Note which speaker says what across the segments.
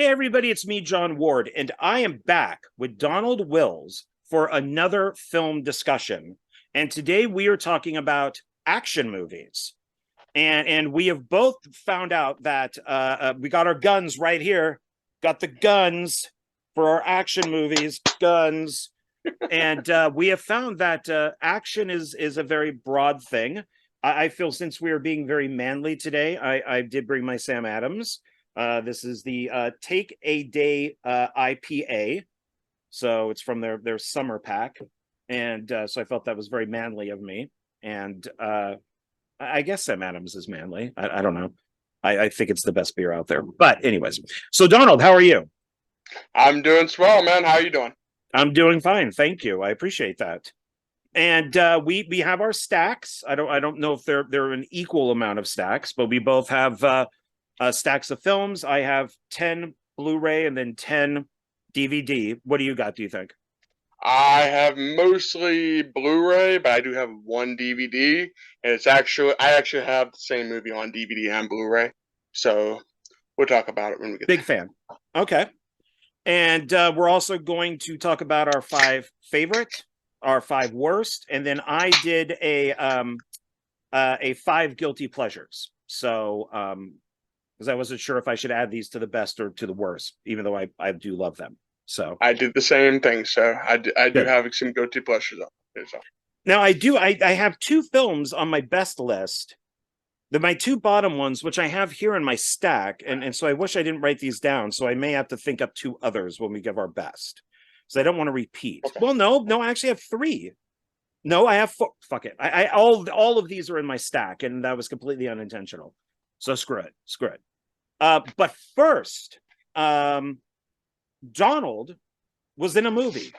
Speaker 1: everybody, it's me, John Ward, and I am back with Donald Wills for another film discussion. And today we are talking about action movies. And we have both found out that we got our guns right here. Got the guns for our action movies, guns. And we have found that action is a very broad thing. I feel since we are being very manly today, I did bring my Sam Adams. This is the Take a Day IPA. So it's from their summer pack. And so I felt that was very manly of me. And I guess Sam Adams is manly. I don't know. I think it's the best beer out there. But anyways, so Donald, how are you?
Speaker 2: I'm doing swell, man. How you doing?
Speaker 1: I'm doing fine. Thank you. I appreciate that. And we have our stacks. I don't know if they're an equal amount of stacks, but we both have stacks of films. I have 10 Blu-ray and then 10 DVD. What do you got, do you think?
Speaker 2: I have mostly Blu-ray, but I do have one DVD, and I actually have the same movie on DVD and Blu-ray. So we'll talk about it when we get
Speaker 1: Big
Speaker 2: there.
Speaker 1: fan. Okay. And we're also going to talk about our 5 favorite, our 5 worst, and then I did a 5 guilty pleasures. So because I wasn't sure if I should add these to the best or to the worst, even though I do love them. So
Speaker 2: I did the same thing, so I do
Speaker 1: good.
Speaker 2: have some go-to pleasures on it. So.
Speaker 1: Now I have 2 films on my best list. My 2 bottom ones, which I have here in my stack, and so I wish I didn't write these down, so I may have to think up 2 others when we give our best. So I don't want to repeat. Okay. Well, no, I actually have 3. No, I have 4. Fuck it. All of these are in my stack, and that was completely unintentional. So screw it. But first, Donald was in a movie,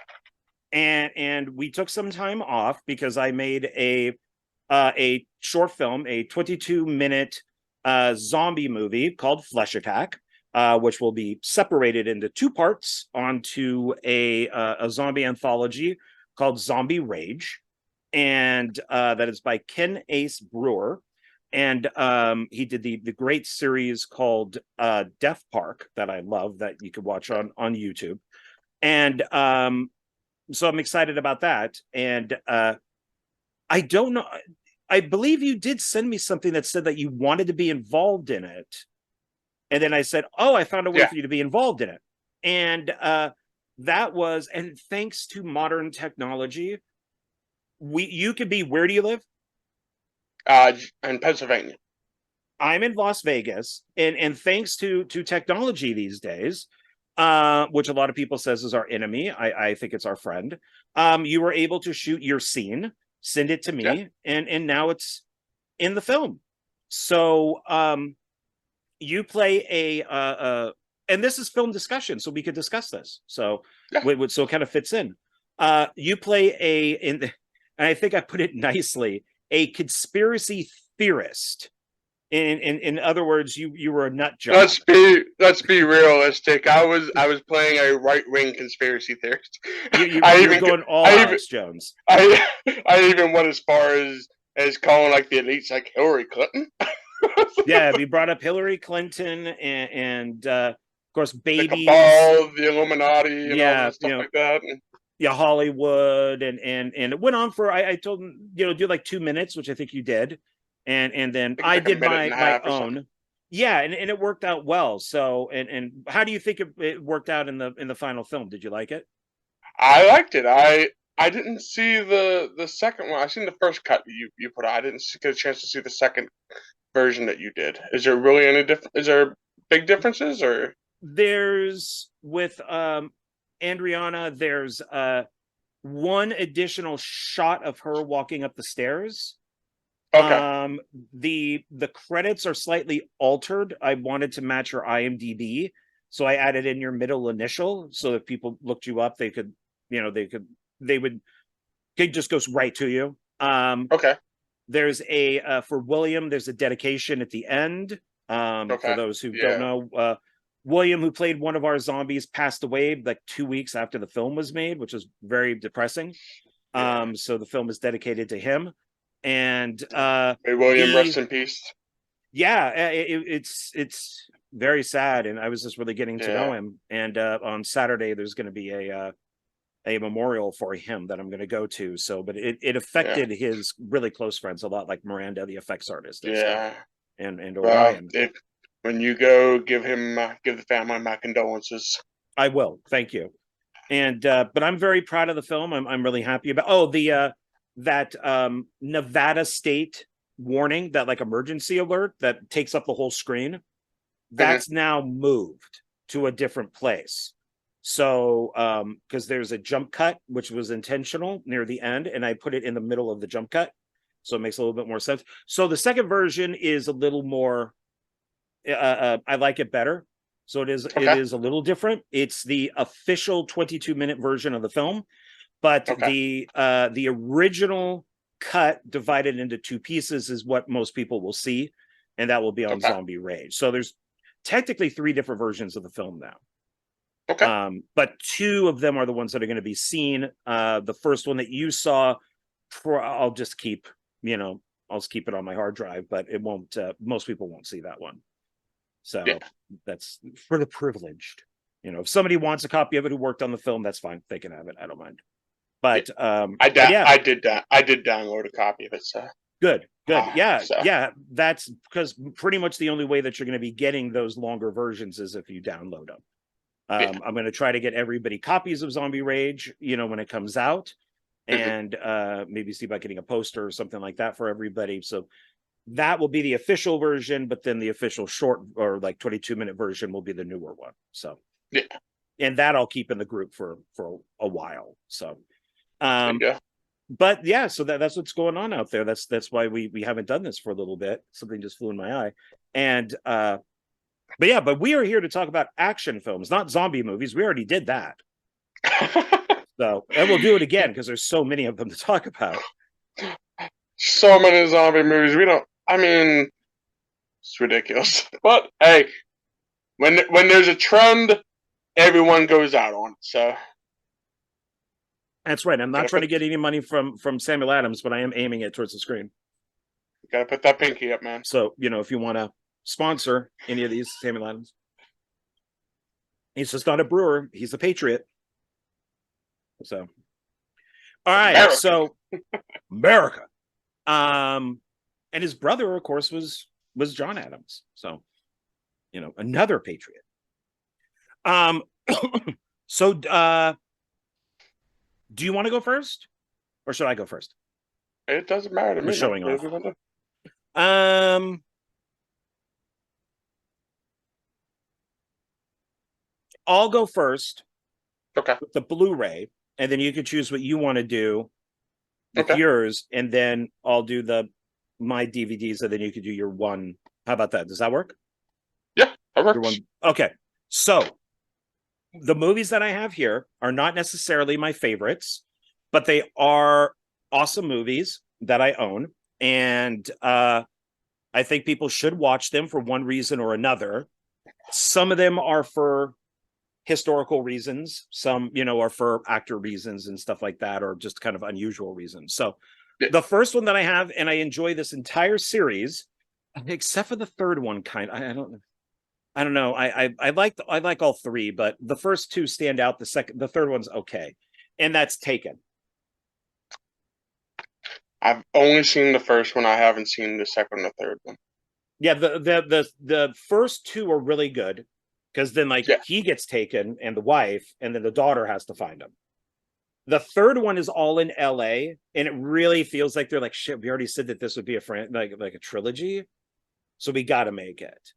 Speaker 1: and we took some time off because I made a short film, a 22-minute zombie movie called Flesh Attack, which will be separated into 2 parts onto a zombie anthology called Zombie Rage, and that is by Ken Ace Brewer. And he did the great series called Death Park that I love, that you could watch on YouTube. And so I'm excited about that. And I don't know. I believe you did send me something that said that you wanted to be involved in it. And then I said, oh, I found a way for you to be involved in it. And that was, and thanks to modern technology, you could be, where do you live?
Speaker 2: In Pennsylvania.
Speaker 1: I'm in Las Vegas, and thanks to technology these days, which a lot of people says is our enemy, I think it's our friend. You were able to shoot your scene, send it to me, and now it's in the film. So you play and this is film discussion, so we could discuss this. So so it kind of fits in. You play and I think I put it nicely, a conspiracy theorist. In other words, you were a nut job.
Speaker 2: Let's be realistic. I was playing a right-wing conspiracy theorist.
Speaker 1: You're going all Alex Jones.
Speaker 2: I even went as far as calling like the elites like Hillary Clinton.
Speaker 1: Yeah, we brought up Hillary Clinton and of course babies,
Speaker 2: the cabal, the Illuminati, and all that stuff like that.
Speaker 1: Yeah, Hollywood, and it went on for, I told him, do like 2 minutes, which I think you did, and then I did my own. Yeah, and it worked out well. So and how do you think it worked out in the final film? Did you like it?
Speaker 2: I liked it. I didn't see the second one. I seen the first cut you put out. I didn't get a chance to see the second version that you did. Is there really any difference? Is there big differences, or
Speaker 1: there's with Andriana, there's one additional shot of her walking up the stairs.
Speaker 2: Okay.
Speaker 1: The credits are slightly altered. I wanted to match your IMDb, so I added in your middle initial, so if people looked you up, they could, it just goes right to you.
Speaker 2: Okay.
Speaker 1: There's for William, there's a dedication at the end. For those who don't know, William, who played one of our zombies, passed away like 2 weeks after the film was made, which was very depressing. So the film is dedicated to him. And
Speaker 2: may William rest in peace.
Speaker 1: Yeah, it's very sad. And I was just really getting to know
Speaker 2: Yeah.
Speaker 1: him. And on Saturday, there's going to be a memorial for him that I'm going to go to. So, but it
Speaker 2: Yeah.
Speaker 1: affected his really close friends a lot, like Miranda, the effects artist, and stuff,
Speaker 2: Yeah.
Speaker 1: and
Speaker 2: Well,
Speaker 1: Orion.
Speaker 2: if when you go, give the family my condolences.
Speaker 1: I will. Thank you. And but I'm very proud of the film. I'm really happy about. Oh, the that Nevada state warning, that like emergency alert that takes up the whole screen, that's now moved to a different place. So because there's a jump cut which was intentional near the end, and I put it in the middle of the jump cut, so it makes a little bit more sense. So the second version is a little more I like it better. So it is a little different. It's the official 22-minute version of the film, but the original cut divided into two pieces is what most people will see, and that will be on Zombie Rage. So there's technically 3 different versions of the film now. But 2 of them are the ones that are going to be seen. The first one that you saw, I'll just keep, I'll just keep it on my hard drive, but it won't. Most people won't see that one. So that's for the privileged. If somebody wants a copy of it who worked on the film, that's fine. They can have it. I don't mind. But
Speaker 2: I did download a copy of it. So
Speaker 1: good. Yeah. That's because pretty much the only way that you're going to be getting those longer versions is if you download them. I'm going to try to get everybody copies of Zombie Rage, when it comes out, and maybe see about getting a poster or something like that for everybody. So that will be the official version, but then the official short or like 22-minute version will be the newer one. So and that I'll keep in the group for a while. So but yeah, so that's what's going on out there. That's why we haven't done this for a little bit. Something just flew in my eye. And but we are here to talk about action films, not zombie movies. We already did that. So, and we'll do it again because there's so many of them to talk about.
Speaker 2: So many zombie movies. It's ridiculous. But hey, when there's a trend, everyone goes out on it. So
Speaker 1: that's right. I'm not trying to get any money from Samuel Adams, but I am aiming it towards the screen.
Speaker 2: Gotta put that pinky up, man.
Speaker 1: So, if you want to sponsor any of these, Samuel Adams. He's just not a brewer. He's a patriot. So, all right. America. So, America. And his brother, of course, was John Adams. So, another patriot. So, do you want to go first, or should I go first?
Speaker 2: It doesn't matter to me.
Speaker 1: Showing off. I'll go first.
Speaker 2: Okay.
Speaker 1: With the Blu-ray, and then you can choose what you want to do with yours, and then I'll do my DVDs, and then you can do your one. How about that? Does that work?
Speaker 2: Yeah, that works.
Speaker 1: Okay. So the movies that I have here are not necessarily my favorites, but they are awesome movies that I own, and I think people should watch them for one reason or another. Some of them are for historical reasons, some are for actor reasons and stuff like that, or just kind of unusual reasons. So the first one that I have, and I enjoy this entire series except for the third one, I don't know, I like all 3, but the first 2 stand out. The third one's okay, and that's Taken.
Speaker 2: I've only seen the first one. I haven't seen the second or third one.
Speaker 1: Yeah, the first 2 are really good. Because then, he gets taken, and the wife, and then the daughter has to find him. The third one is all in LA, and it really feels like they're like, shit, we already said that this would be like a trilogy, so we got to make it.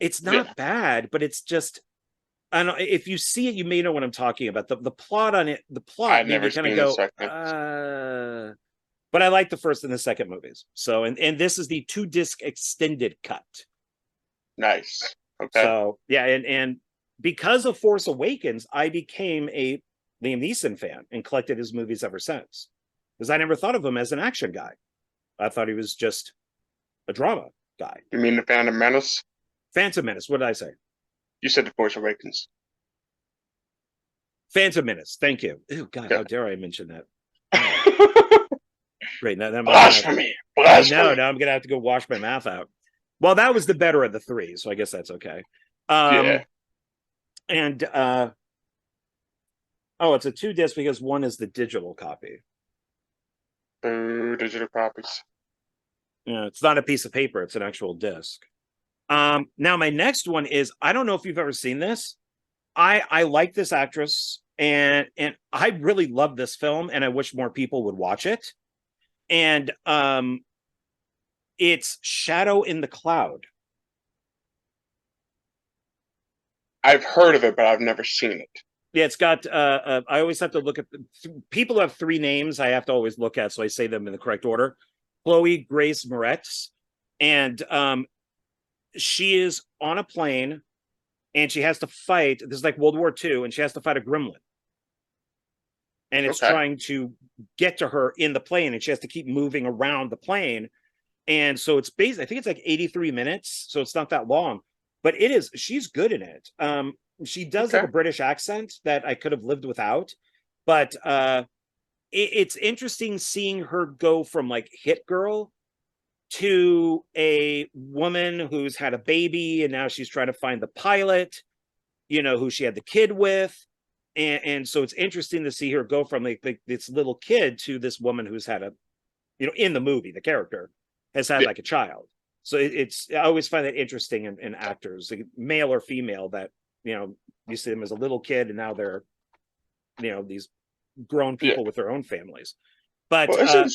Speaker 1: It's not bad, but it's just, I don't know. If you see it, you may know what I'm talking about. The plot on it, I've never kind of go, but I like the first and the second movies. So, and this is the 2-disc extended cut.
Speaker 2: Nice. Okay.
Speaker 1: So yeah, and because of Force Awakens, I became a Liam Neeson fan and collected his movies ever since. Because I never thought of him as an action guy. I thought he was just a drama guy.
Speaker 2: You mean the Phantom Menace?
Speaker 1: Phantom Menace. What did I say?
Speaker 2: You said the Force Awakens.
Speaker 1: Phantom Menace. Thank you. Oh God, how dare I mention that? Oh. Great. Now
Speaker 2: Blasphemy.
Speaker 1: No, I'm gonna have to go wash my mouth out. Well, that was the better of the 3, so I guess that's okay. Um,
Speaker 2: Yeah.
Speaker 1: and oh, it's a 2 disc because one is the digital copy.
Speaker 2: Boo, digital copies.
Speaker 1: Yeah, it's not a piece of paper, it's an actual disc. Now my next one is, I don't know if you've ever seen this. I like this actress, and I really love this film, and I wish more people would watch it. And it's Shadow in the Cloud.
Speaker 2: I've heard of it, but I've never seen it.
Speaker 1: Yeah, it's got I always have to look at people who have 3 names. I have to always look at, so I say them in the correct order. Chloe Grace Moretz, and she is on a plane, and she has to fight. This is like World War II, and she has to fight a gremlin, and it's
Speaker 2: Okay.
Speaker 1: trying to get to her in the plane, and she has to keep moving around the plane. And so it's based, I think it's like 83 minutes, so it's not that long, but it is, she's good in it. She does have
Speaker 2: Okay.
Speaker 1: a British accent that I could have lived without, but it's interesting seeing her go from like hit girl to a woman who's had a baby, and now she's trying to find the pilot, who she had the kid with. And so it's interesting to see her go from like this little kid to this woman who's had in the movie, the character has had
Speaker 2: Yeah.
Speaker 1: like a child. So it's, I always find that interesting in actors, like male or female, that you see them as a little kid, and now they're these grown
Speaker 2: Yeah.
Speaker 1: people with their own families. But
Speaker 2: Well,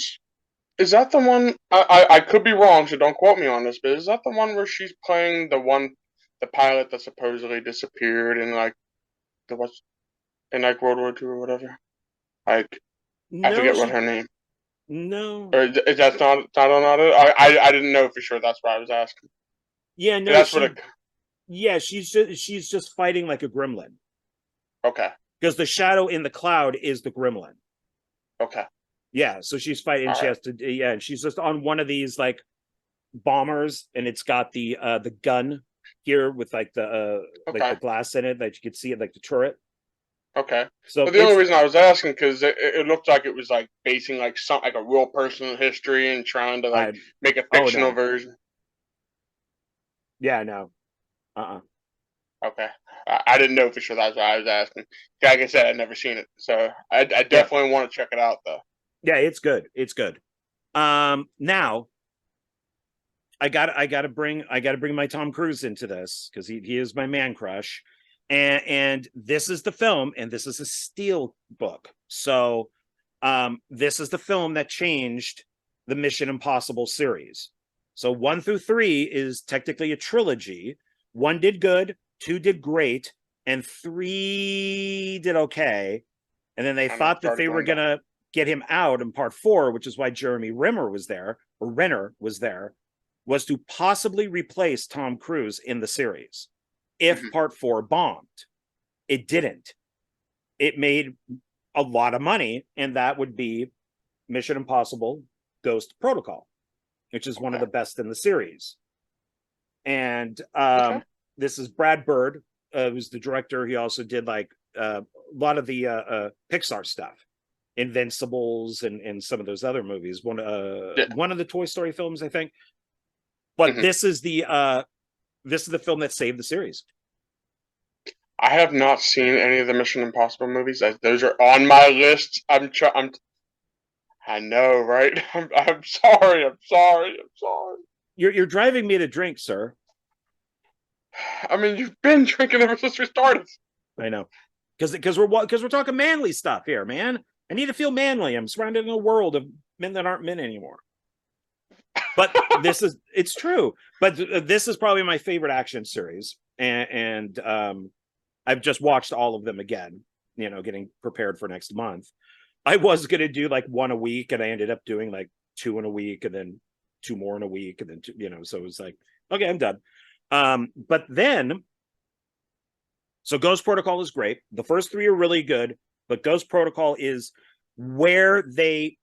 Speaker 2: is that the one? I could be wrong, so don't quote me on this. But is that the one where she's playing the pilot that supposedly disappeared in like World War II or whatever? Like, I
Speaker 1: no,
Speaker 2: forget what
Speaker 1: she
Speaker 2: her name.
Speaker 1: no,
Speaker 2: Or is that not on it? I didn't know for sure. That's why I was asking.
Speaker 1: yeah, no,
Speaker 2: That's what it.
Speaker 1: she's just fighting like a gremlin,
Speaker 2: Okay.
Speaker 1: because the shadow in the cloud is the gremlin.
Speaker 2: Okay.
Speaker 1: Yeah, so she's fighting.
Speaker 2: All
Speaker 1: She
Speaker 2: right.
Speaker 1: has to. Yeah, and she's just on one of these like bombers, and it's got the gun here with like the
Speaker 2: Okay.
Speaker 1: glass in it that you could see it, like the turret.
Speaker 2: Okay.
Speaker 1: So
Speaker 2: But the only reason I was asking because it looked like it was like basing like a real personal history and trying to like
Speaker 1: I
Speaker 2: make a
Speaker 1: oh
Speaker 2: fictional
Speaker 1: no,
Speaker 2: version.
Speaker 1: yeah, no,
Speaker 2: Okay. I didn't know for sure. That's why I was asking. Like I said, I'd never seen it, so I
Speaker 1: yeah,
Speaker 2: definitely want to check it out though.
Speaker 1: yeah, it's good, it's good. Now I gotta bring my Tom Cruise into this, because he is my man crush, and this is the film, and this is a steel book. So this is the film that changed the Mission Impossible series. So 1 through 3 is technically a trilogy. 1 did good, 2 did great, and 3 did okay. And then they
Speaker 2: And it
Speaker 1: thought that
Speaker 2: started
Speaker 1: they were
Speaker 2: going down.
Speaker 1: gonna get him out in part 4, which is why Jeremy Renner was there, was to possibly replace Tom Cruise in the series if
Speaker 2: Mhm.
Speaker 1: part 4 bombed. It didn't. It made a lot of money, and that would be Mission Impossible Ghost Protocol, which is one of
Speaker 2: Okay.
Speaker 1: the best in the series. And
Speaker 2: Okay.
Speaker 1: this is Brad Bird, who's the director. He also did like a lot of the Pixar stuff, Invincibles, and some of those other movies. One
Speaker 2: Yeah.
Speaker 1: of the Toy Story films, I think. But
Speaker 2: Mhm.
Speaker 1: this is the film that saved the series.
Speaker 2: I have not seen any of the Mission Impossible movies. Those are on my list. I know, right? I'm sorry. I'm sorry. I'm sorry.
Speaker 1: You're driving me to drink, sir.
Speaker 2: I mean, you've been drinking ever since we started.
Speaker 1: I know, because we're talking manly stuff here, man. I need to feel manly. I'm surrounded in a world of men that aren't men anymore. But it's true. But this is probably my favorite action series, and I've just watched all of them again. Getting prepared for next month. I was gonna do like 1 a week, and I ended up doing like 2 in a week, and then 2 more in a week, and then 2. So it was like, okay, I'm done. But then, so Ghost Protocol is great. The first 3 are really good, but Ghost Protocol is where they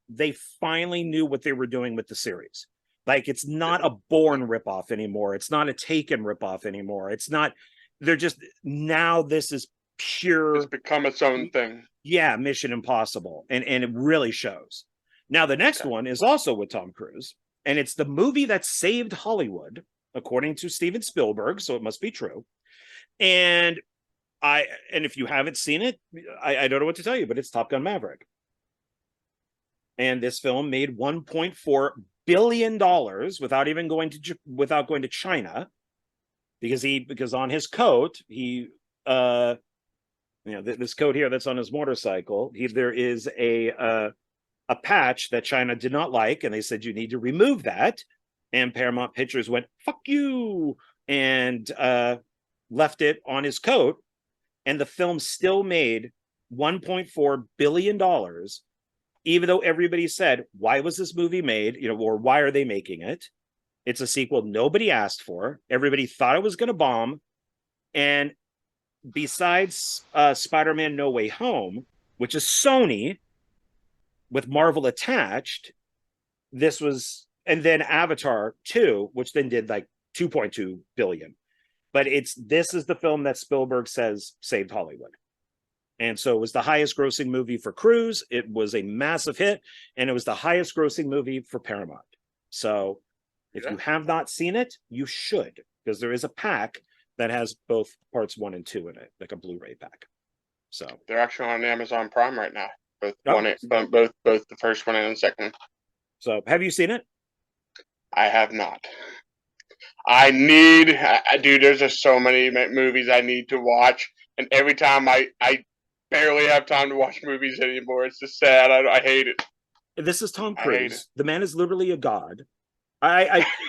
Speaker 1: finally knew what they were doing with the series. Like, it's not a Bourne ripoff anymore. It's not a Taken ripoff anymore. It's not. They're just, now this is pure.
Speaker 2: It's become its own thing.
Speaker 1: Yeah, Mission Impossible, and it really shows. Now the next one is also with Tom Cruise, and it's the movie that saved Hollywood, according to Steven Spielberg. So it must be true. And if you haven't seen it, I don't know what to tell you, but it's Top Gun Maverick. And this film made $1.4 billion without even going to China, because on his coat, this coat here that's on his motorcycle, there is a patch that China did not like, and they said you need to remove that. And Paramount Pictures went, fuck you, and left it on his coat. And the film still made $1.4 billion, even though everybody said, why was this movie made? Or why are they making it? It's a sequel nobody asked for. Everybody thought it was going to bomb. And besides Spider-Man No Way Home, which is Sony with Marvel attached, this was, and then Avatar 2, which then did like 2.2 billion. But this is the film that Spielberg says saved Hollywood. And so it was the highest grossing movie for Cruise. It was a massive hit, and it was the highest grossing movie for Paramount. So if you have not seen it, you should, because there is a pack that has both parts 1 and 2 in it, like a Blu-ray pack. So
Speaker 2: they're actually on Amazon Prime right now. Both the first one and the second.
Speaker 1: So have you seen it?
Speaker 2: I have not. Dude, there's just so many movies I need to watch, and every time I barely have time to watch movies anymore. It's just sad. I hate it.
Speaker 1: This is Tom Cruise. The man is literally a god.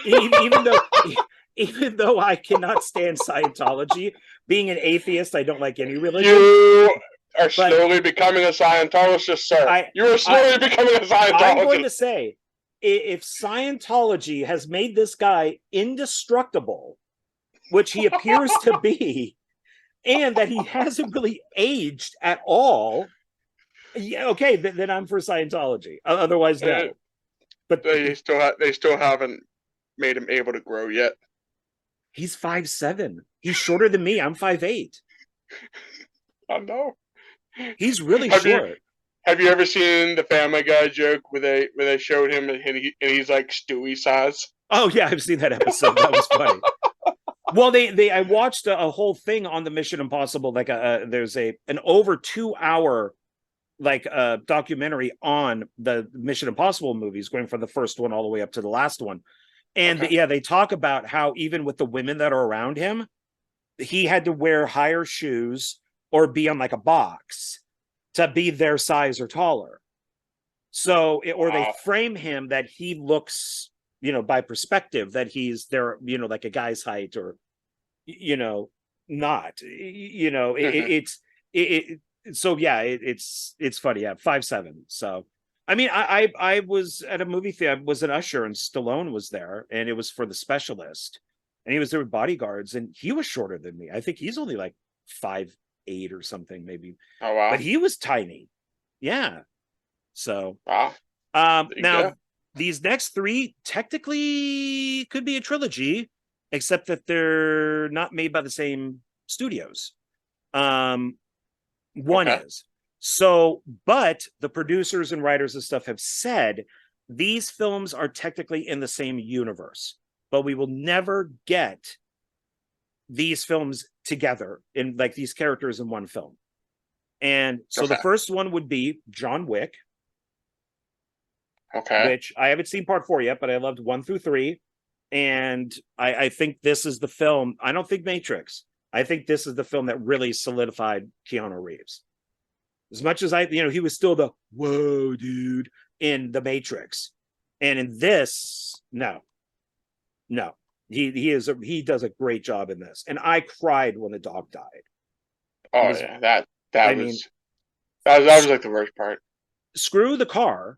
Speaker 1: Even though I cannot stand Scientology, being an atheist, I don't like any religion.
Speaker 2: You are slowly becoming a Scientologist, sir. You are slowly becoming a Scientologist.
Speaker 1: I'm going to say, if Scientology has made this guy indestructible, which he appears to be, and that he hasn't really aged at all, yeah, okay, then I'm for Scientology. Otherwise, no. But
Speaker 2: they still haven't made him able to grow yet.
Speaker 1: He's 5'7". He's shorter than me. I'm 5'8".
Speaker 2: I know.
Speaker 1: He's really short.
Speaker 2: Have you ever seen the Family Guy joke where they showed him and he's like Stewie size?
Speaker 1: Oh yeah, I've seen that episode. That was funny. Well, I watched a whole thing on the Mission Impossible. Like there's an over 2-hour documentary on the Mission Impossible movies, going from the first one all the way up to the last one. And they talk about how even with the women that are around him, he had to wear higher shoes or be on like a box to be their size or taller. So, they frame him that he looks, by perspective, that he's there, like a guy's height, or, not, so yeah, it's funny. Yeah. 5'7". So, I mean, I was at a movie theater, I was an usher, and Stallone was there, and it was for The Specialist, and he was there with bodyguards, and he was shorter than me. I think he's only like 5'8" or something, maybe.
Speaker 2: Oh wow!
Speaker 1: But he was tiny. Yeah. So
Speaker 2: wow.
Speaker 1: Now these next 3 technically could be a trilogy, except that they're not made by the same studios. One is. So, but the producers and writers and stuff have said these films are technically in the same universe, but we will never get these films together in like these characters in one film. And so the first one would be John Wick.
Speaker 2: Okay.
Speaker 1: Which I haven't seen part 4 yet, but I loved 1 through 3. And I think this is the film. I don't think Matrix. I think this is the film that really solidified Keanu Reeves. As much as he was still the whoa dude in the Matrix, and in this, no, he does a great job in this, and I cried when the dog died.
Speaker 2: Oh yeah, that was like the worst part.
Speaker 1: Screw the car,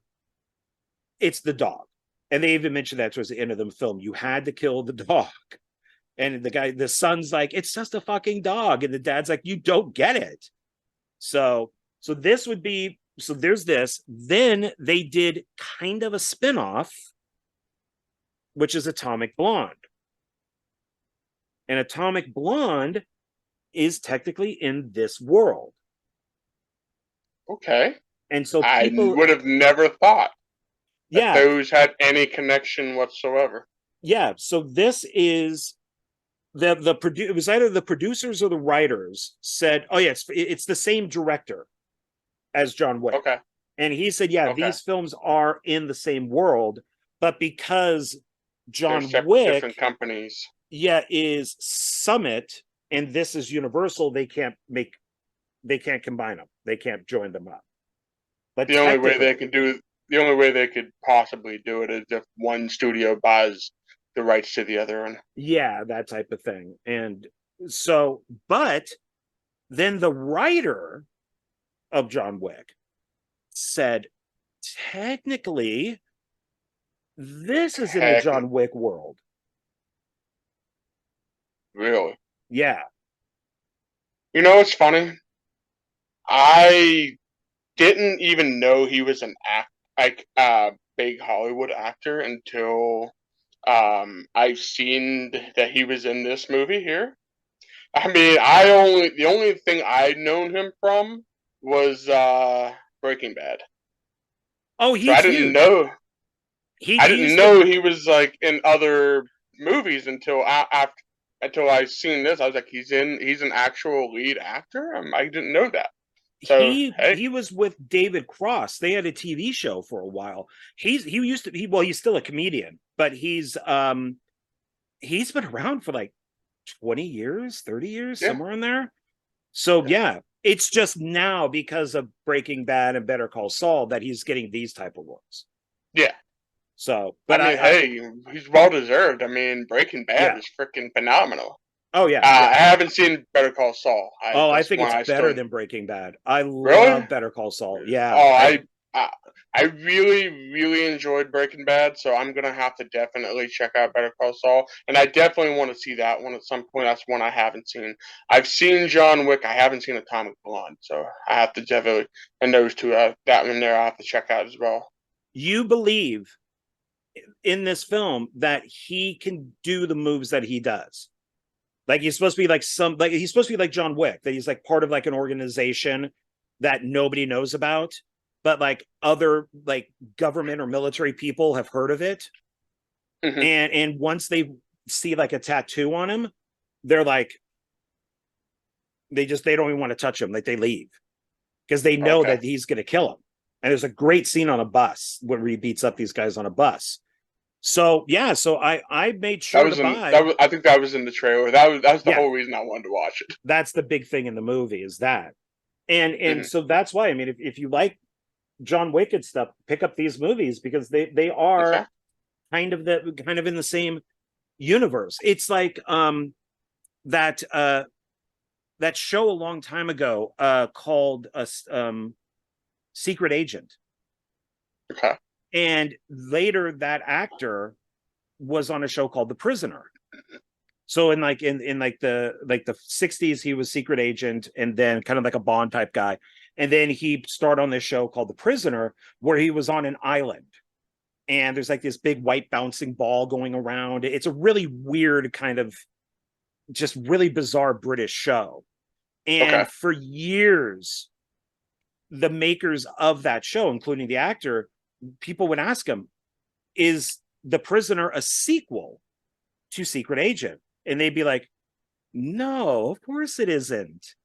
Speaker 1: it's the dog, and they even mentioned that towards the end of the film. You had to kill the dog, and the son's like, it's just a fucking dog, and the dad's like, you don't get it. So this would be, so there's this. Then they did kind of a spinoff, which is Atomic Blonde. And Atomic Blonde is technically in this world.
Speaker 2: Okay.
Speaker 1: And so
Speaker 2: people, I would have never thought that those had any connection whatsoever.
Speaker 1: Yeah. So this is It was either the producers or the writers said, oh yeah, it's the same director as John Wick.
Speaker 2: Okay.
Speaker 1: And he said, yeah,
Speaker 2: Okay.
Speaker 1: these films are in the same world, but because
Speaker 2: They're
Speaker 1: John
Speaker 2: different
Speaker 1: Wick,
Speaker 2: companies.
Speaker 1: yeah, is Summit and this is Universal, they can't combine them. They can't join them up. But
Speaker 2: The only way they can do the only way they could possibly do it is if one studio buys the rights to the other one.
Speaker 1: yeah, that type of thing. And so, but then the writer of John Wick said, technically, this is in the John Wick world.
Speaker 2: Really?
Speaker 1: Yeah.
Speaker 2: You know what's funny? I didn't even know he was an big Hollywood actor until I've seen that he was in this movie here. I mean, the only thing I'd known him from was Breaking Bad.
Speaker 1: Oh,
Speaker 2: So
Speaker 1: he's huge.
Speaker 2: I
Speaker 1: He
Speaker 2: didn't
Speaker 1: used to.
Speaker 2: know he was like in other movies until I seen this. I was like, he's an actual lead actor. I didn't know that. So hey,
Speaker 1: He was with David Cross. They had a TV show for a while. He used to be, well, he's still a comedian, but he's been around for like 20 years, 30 years,
Speaker 2: yeah,
Speaker 1: somewhere in there. So yeah, it's just now because of Breaking Bad and Better Call Saul that he's getting these type of roles.
Speaker 2: yeah.
Speaker 1: So,
Speaker 2: I
Speaker 1: but
Speaker 2: mean, hey, he's well deserved. I mean, Breaking Bad
Speaker 1: yeah.
Speaker 2: is freaking phenomenal.
Speaker 1: Oh yeah,
Speaker 2: I
Speaker 1: yeah.
Speaker 2: haven't seen Better Call Saul.
Speaker 1: I
Speaker 2: That's
Speaker 1: think
Speaker 2: one
Speaker 1: it's
Speaker 2: I
Speaker 1: better
Speaker 2: still
Speaker 1: than Breaking Bad. I
Speaker 2: really.
Speaker 1: love Better Call Saul. Yeah.
Speaker 2: Oh, I I really enjoyed Breaking Bad, so I'm gonna have to definitely check out Better Call Saul, and I definitely want to see that one at some point. That's one I haven't seen. I've seen John Wick. I haven't seen Atomic Blonde, so I have to definitely, and those two, that one there, I have to check out as well.
Speaker 1: You believe in this film that he can do the moves that he does. Like he's supposed to be like he's supposed to be like John Wick, that he's like part of like an organization that nobody knows about, but like other like government or military people have heard of it.
Speaker 2: Hmm.
Speaker 1: And once they see like a tattoo on him, they're like they don't even want to touch him, like they leave because they know
Speaker 2: Okay.
Speaker 1: that he's going to kill him. And there's a great scene on a bus where he beats up these guys on a bus. So yeah, so I made
Speaker 2: That
Speaker 1: sure to
Speaker 2: was in
Speaker 1: buy.
Speaker 2: that was I think that was in the trailer. That was the
Speaker 1: Yeah,
Speaker 2: whole reason I wanted to watch it.
Speaker 1: that's the big thing in the movie is that. And
Speaker 2: Hmm.
Speaker 1: so that's why I mean if you like John Wick and stuff, pick up these movies because they
Speaker 2: Okay.
Speaker 1: are kind of in the same universe. It's like that that show a long time ago called Secret Agent.
Speaker 2: Okay.
Speaker 1: And later that actor was on a show called The Prisoner. So in the 60s, he was secret agent and then kind of like a Bond type guy. And then he starred on this show called The Prisoner, where he was on an island. And there's like this big white bouncing ball going around. It's a really weird kind of just really bizarre British show.
Speaker 2: Okay.
Speaker 1: And for years, the makers of that show, including the actor, people would ask him, is The Prisoner a sequel to Secret Agent? And they'd be like, no, of course it isn't.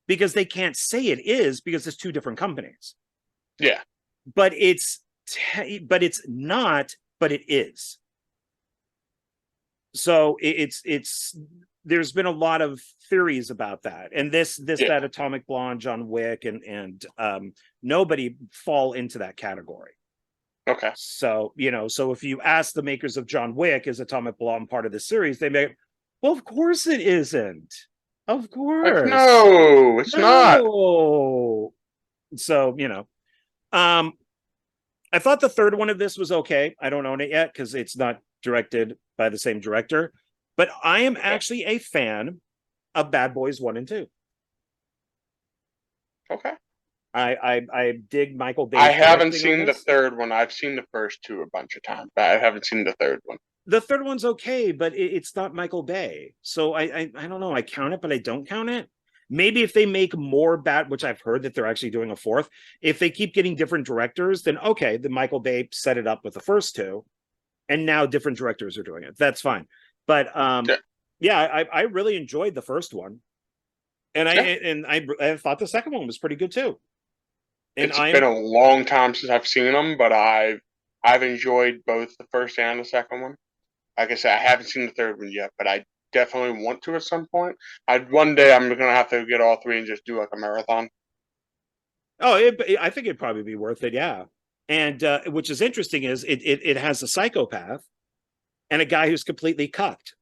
Speaker 1: Because they can't say it is because it's two different companies.
Speaker 2: Yeah.
Speaker 1: But it's not, but it is. So it's there's been a lot of theories about that. And that Atomic Blonde, John Wick, and nobody fall into that category.
Speaker 2: Okay.
Speaker 1: So, so if you ask the makers of John Wick, is Atomic Blonde part of the series? They may, well, of course it isn't. Of
Speaker 2: Like,
Speaker 1: course.
Speaker 2: no, it's not.
Speaker 1: No. So, I thought the third one of this was okay. I don't own it yet because it's not directed by the same director. But I am actually a fan of Bad Boys 1 and 2.
Speaker 2: Okay.
Speaker 1: I dig Michael Bay's
Speaker 2: I haven't
Speaker 1: directing on
Speaker 2: seen the
Speaker 1: this.
Speaker 2: third one. I've seen the first two a bunch of times, but I haven't seen the third one.
Speaker 1: The third one's okay, but it's not Michael Bay. So I don't know. I count it, but I don't count it. Maybe if they make more bad, which I've heard that they're actually doing a fourth, if they keep getting different directors, then okay, the Michael Bay set it up with the first two, and now different directors are doing it. That's fine. But
Speaker 2: Yeah.
Speaker 1: Yeah, I really enjoyed the first one, and
Speaker 2: Yeah,
Speaker 1: I thought the second one was pretty good too. And
Speaker 2: it's been
Speaker 1: I'm
Speaker 2: a long time since I've seen them, but I've enjoyed both the first and the second one. Like I said, I haven't seen the third one yet, but I definitely want to at some point. I one day I'm gonna have to get all three and just do like a marathon.
Speaker 1: oh, I think it'd probably be worth it. Yeah, and which is interesting is it has a psychopath and a guy who's completely cucked.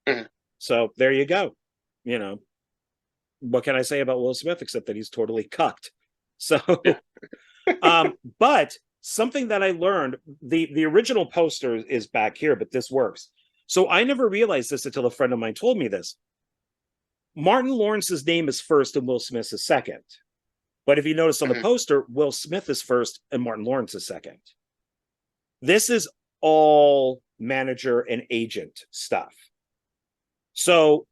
Speaker 2: Mhm.
Speaker 1: So there you go. You know, what can I say about Will Smith except that he's totally cucked? So,
Speaker 2: Yeah.
Speaker 1: but something that I learned, the original poster is back here, but this works. So I never realized this until a friend of mine told me this. Martin Lawrence's name is first and Will Smith's is second. But if you notice on the
Speaker 2: Mhm.
Speaker 1: poster, Will Smith is first and Martin Lawrence is second. This is all manager and agent stuff. So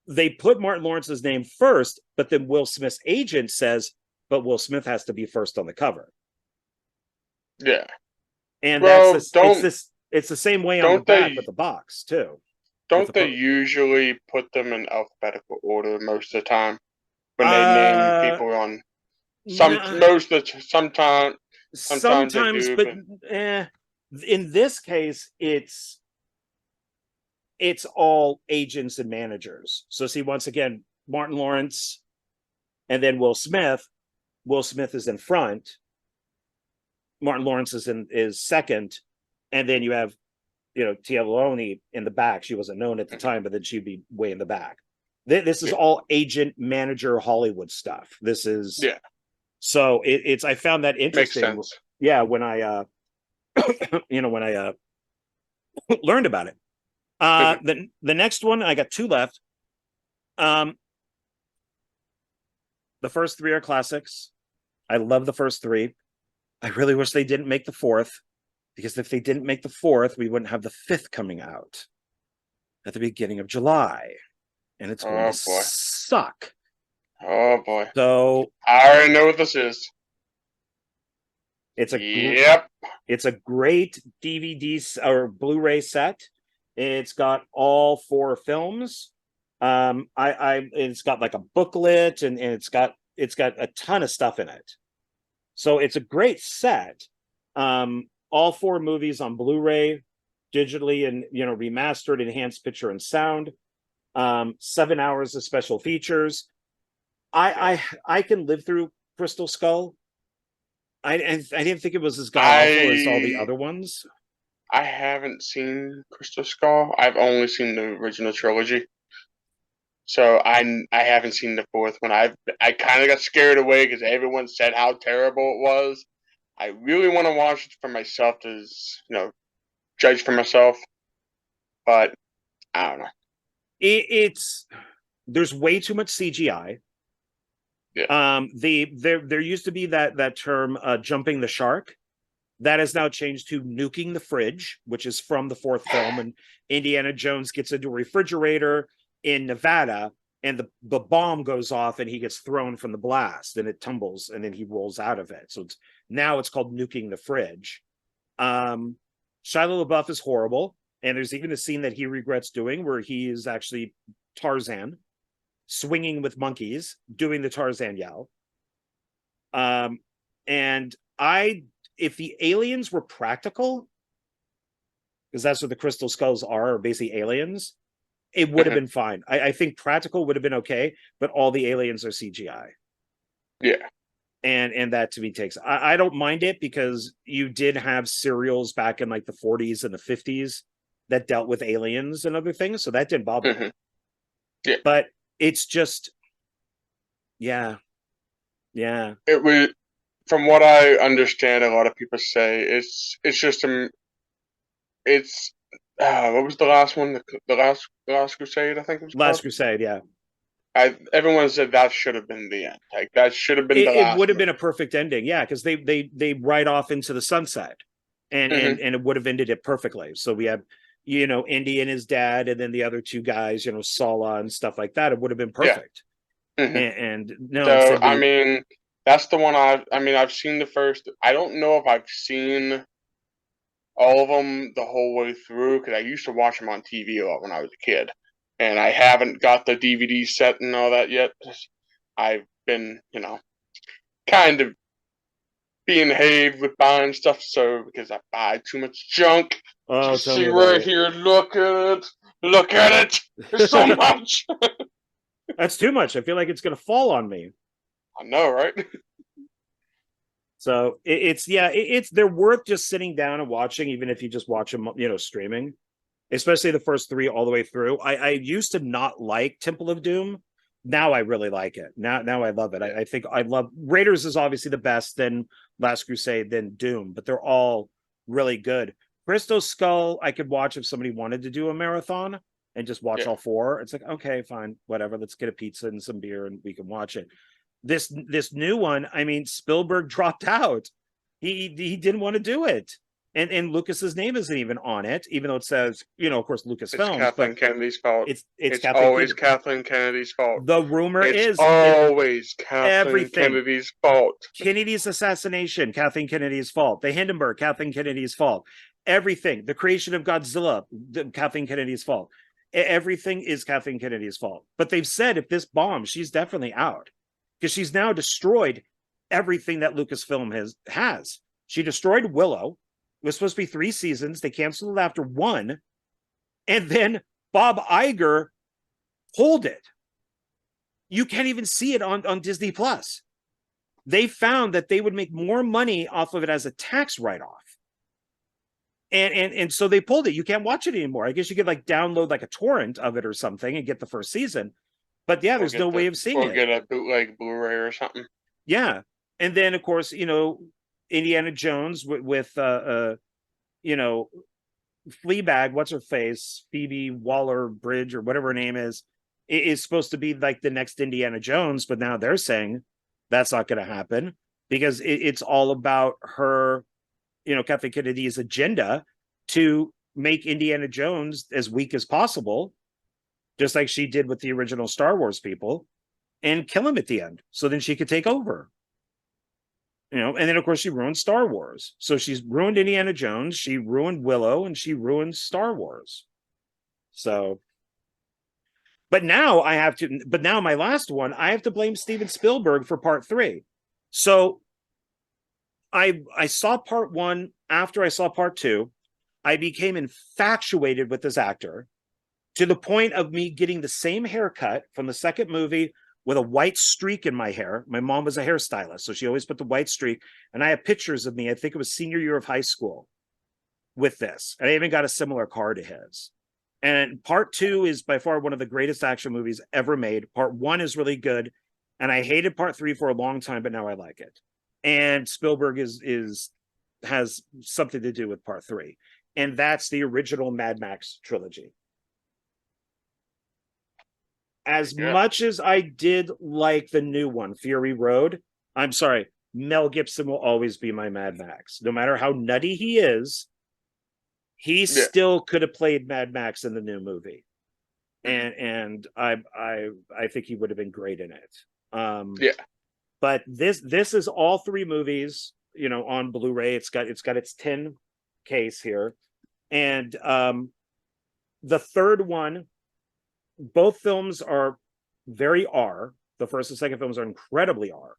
Speaker 1: they put Martin Lawrence's name first, but then Will Smith's agent says, but Will Smith has to be first on the cover.
Speaker 2: Yeah.
Speaker 1: And that's
Speaker 2: Well,
Speaker 1: this, it's the same way on the
Speaker 2: don't
Speaker 1: back with
Speaker 2: they
Speaker 1: the box too. With
Speaker 2: don't they
Speaker 1: the
Speaker 2: usually put them in alphabetical order most of the time when they name
Speaker 1: uh
Speaker 2: people on some
Speaker 1: nah,
Speaker 2: most of the sometimes they
Speaker 1: sometimes,
Speaker 2: do,
Speaker 1: but
Speaker 2: but
Speaker 1: eh, in this case, it's all agents and managers. So see, once again, Martin Lawrence and then Will Smith. Will Smith is in front. Martin Lawrence is second, and then you have Tia Maloney in the back. She wasn't known at the time, but then she'd be way in the back. This is
Speaker 2: yeah,
Speaker 1: all agent manager Hollywood stuff. This is
Speaker 2: yeah,
Speaker 1: so it's I found that
Speaker 2: makes
Speaker 1: interesting.
Speaker 2: sense.
Speaker 1: Yeah, when I when I learned about it.
Speaker 2: Mhm.
Speaker 1: The next one I got two left. Um, the first three are classics. I love the first three. I really wish they didn't make the fourth, because if they didn't make the fourth, we wouldn't have the fifth coming out at the beginning of July, and it's going to
Speaker 2: Oh boy.
Speaker 1: suck.
Speaker 2: Oh boy.
Speaker 1: So
Speaker 2: I already know what this is.
Speaker 1: it's a
Speaker 2: Yep.
Speaker 1: it's a great DVD or Blu-ray set. It's got all four films. I it's got like a booklet, and it's got a ton of stuff in it. So it's a great set. All four movies on Blu-ray, digitally and remastered, enhanced picture and sound. 7 hours of special features. I can live through Crystal Skull. I didn't think it was as god awful as all the
Speaker 2: I
Speaker 1: other ones.
Speaker 2: I haven't seen Crystal Skull. I've only seen the original trilogy. So I haven't seen the fourth one. I kind of got scared away because everyone said how terrible it was. I really want to watch it for myself to judge for myself, but I don't know.
Speaker 1: It's there's way too much CGI.
Speaker 2: Yeah.
Speaker 1: There used to be that term jumping the shark. That has now changed to nuking the fridge, which is from the fourth film. And Indiana Jones gets into a refrigerator in Nevada, and the bomb goes off, and he gets thrown from the blast, and it tumbles, and then he rolls out of it. So it's called nuking the fridge. Um, Shia LaBeouf is horrible, and there's even a scene that he regrets doing where he is actually Tarzan, swinging with monkeys, doing the Tarzan yell. And if the aliens were practical, because that's what the crystal skulls are basically aliens, it would have
Speaker 2: Mhm.
Speaker 1: been fine. I think practical would have been okay, but all the aliens are CGI.
Speaker 2: Yeah.
Speaker 1: And that to me takes I don't mind it, because you did have serials back in like the 40s and the 50s that dealt with aliens and other things, so that didn't bother me.
Speaker 2: Mhm. Yeah.
Speaker 1: But it's just yeah, yeah.
Speaker 2: It was from what I understand. A lot of people say it's just it's what was the last one? The last Crusade, I think it was
Speaker 1: Last
Speaker 2: called.
Speaker 1: Crusade, yeah.
Speaker 2: Everyone said that should have been the end. Like that should have been the
Speaker 1: It
Speaker 2: last
Speaker 1: would have
Speaker 2: movie.
Speaker 1: been a perfect ending, yeah, because they ride off into the sunset, and
Speaker 2: Hmm.
Speaker 1: and it would have ended it perfectly. So we have Indy and his dad, and then the other two guys, Sala and stuff like that. It would have been
Speaker 2: Yeah.
Speaker 1: perfect.
Speaker 2: Hmm.
Speaker 1: And no,
Speaker 2: So
Speaker 1: instead
Speaker 2: I
Speaker 1: we
Speaker 2: mean, that's the one I've seen the first. I don't know if I've seen all of them the whole way through because I used to watch them on TV a lot when I was a kid. and I haven't got the DVD set and all that yet. I've been, kind of being behaved with buying stuff, so because I buy too much junk.
Speaker 1: Oh,
Speaker 2: Just
Speaker 1: tell
Speaker 2: see
Speaker 1: me
Speaker 2: right
Speaker 1: about it.
Speaker 2: here, look at it. Look at it. There's so much.
Speaker 1: That's too much. I feel like it's going to fall on me.
Speaker 2: I know, right?
Speaker 1: So it's they're worth just sitting down and watching, even if you just watch them, streaming. Especially the first three all the way through. I used to not like Temple of Doom. Now I really like it. Now I love it. I think I love Raiders is obviously the best, then Last Crusade, then Doom, but they're all really good. Crystal Skull, I could watch if somebody wanted to do a marathon and just watch all four. It's like, okay, fine, whatever. Let's get a pizza and some beer and we can watch it. This new one, I mean, Spielberg dropped out. He didn't want to do it. And Lucas's name isn't even on it, even though it says, of course, Lucasfilms.
Speaker 2: It's Kathleen Kennedy's fault.
Speaker 1: It's
Speaker 2: always Kathleen Kennedy's fault.
Speaker 1: The rumor
Speaker 2: is always Kathleen Kennedy's fault.
Speaker 1: Kennedy's assassination, Kathleen Kennedy's fault. The Hindenburg, Kathleen Kennedy's fault. Everything, the creation of Godzilla, Kathleen Kennedy's fault. Everything is Kathleen Kennedy's fault. But they've said if this bombs, she's definitely out because she's now destroyed everything that Lucasfilm has. She destroyed Willow. It was supposed to be 3 seasons. They canceled it after 1. And then Bob Iger pulled it. You can't even see it on Disney Plus. They found that they would make more money off of it as a tax write-off. And so they pulled it. You can't watch it anymore. I guess you could download a torrent of it or something and get the first season. But yeah, there's no way of seeing it.
Speaker 2: Or get a bootleg Blu-ray or something.
Speaker 1: Yeah. And then of course, Indiana Jones with Fleabag, what's her face, Phoebe Waller-Bridge or whatever her name is supposed to be like the next Indiana Jones, but now they're saying that's not going to happen because it's all about her, Kathleen Kennedy's agenda to make Indiana Jones as weak as possible, just like she did with the original Star Wars people, and kill him at the end so then she could take over. And then of course she ruined Star Wars. So she's ruined Indiana Jones, she ruined Willow, and she ruined Star Wars. So, but now my last one, I have to blame Steven Spielberg for part 3. So I saw part 1 after I saw part 2. I became infatuated with this actor to the point of me getting the same haircut from the second movie with a white streak in my hair. My mom was a hairstylist, so she always put the white streak. And I have pictures of me, I think it was senior year of high school, with this. And I even got a similar car to his. And part 2 is by far one of the greatest action movies ever made. Part 1 is really good. And I hated part 3 for a long time, but now I like it. And Spielberg has something to do with part 3. And that's the original Mad Max trilogy. As much as I did like the new one, Fury Road, I'm sorry, Mel Gibson will always be my Mad Max. No matter how nutty he is, he still could have played Mad Max in the new movie. And I think he would have been great in it. But this is all 3 movies, on Blu-ray. It's got its 10 case here. And the third one, both films are very R. The first and second films are incredibly R.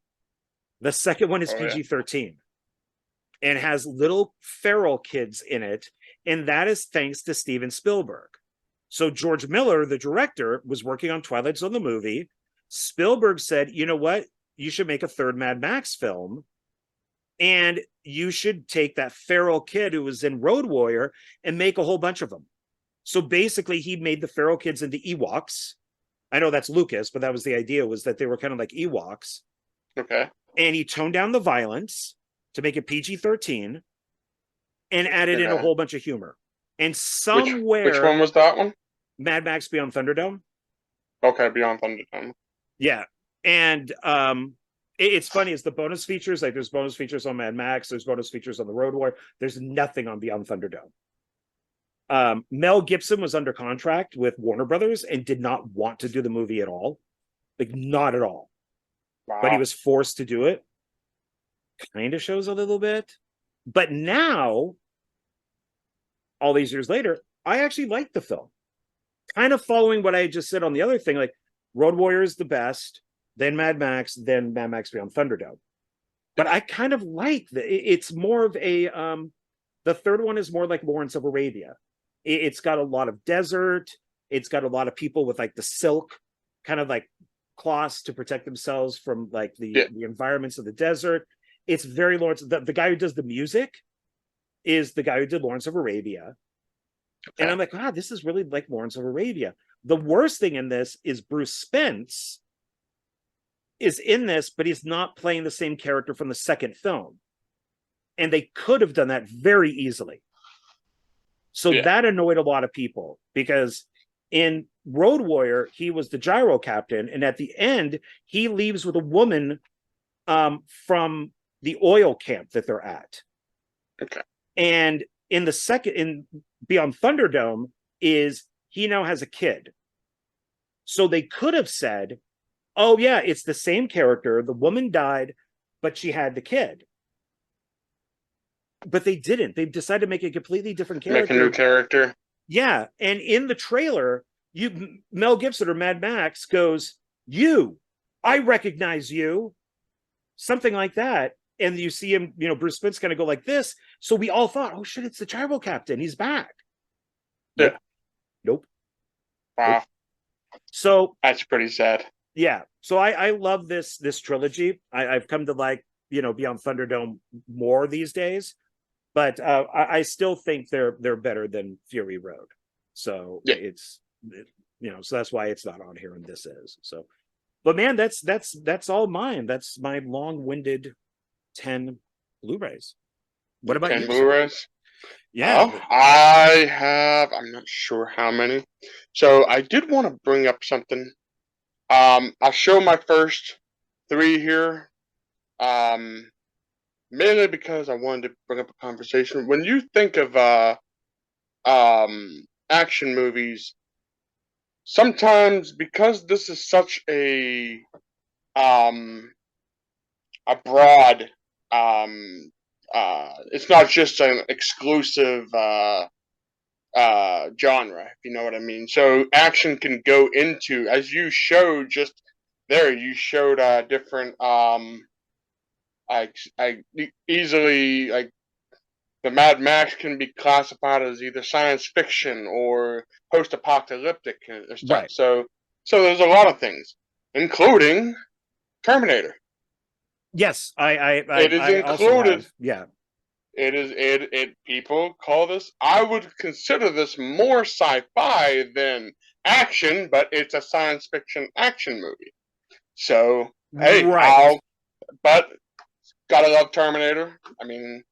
Speaker 1: The second one is PG-13 and has little feral kids in it. And that is thanks to Steven Spielberg. So George Miller, the director, was working on Twilight Zone, the movie. Spielberg said, you know what? You should make a third Mad Max film. And you should take that feral kid who was in Road Warrior and make a whole bunch of them. So basically, he made the feral kids into Ewoks. I know that's Lucas, but that was the idea, was that they were kind of like Ewoks.
Speaker 2: Okay.
Speaker 1: And he toned down the violence to make it PG-13 and added in a whole bunch of humor. And somewhere...
Speaker 2: Which one was that one?
Speaker 1: Mad Max Beyond Thunderdome.
Speaker 2: Okay, Beyond Thunderdome.
Speaker 1: Yeah. And it's funny, it's the bonus features. Like there's bonus features on Mad Max. There's bonus features on the Road Warrior. There's nothing on Beyond Thunderdome. Mel Gibson was under contract with Warner Brothers and did not want to do the movie at all. Like, not at all. Wow. But he was forced to do it. Kind of shows a little bit. But now, all these years later, I actually like the film. kind of following what I just said on the other thing, like Road Warrior is the best, then Mad Max, then Mad Max Beyond Thunderdome. But I kind of like that. It's more of a the third one is more like Lawrence of Arabia. It's got a lot of desert. It's got a lot of people with like the silk kind of like cloths to protect themselves from like the environments of the desert. It's very Lawrence. The guy who does the music is the guy who did Lawrence of Arabia. Okay. And I'm like, wow, this is really like Lawrence of Arabia. The worst thing in this is Bruce Spence is in this, but he's not playing the same character from the second film. And they could have done that very easily. So that annoyed a lot of people because in Road Warrior, he was the gyro captain. And at the end, he leaves with a woman from the oil camp that they're at.
Speaker 2: Okay.
Speaker 1: And in the second, in Beyond Thunderdome, is he now has a kid. So they could have said, oh, yeah, it's the same character. The woman died, but she had the kid. But they didn't. They decided to make a completely different character.
Speaker 2: Make a new character.
Speaker 1: Yeah. And in the trailer, Mel Gibson or Mad Max goes, I recognize you. Something like that. And you see him, Bruce Spence kind of go like this. So we all thought, oh, shit, it's the gyro captain. He's back.
Speaker 2: Yeah.
Speaker 1: Nope.
Speaker 2: Wow.
Speaker 1: Nope. So
Speaker 2: that's pretty sad.
Speaker 1: Yeah. So I love this trilogy. I've come to like, Beyond Thunderdome more these days. But I still think they're better than Fury Road. So it's so that's why it's not on here and this is. So but man, that's all mine. That's my long-winded 10 Blu-rays. What about
Speaker 2: 10
Speaker 1: you?
Speaker 2: Blu-rays?
Speaker 1: Yeah.
Speaker 2: I'm not sure how many. So I did want to bring up something. I'll show my first 3 here. Mainly because I wanted to bring up a conversation. When you think of action movies, sometimes because this is such a broad it's not just an exclusive genre, if you know what I mean. So action can go into, as you showed just there, you showed different I easily, like, the Mad Max can be classified as either science fiction or post-apocalyptic or stuff.
Speaker 1: Right.
Speaker 2: So there's a lot of things, including Terminator.
Speaker 1: Yes,
Speaker 2: it is included.
Speaker 1: Yeah.
Speaker 2: It is. People call this. I would consider this more sci-fi than action, but it's a science fiction action movie. So hey,
Speaker 1: right.
Speaker 2: But gotta love Terminator. I mean,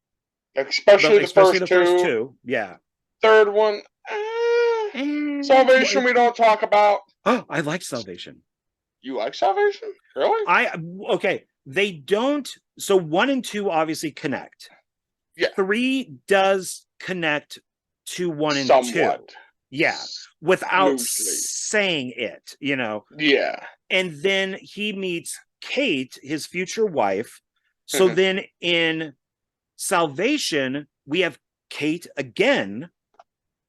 Speaker 2: especially the first two.
Speaker 1: Yeah.
Speaker 2: Third one, Salvation. We don't talk about.
Speaker 1: Oh, I like Salvation.
Speaker 2: You like Salvation? Really?
Speaker 1: Okay. They don't. So 1 and 2 obviously connect.
Speaker 2: Yeah.
Speaker 1: 3 does connect to 1 and
Speaker 2: somewhat.
Speaker 1: 2. Yeah. Without
Speaker 2: loosely
Speaker 1: saying it,
Speaker 2: Yeah.
Speaker 1: And then he meets Kate, his future wife. So then in Salvation, we have Kate again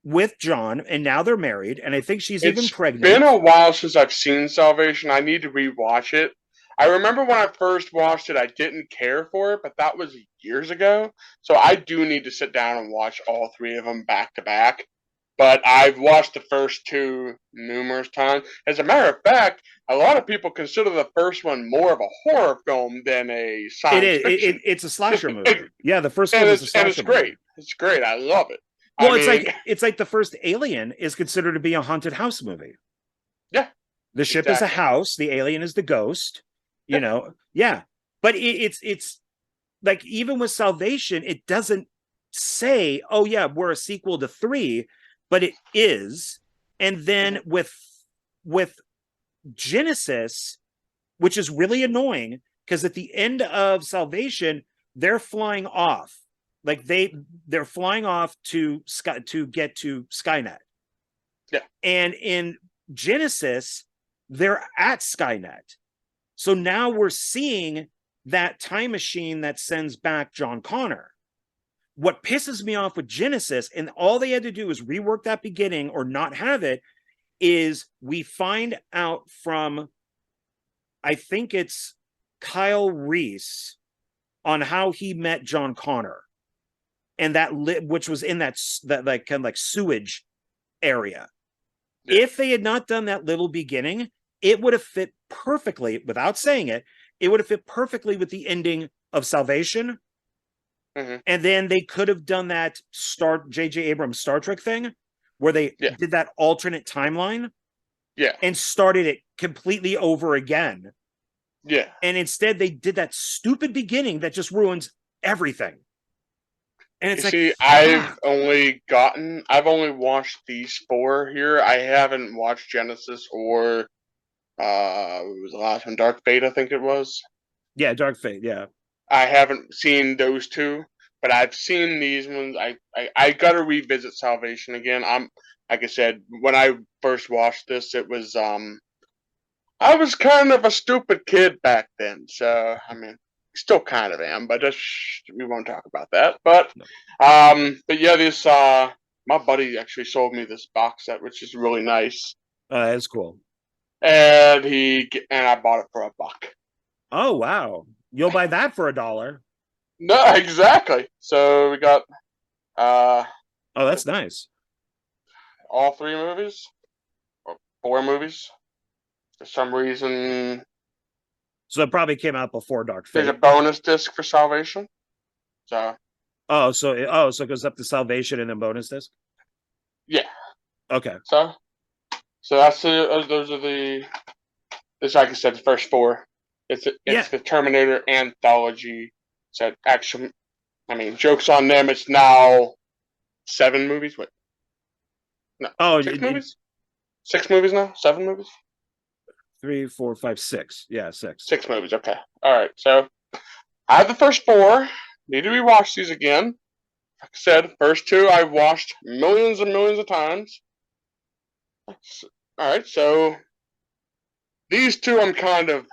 Speaker 1: with John, and now they're married, and I think she's even pregnant.
Speaker 2: It's been a while since I've seen Salvation. I need to rewatch it. I remember when I first watched it, I didn't care for it, but that was years ago. So I do need to sit down and watch all 3 of them back to back. But I've watched the first 2 numerous times. As a matter of fact, a lot of people consider the first one more of a horror film than a science fiction.
Speaker 1: It's a slasher movie. Yeah, the first one is a slasher
Speaker 2: movie. And it's great.
Speaker 1: Movie.
Speaker 2: It's great. I love it.
Speaker 1: Well, it's like the first Alien is considered to be a haunted house movie.
Speaker 2: Yeah.
Speaker 1: The ship is a house. The alien is the ghost. Yeah. But it's like, even with Salvation, it doesn't say, oh yeah, we're a sequel to 3, but it is. And then with Genesis, which is really annoying, because at the end of Salvation, they're flying off. Like they're flying off to get to Skynet.
Speaker 2: Yeah.
Speaker 1: And in Genesis, they're at Skynet. So now we're seeing that time machine that sends back John Connor. What pisses me off with Genesis, and all they had to do is rework that beginning or not have it, is we find out from, I think it's Kyle Reese, on how he met John Connor, and which was in that like kind of like sewage area. Yeah. If they had not done that little beginning, it would have fit perfectly, without saying it, it would have fit perfectly with the ending of Salvation. Mm-hmm. And then they could have done that J.J. Abrams Star Trek thing where they did that alternate timeline.
Speaker 2: Yeah.
Speaker 1: And started it completely over again.
Speaker 2: Yeah.
Speaker 1: And instead they did that stupid beginning that just ruins everything. And it's
Speaker 2: I've only watched these 4 here. I haven't watched Genesis or what was the last one? Dark Fate, I think it was.
Speaker 1: Yeah, Dark Fate, yeah.
Speaker 2: I haven't seen those 2, but I've seen these ones. I gotta revisit Salvation again. Like I said, when I first watched this, it was I was kind of a stupid kid back then, so I mean, still kind of am, but we won't talk about that. But yeah, this my buddy actually sold me this box set, which is really nice.
Speaker 1: That's cool.
Speaker 2: And I bought it for $1.
Speaker 1: Oh wow! You'll buy that for $1?
Speaker 2: No, exactly. So we got
Speaker 1: oh, that's nice.
Speaker 2: All 3 movies, or 4 movies. For some reason,
Speaker 1: so it probably came out before Dark Fate.
Speaker 2: There's a bonus disc for Salvation. So
Speaker 1: it goes up to Salvation and then bonus disc.
Speaker 2: Yeah.
Speaker 1: Okay.
Speaker 2: So that's those are it's like I said, the first 4. It's the Terminator anthology. So actually, I mean, jokes on them. It's now 7 movies. Wait, no, 6 movies. 6 movies now. 7 movies.
Speaker 1: 3, 4, 5, 6. Yeah, 6.
Speaker 2: 6 movies. Okay. All right. So I have the first 4. Need to rewatch these again. Like I said, first 2 I've watched millions and millions of times. All right. So these 2 I'm kind of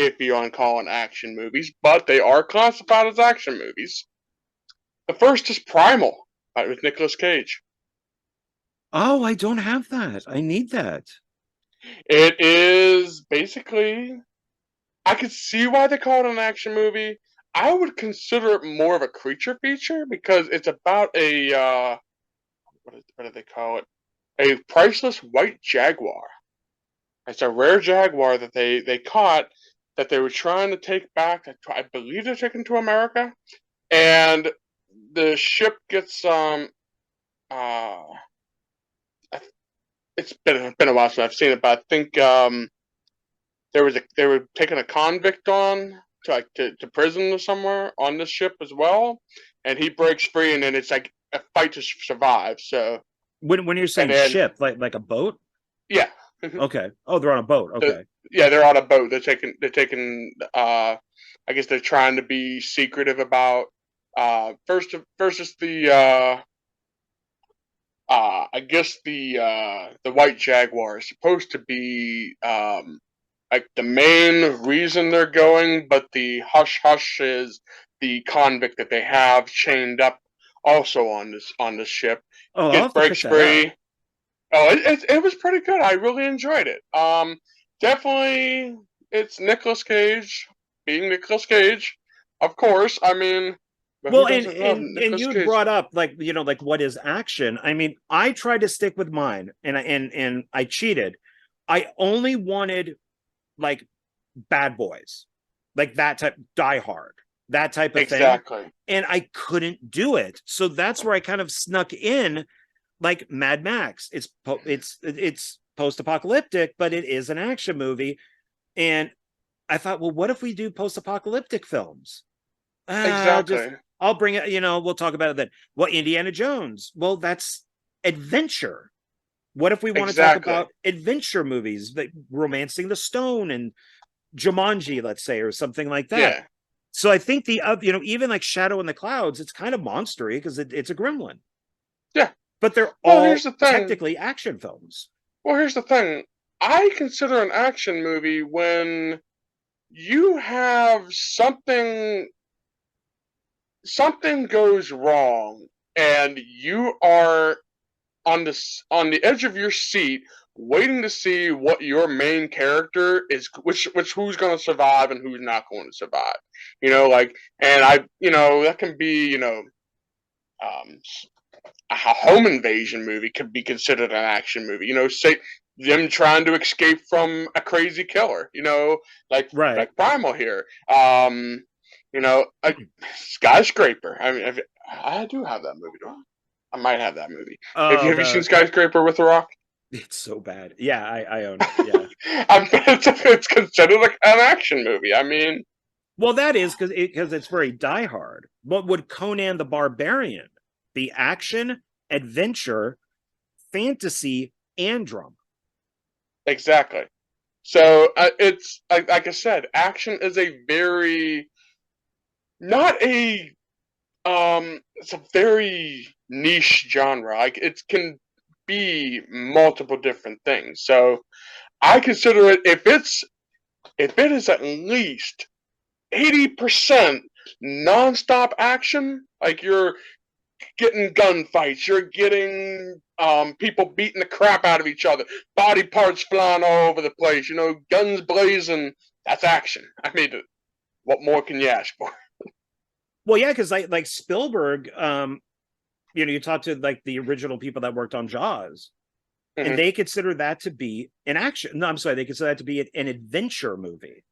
Speaker 2: iffy on calling action movies, but they are classified as action movies. The first is Primal, with Nicolas Cage.
Speaker 1: Oh, I don't have that. I need that.
Speaker 2: It is basically, I could see why they call it an action movie. I would consider it more of a creature feature because it's about a what do they call it? A priceless white jaguar. It's a rare jaguar that they caught that they were trying to take back. I believe they're taken to America, and the ship gets it's been a while since I've seen it, but I think they were taking a convict on to prison or somewhere on this ship as well, and he breaks free, and then it's like a fight to survive. So
Speaker 1: when you're saying ship, like a boat?
Speaker 2: Yeah.
Speaker 1: Okay. Oh, they're on a boat. Okay.
Speaker 2: They're on a boat. They're taking I guess they're trying to be secretive about first is the I guess the white jaguar is supposed to be like the main reason they're going, but the hush hush is the convict that they have chained up also on this ship.
Speaker 1: Oh,
Speaker 2: breaks free. Oh, it was pretty good. I really enjoyed it. Definitely, it's Nicolas Cage being Nicolas Cage, of course. I mean,
Speaker 1: well, and you brought up like what is action? I mean, I tried to stick with mine, and I cheated. I only wanted like Bad Boys, like that type, Die Hard, that type of thing, and I couldn't do it. So that's where I kind of snuck in. Like Mad Max, it's post-apocalyptic, but it is an action movie. And I thought, well, what if we do post-apocalyptic films? I'll bring it, we'll talk about it then. Well, Indiana Jones, well, that's adventure. What if we want to talk about adventure movies, like Romancing the Stone and Jumanji, let's say, or something like that? Yeah. So I think even like Shadow in the Clouds, it's kind of monstery because it's a gremlin.
Speaker 2: Yeah.
Speaker 1: But they're all technically action films.
Speaker 2: Well, here's the thing. I consider an action movie when you have something goes wrong and you are on the edge of your seat waiting to see what your main character is, which who's going to survive and who's not going to survive. Like, and that can be, um, a home invasion movie could be considered an action movie. Say them trying to escape from a crazy killer. Like
Speaker 1: Right.
Speaker 2: like Primal here. A Skyscraper. I mean, I do have that movie. Do I might have that movie. Have
Speaker 1: Oh,
Speaker 2: you seen Skyscraper with The Rock?
Speaker 1: it's so bad. Yeah, I own it. Yeah.
Speaker 2: It's considered like an action movie. I mean,
Speaker 1: Well, that is because it's very diehard. What would Conan the Barbarian be? Action, adventure, fantasy, and drama.
Speaker 2: exactly. So it's like I said, action is a very not a it's a very niche genre. Like it can be multiple different things. So I consider it if it is at least 80% nonstop action, like you're getting gunfights, you're getting people beating the crap out of each other, body parts flying all over the place, guns blazing. That's action. I mean, what more can you ask for?
Speaker 1: Well, yeah, because like Spielberg, you talk to like the original people that worked on Jaws, and they consider that to be an action. No, I'm sorry, they consider that to be an adventure movie.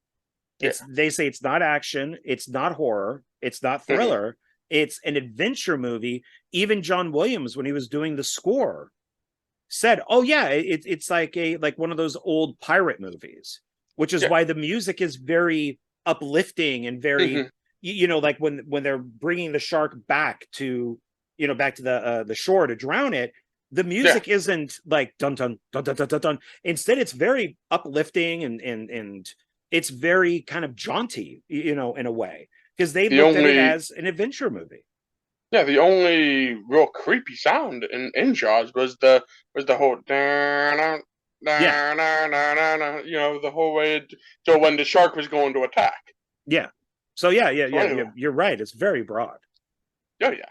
Speaker 1: They say it's not action, it's not horror, it's not thriller, it's an adventure movie. Even John Williams, when he was doing the score, said, "Oh yeah, it's like one of those old pirate movies," which is why the music is very uplifting and very, like when they're bringing the shark back to the shore to drown it. The music isn't like dun dun dun dun dun dun dun. Instead, it's very uplifting and it's very kind of jaunty, in a way, because they looked at it as an adventure movie.
Speaker 2: Yeah, the only real creepy sound in Jaws was the whole the whole way till when the shark was going to attack.
Speaker 1: Yeah. So yeah, you're right. It's very broad.
Speaker 2: Oh yeah.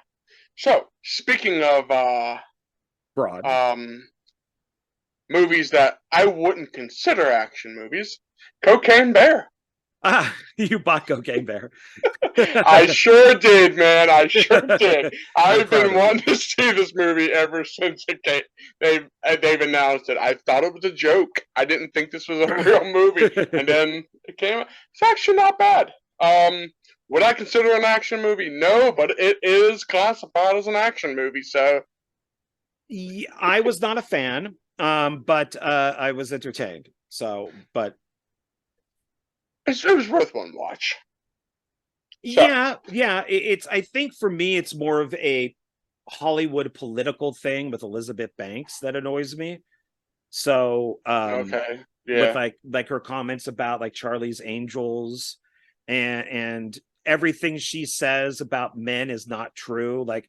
Speaker 2: So speaking of
Speaker 1: Broad.
Speaker 2: movies that I wouldn't consider action movies, Cocaine Bear.
Speaker 1: You bought Cocaine Bear.
Speaker 2: I sure did, man. I sure did. I've been wanting to see this movie ever since they've announced it. I thought it was a joke. I didn't think this was a real movie, and then it came. It's actually not bad. Would I consider an action movie? No, but it is classified as an action movie. So,
Speaker 1: I was not a fan, but I was entertained. So, but.
Speaker 2: it was worth one watch.
Speaker 1: So. Yeah. It's. I think for me, it's more of a Hollywood political thing with Elizabeth Banks that annoys me. So,
Speaker 2: okay, yeah,
Speaker 1: with like her comments about like Charlie's Angels, and everything she says about men is not true. Like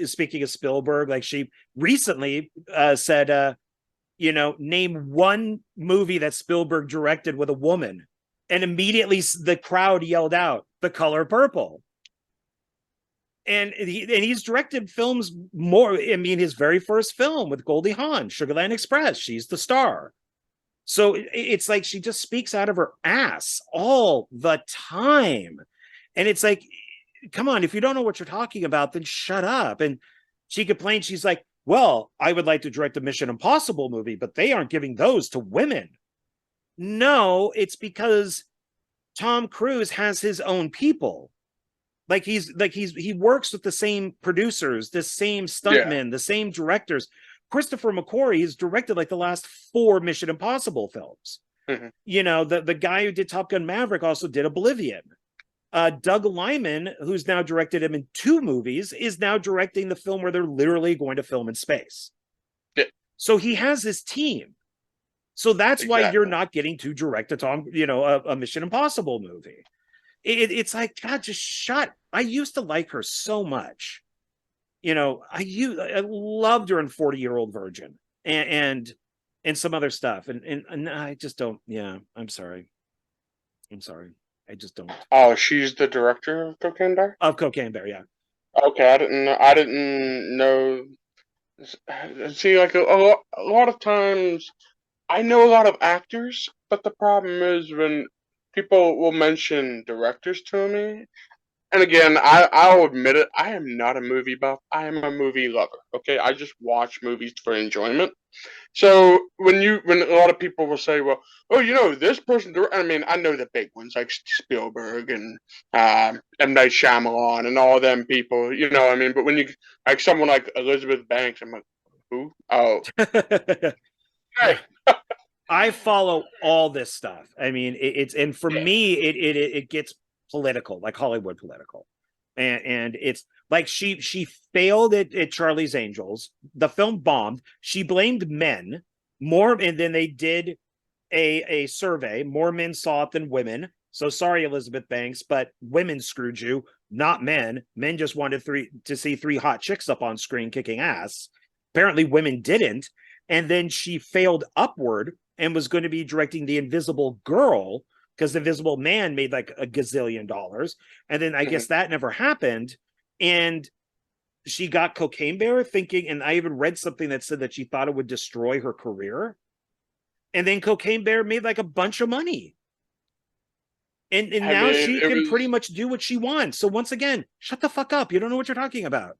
Speaker 1: speaking of Spielberg, like she recently said, name one movie that Spielberg directed with a woman. And immediately the crowd yelled out, The Color Purple. And he's directed films more. I mean, his very first film with Goldie Hawn, Sugarland Express, she's the star. So it's like she just speaks out of her ass all the time. And it's like, come on, if you don't know what you're talking about, then shut up. And she complained, she's like, well, I would like to direct a Mission Impossible movie, but they aren't giving those to women. No, it's because Tom Cruise has his own people. He works with the same producers, the same stuntmen, the same directors. Christopher McQuarrie has directed like the last 4 Mission Impossible films. The guy who did Top Gun Maverick also did Oblivion. Doug Liman, who's now directed him in 2 movies, is now directing the film where they're literally going to film in space. So he has his team. So that's why you're not getting to direct a Mission Impossible movie. It's like, God, just shut. I used to like her so much. I loved her in 40-Year-Old Virgin and some other stuff. And I just don't. Yeah, I'm sorry. I just don't.
Speaker 2: Oh, she's the director of Cocaine Bear?
Speaker 1: Of Cocaine Bear, yeah.
Speaker 2: Okay, I didn't know See, like a lot of times, I know a lot of actors, but the problem is when people will mention directors to me, and again, I'll admit it, I am not a movie buff. I am a movie lover. Okay, I just watch movies for enjoyment. So when a lot of people will say, well, oh, this person, I mean, I know the big ones like Spielberg and M Night Shyamalan and all them people, what I mean. But when you like someone like Elizabeth Banks, I'm like, who? Oh, hey,
Speaker 1: I follow all this stuff. I mean, it's and for
Speaker 2: yeah,
Speaker 1: me, it gets political, like Hollywood political, and it's like she failed at Charlie's Angels. The film bombed. She blamed men more, and then they did a survey. More men saw it than women. So sorry, Elizabeth Banks, but women screwed you, not men. Men just wanted to see three hot chicks up on screen kicking ass. Apparently, women didn't. And then she failed upward and was going to be directing The Invisible Girl because The Invisible Man made like a gazillion dollars. And then I guess that never happened. And she got Cocaine Bear thinking, and I even read something that said that she thought it would destroy her career. And then Cocaine Bear made like a bunch of money. And
Speaker 2: I
Speaker 1: now
Speaker 2: mean,
Speaker 1: she
Speaker 2: it
Speaker 1: can pretty
Speaker 2: was.
Speaker 1: much do what she wants. So once again, shut the fuck up. You don't know what you're talking about.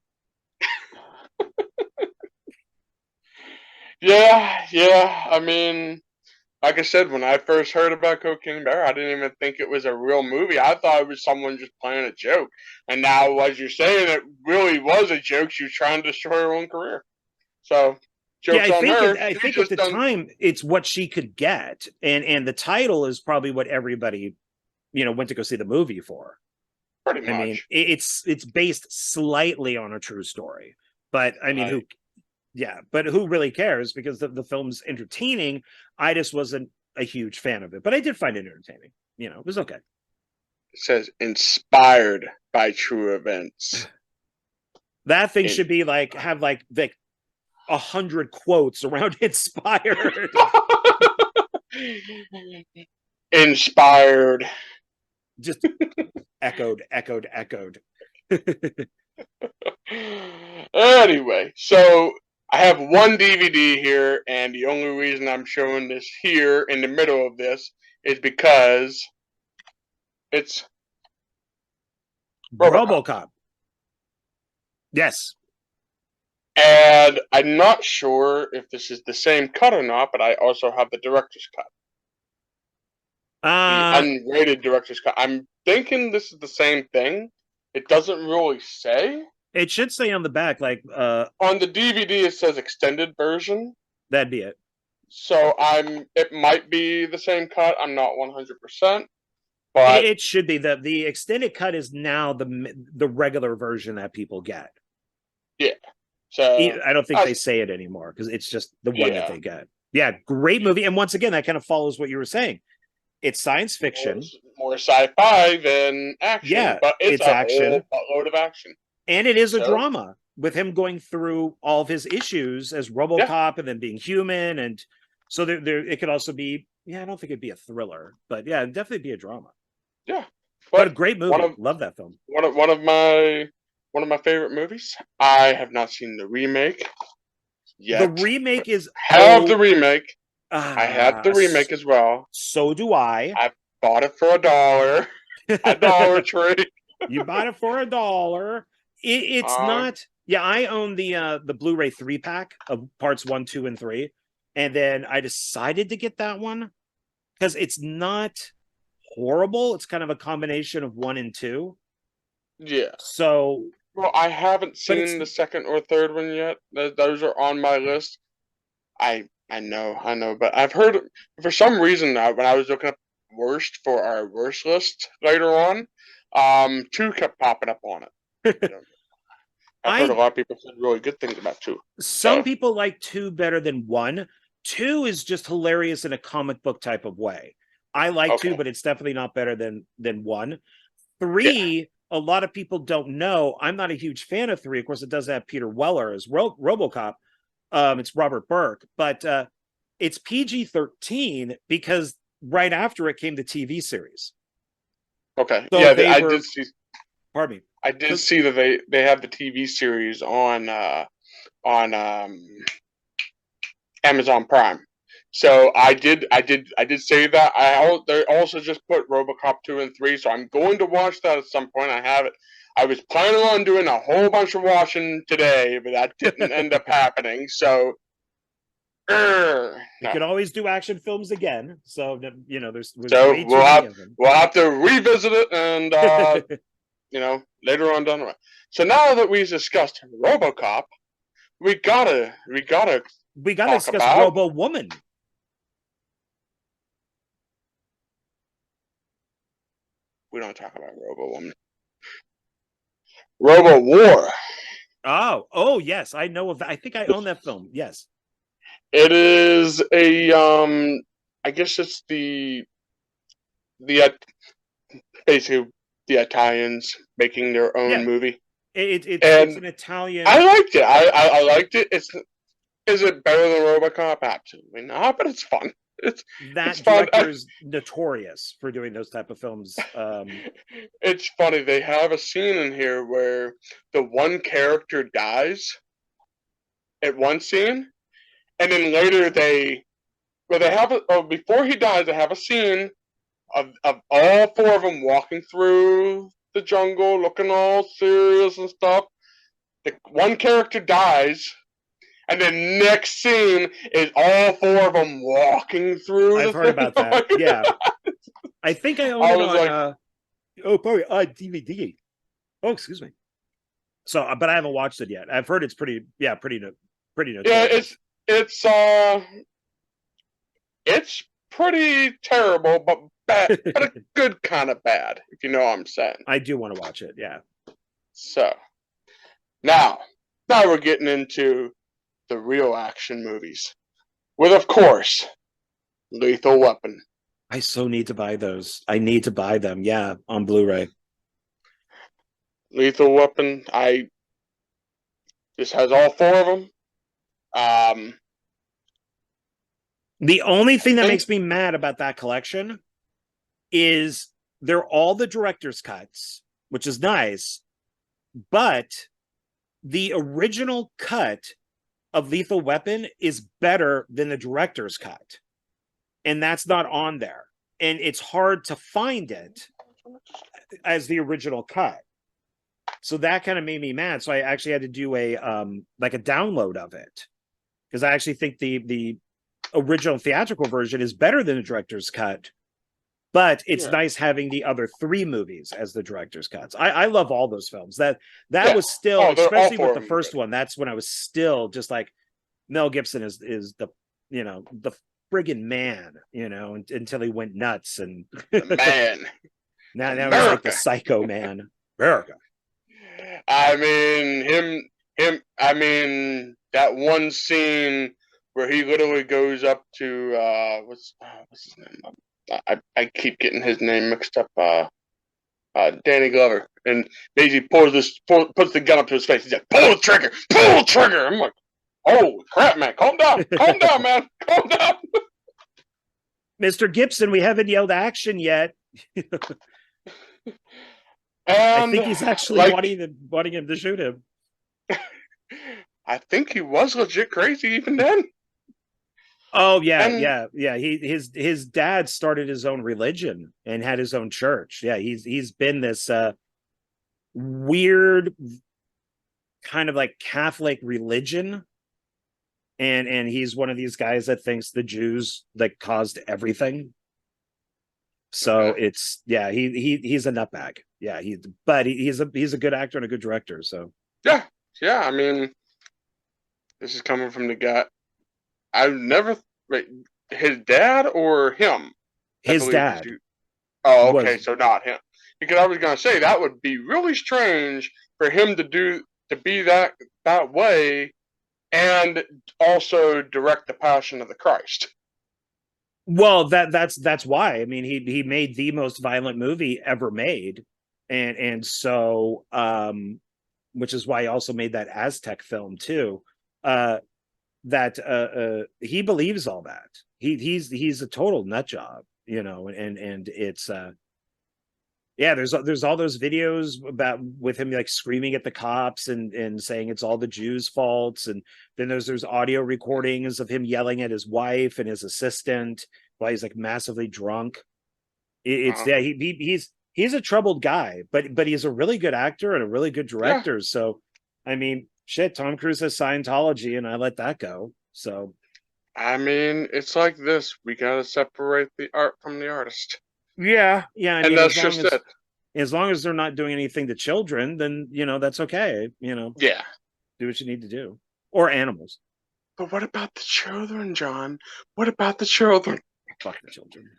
Speaker 2: Yeah, yeah. I mean, like I said, when I first heard about Cocaine Bear, I didn't even think it was a real movie. I thought it was someone just playing a joke. And now, as you're saying, it really was a joke. She was trying to destroy her own career. So,
Speaker 1: Yeah,
Speaker 2: joke's on her.
Speaker 1: I
Speaker 2: She
Speaker 1: think at
Speaker 2: just
Speaker 1: the
Speaker 2: done.
Speaker 1: time it's what she could get. And the title is probably what everybody, went to go see the movie for.
Speaker 2: Pretty
Speaker 1: I mean,
Speaker 2: much.
Speaker 1: it's based slightly on a true story. But I mean,
Speaker 2: Right.
Speaker 1: but who really cares? Because the film's entertaining. I just wasn't a huge fan of it, but I did find it entertaining. It was okay.
Speaker 2: It says inspired by true events.
Speaker 1: That thing
Speaker 2: In-
Speaker 1: should be like have like 100 quotes around inspired.
Speaker 2: Inspired.
Speaker 1: Just echoed.
Speaker 2: Anyway, so I have one DVD here, and the only reason I'm showing this here in the middle of this is because it's RoboCop.
Speaker 1: RoboCop. Yes.
Speaker 2: And I'm not sure if this is the same cut or not, but I also have the director's cut, the
Speaker 1: Uh
Speaker 2: unrated director's cut. I'm thinking this is the same thing. It doesn't really say.
Speaker 1: it should say on the back, like
Speaker 2: On the DVD, it says extended version.
Speaker 1: that'd be it.
Speaker 2: So it might be the same cut. I'm not 100%, but
Speaker 1: It should be the extended cut is now the regular version that people get.
Speaker 2: yeah. So
Speaker 1: I don't think they say it anymore because it's just the one that
Speaker 2: yeah,
Speaker 1: they get. Yeah, great movie. And once again, that kind of follows what you were saying. It's science fiction.
Speaker 2: more sci-fi than action,
Speaker 1: Yeah,
Speaker 2: but it's
Speaker 1: it's
Speaker 2: a whole
Speaker 1: action.
Speaker 2: buttload of action.
Speaker 1: And it is a
Speaker 2: So
Speaker 1: drama with him going through all of his issues as
Speaker 2: yeah,
Speaker 1: RoboCop and then being human. And so there it could also be, yeah, I don't think it'd be a thriller, but yeah, it'd definitely be a drama.
Speaker 2: yeah.
Speaker 1: But a
Speaker 2: But
Speaker 1: great
Speaker 2: one
Speaker 1: movie.
Speaker 2: of
Speaker 1: Love that film.
Speaker 2: one of my favorite movies. I have not seen the remake
Speaker 1: The
Speaker 2: yet.
Speaker 1: remake is
Speaker 2: Have the remake. I had
Speaker 1: uh
Speaker 2: the remake as well.
Speaker 1: so do I.
Speaker 2: I bought it for $1 at Dollar Tree.
Speaker 1: You bought it for $1. It's
Speaker 2: Um,
Speaker 1: not. Yeah, I own the Blu-ray 3-pack of parts 1, 2, and 3, and then I decided to get that one because it's not horrible. It's kind of a combination of 1 and 2.
Speaker 2: yeah.
Speaker 1: So,
Speaker 2: Well, I haven't
Speaker 1: but it's
Speaker 2: seen the second or third one yet. Those are on my list. I know, but I've heard for some reason when I was looking up worst for our worst list later on, two kept popping up on it. You know, I've heard a
Speaker 1: I
Speaker 2: lot of people said really good things about two.
Speaker 1: some
Speaker 2: So
Speaker 1: people like 2 better than 1. 2 is just hilarious in a comic book type of way. I like 2,
Speaker 2: okay,
Speaker 1: but it's definitely not better than 1.
Speaker 2: yeah,
Speaker 1: 3, a lot of people don't know. I'm not a huge fan of 3. Of course, it does have Peter Weller as RoboCop. It's Robert Burke, but it's PG-13 because right after it came the TV series.
Speaker 2: okay,
Speaker 1: So
Speaker 2: yeah.
Speaker 1: they
Speaker 2: I
Speaker 1: were,
Speaker 2: did see.
Speaker 1: pardon me.
Speaker 2: I did see that they have the TV series on Amazon Prime. So I did say that. They also just put RoboCop 2 and 3, so I'm going to watch that at some point. I have it. I was planning on doing a whole bunch of watching today, but that didn't end up happening. So
Speaker 1: You can always do action films again. So you know, there's
Speaker 2: so
Speaker 1: way too many of them.
Speaker 2: we'll have to revisit it, and you know, later on down the road. So now that we've discussed RoboCop, we gotta
Speaker 1: discuss
Speaker 2: about
Speaker 1: Robo Woman.
Speaker 2: We don't talk about Robo Woman. Robo War.
Speaker 1: Oh yes, I know of that. I think I own that film. Yes.
Speaker 2: It is a I guess it's the basically the Italians making their own movie.
Speaker 1: It's an Italian.
Speaker 2: I liked it. I liked it. Is it better than RoboCop? Absolutely not, but it's fun. It's
Speaker 1: director's notorious for doing those type of films.
Speaker 2: It's funny. They have a scene in here where the one character dies at one scene, and then later before he dies, they have a scene of all four of them walking through the jungle, looking all serious and stuff. The one character dies, and the next scene is all four of them walking through.
Speaker 1: I've heard about that. Yeah, I think I own it on. Probably DVD. Oh, excuse me. So, but I haven't watched it yet. I've heard it's pretty notorious.
Speaker 2: Yeah, it's pretty terrible, but bad, but a good kind of bad, if you know what I'm saying.
Speaker 1: I do want to watch it. Yeah.
Speaker 2: So now we're getting into the real action movies, with, of course, Lethal Weapon.
Speaker 1: I so need to buy those. I need to buy them. Yeah, on Blu-ray.
Speaker 2: Lethal Weapon. This has all four of them.
Speaker 1: The only thing that makes me mad about that collection is they're all the director's cuts, which is nice, but the original cut of Lethal Weapon is better than the director's cut, and that's not on there, and it's hard to find it as the original cut. So that kind of made me mad. So I actually had to do a like a download of it, because I actually think the original theatrical version is better than the director's cut, but it's nice having the other three movies as the director's cuts. I love all those films. That was still, especially with the first one, that's when I was still just like, Mel Gibson is the, you know, the friggin' man, you know, until he went nuts, and
Speaker 2: man.
Speaker 1: now he's like the psycho man. America.
Speaker 2: I mean that one scene where he literally goes up to what's his name? I keep getting his name mixed up. Danny Glover, and basically puts the gun up to his face. He's like, pull the trigger, pull the trigger. I'm like, oh crap, man, calm down, man, calm down.
Speaker 1: Mr. Gibson, we haven't yelled action yet.
Speaker 2: And
Speaker 1: I think he's actually wanting him to shoot him.
Speaker 2: I think he was legit crazy even then.
Speaker 1: Oh yeah. His dad started his own religion and had his own church. Yeah, he's been this weird kind of like Catholic religion, and he's one of these guys that thinks the Jews like caused everything. So it's he's a nutbag. Yeah, he's a good actor and a good director. So
Speaker 2: yeah. I mean, this is coming from the guy. I've never his dad or him.
Speaker 1: His dad.
Speaker 2: Oh, okay, so not him. Because I was gonna say that would be really strange for him to be that way, and also direct the Passion of the Christ.
Speaker 1: Well, that's why. I mean, he made the most violent movie ever made, and so which is why he also made that Aztec film too. He believes all that. He's a total nut job, you know, and it's Yeah, there's all those videos about with him like screaming at the cops and saying it's all the Jews' faults, and then there's audio recordings of him yelling at his wife and his assistant while he's like massively drunk. It's
Speaker 2: Uh,
Speaker 1: yeah, he's a troubled guy, but he's a really good actor and a really good
Speaker 2: yeah,
Speaker 1: director. So, I mean, shit, Tom Cruise has Scientology, and I let that go. So
Speaker 2: I mean, it's like this. We gotta separate the art from the artist,
Speaker 1: yeah, I
Speaker 2: and
Speaker 1: mean,
Speaker 2: that's just it.
Speaker 1: as long as they're not doing anything to children, then that's okay.
Speaker 2: Yeah.
Speaker 1: Do what you need to do, or animals.
Speaker 2: But what about the children, John? What about the children?
Speaker 1: Fuck the children.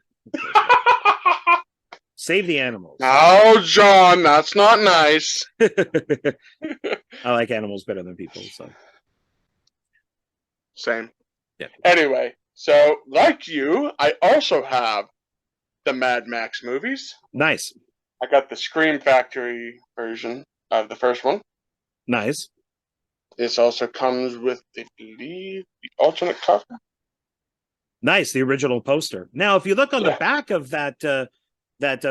Speaker 1: Save the animals.
Speaker 2: No, John, that's not nice.
Speaker 1: I like animals better than people. So
Speaker 2: Same.
Speaker 1: yeah,
Speaker 2: Anyway, so like you, I also have the Mad Max movies.
Speaker 1: nice,
Speaker 2: I got the Scream Factory version of the first one.
Speaker 1: nice.
Speaker 2: This also comes with, I believe, the alternate cover.
Speaker 1: Nice, the original poster. Now, if you look on the
Speaker 2: Yeah.
Speaker 1: back of that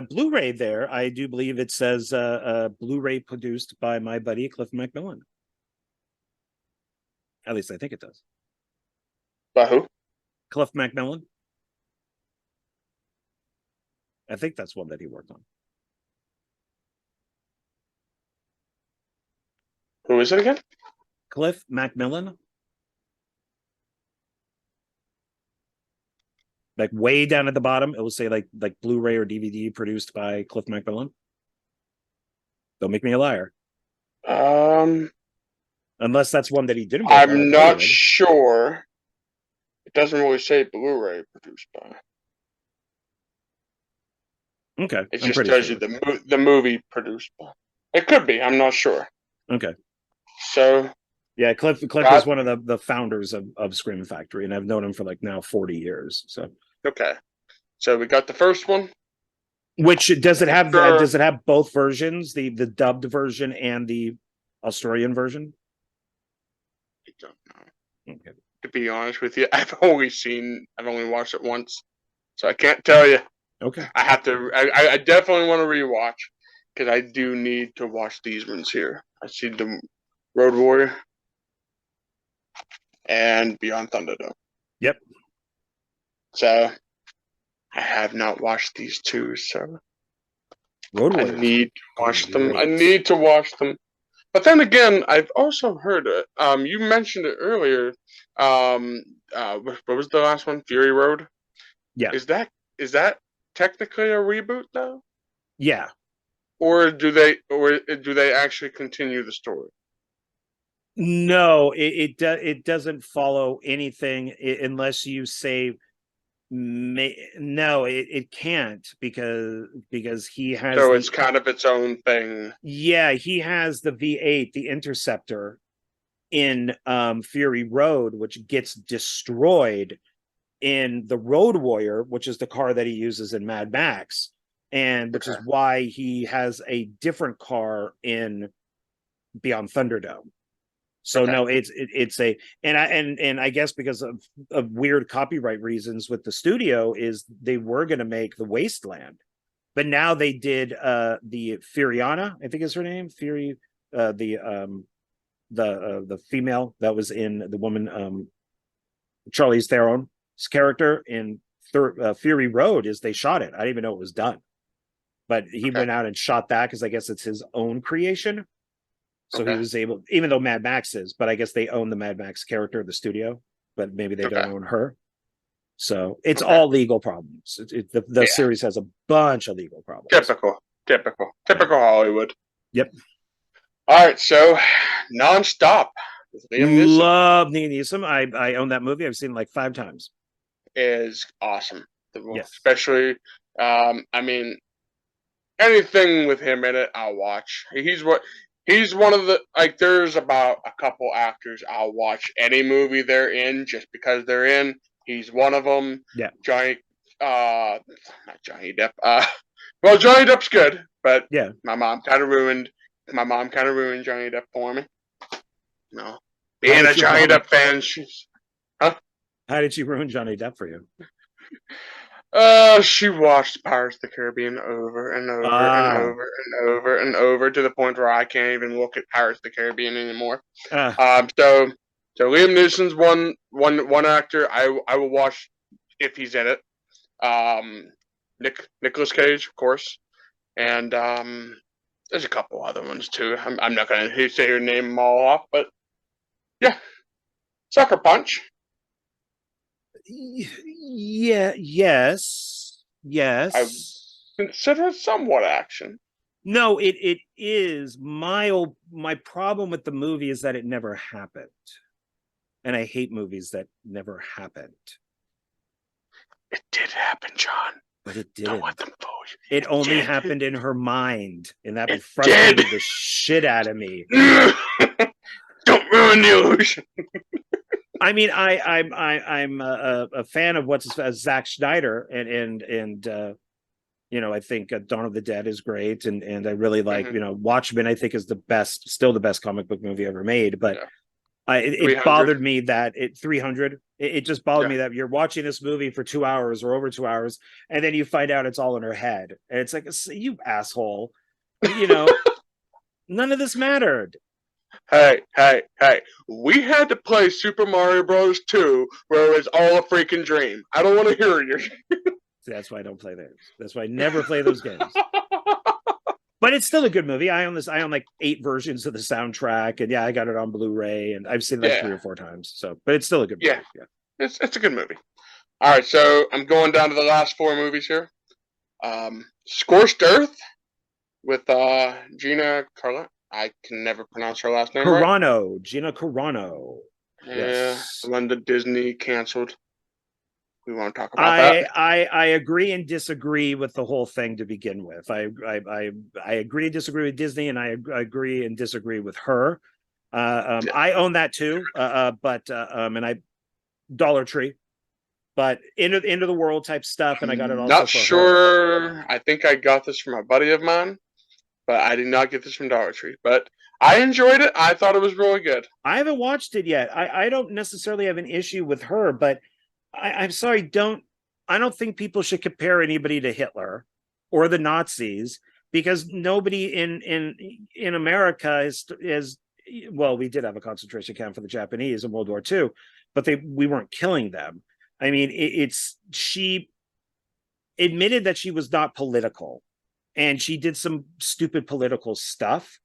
Speaker 1: Blu-ray there, I do believe it says Blu-ray produced by my buddy Cliff McMillan. At least I think it does.
Speaker 2: By who?
Speaker 1: Cliff McMillan. I think that's one that he worked on.
Speaker 2: Who is it again?
Speaker 1: Cliff McMillan. Like way down at the bottom, it will say like Blu-ray or DVD produced by Cliff McMillan. Don't make me a liar. Unless that's one that he didn't work on.
Speaker 2: I'm not sure. It doesn't really say Blu-ray produced by.
Speaker 1: Okay.
Speaker 2: It just tells you the movie produced by. It could be. I'm not sure.
Speaker 1: Okay.
Speaker 2: So
Speaker 1: yeah, Cliff is one of the founders of Scream Factory, and I've known him for like now 40 years. So
Speaker 2: okay. So we got the first one.
Speaker 1: Which does it have both versions, the dubbed version and the Australian version?
Speaker 2: I don't know.
Speaker 1: Okay.
Speaker 2: To be honest with you, I've only watched it once, so I can't tell you.
Speaker 1: Okay.
Speaker 2: I have to. I definitely want to rewatch because I do need to watch these ones here. I see the Road Warrior and Beyond Thunderdome.
Speaker 1: Yep.
Speaker 2: So I have not watched these two, so
Speaker 1: Road Warrior.
Speaker 2: I need to watch them. I need to watch them. But then again, I've also heard it. You mentioned it earlier. What was the last one? Fury Road.
Speaker 1: Yeah.
Speaker 2: Is that technically a reboot though?
Speaker 1: Yeah.
Speaker 2: Or do they actually continue the story?
Speaker 1: No, it doesn't follow anything unless you say no, it can't because he has.
Speaker 2: So it's kind of its own thing.
Speaker 1: Yeah, he has the V8, the Interceptor, in Fury Road, which gets destroyed in the Road Warrior, which is the car that he uses in Mad Max, and which is why he has a different car in Beyond Thunderdome. So no, it's a and I guess because of weird copyright reasons with the studio is they were going to make the Wasteland, but now they did the Furiana, I think is her name, Fury, the female that was in the woman Charlize Theron's character in Fury Road is they shot it. I didn't even know it was done, but he went out and shot that because I guess it's his own creation. So he was able, even though Mad Max is, but I guess they own the Mad Max character of the studio, but maybe they don't own her. So it's all legal problems. The series has a bunch of legal problems.
Speaker 2: Typical Hollywood.
Speaker 1: Yep.
Speaker 2: All right, so Nonstop.
Speaker 1: Love Liam Neeson. I own that movie. I've seen it like 5 times.
Speaker 2: Is awesome.
Speaker 1: Yes.
Speaker 2: Especially, I mean, anything with him in it, I'll watch. He's one of the, like, there's about a couple actors I'll watch any movie they're in just because they're in. He's one of them.
Speaker 1: Yeah.
Speaker 2: Not Johnny Depp. Well, Johnny Depp's good, but
Speaker 1: yeah,
Speaker 2: my mom kind of ruined Johnny Depp for me. No. Being a Johnny Depp fan,
Speaker 1: How did she ruin Johnny Depp for you?
Speaker 2: She watched Pirates of the Caribbean over and over and
Speaker 1: Ah,
Speaker 2: over and over and over to the point where I can't even look at Pirates of the Caribbean anymore.
Speaker 1: uh,
Speaker 2: So Liam Neeson's one actor I will watch if he's in it. Nicolas Cage, of course, and there's a couple other ones too. I'm not gonna say her name them all off, but yeah, Sucker Punch.
Speaker 1: yeah, yes,
Speaker 2: I
Speaker 1: yes.
Speaker 2: consider it somewhat action.
Speaker 1: No, it is my problem with the movie is that it never happened, and I hate movies that never happened.
Speaker 2: It did happen, John.
Speaker 1: But it
Speaker 2: Don't
Speaker 1: didn't.
Speaker 2: let them fool you.
Speaker 1: It only
Speaker 2: did.
Speaker 1: happened in her mind, and that
Speaker 2: It
Speaker 1: frustrated
Speaker 2: did.
Speaker 1: the shit out of me.
Speaker 2: Don't ruin the illusion.
Speaker 1: I mean, I'm a fan of what's Zack Snyder, and you know, I think Dawn of the Dead is great, and I really like you know, Watchmen. I think is the best, still the best comic book movie ever made. But it bothered me that 300. It just bothered me that you're watching this movie for 2 hours or over 2 hours, and then you find out it's all in her head, and it's like, you asshole, you know, none of this mattered.
Speaker 2: Hey, we had to play Super Mario Bros. 2 where it was all a freaking dream. I don't want to hear your.
Speaker 1: That's why I don't play those. That's why I never play those games. But it's still a good movie. I own like 8 versions of the soundtrack, and yeah, I got it on Blu-ray, and I've seen it like 3 or 4 times. So, but it's still a good movie.
Speaker 2: Yeah. It's a good movie. All right, so I'm going down to the last 4 movies here. Scorched Earth with Gina Carano. I can never pronounce her last name
Speaker 1: Carano,
Speaker 2: right.
Speaker 1: Gina Carano.
Speaker 2: Yeah,
Speaker 1: Yes.
Speaker 2: the one that Disney canceled. We want to talk about that.
Speaker 1: I agree and disagree with the whole thing to begin with. I agree and disagree with Disney, and I agree and disagree with her. I own that too, but and I Dollar Tree, but end of the world type stuff, and I got it also.
Speaker 2: Not sure. Her. I think I got this from a buddy of mine, but I did not get this from Dollar Tree. But I enjoyed it. I thought it was really good.
Speaker 1: I haven't watched it yet. I don't necessarily have an issue with her, but I'm sorry, I don't think people should compare anybody to Hitler or the Nazis, because nobody in America is well, we did have a concentration camp for the Japanese in World War II, but we weren't killing them. I mean, she admitted that she was not political, and she did some stupid political stuff,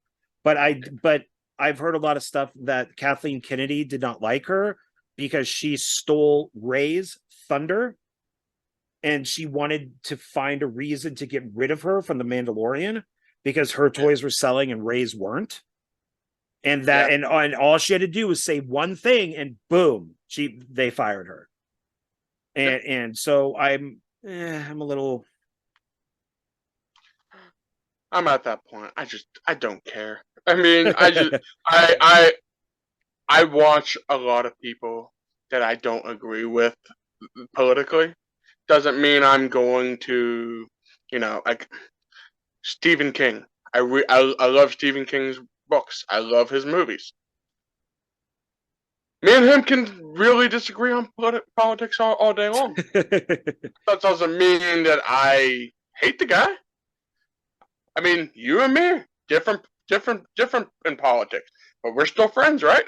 Speaker 1: but I've heard a lot of stuff that Kathleen Kennedy did not like her because she stole Rey's thunder, and she wanted to find a reason to get rid of her from the Mandalorian because her toys were selling and Rey's weren't. And that and all she had to do was say one thing, and boom, they fired her. And so I'm a little.
Speaker 2: I'm at that point. I don't care. I mean, I watch a lot of people that I don't agree with politically. Doesn't mean I'm going to, like Stephen King. I love Stephen King's books. I love his movies. Me and him can really disagree on politics all day long. That doesn't mean that I hate the guy. I mean, you and me, different in politics, but we're still friends, right?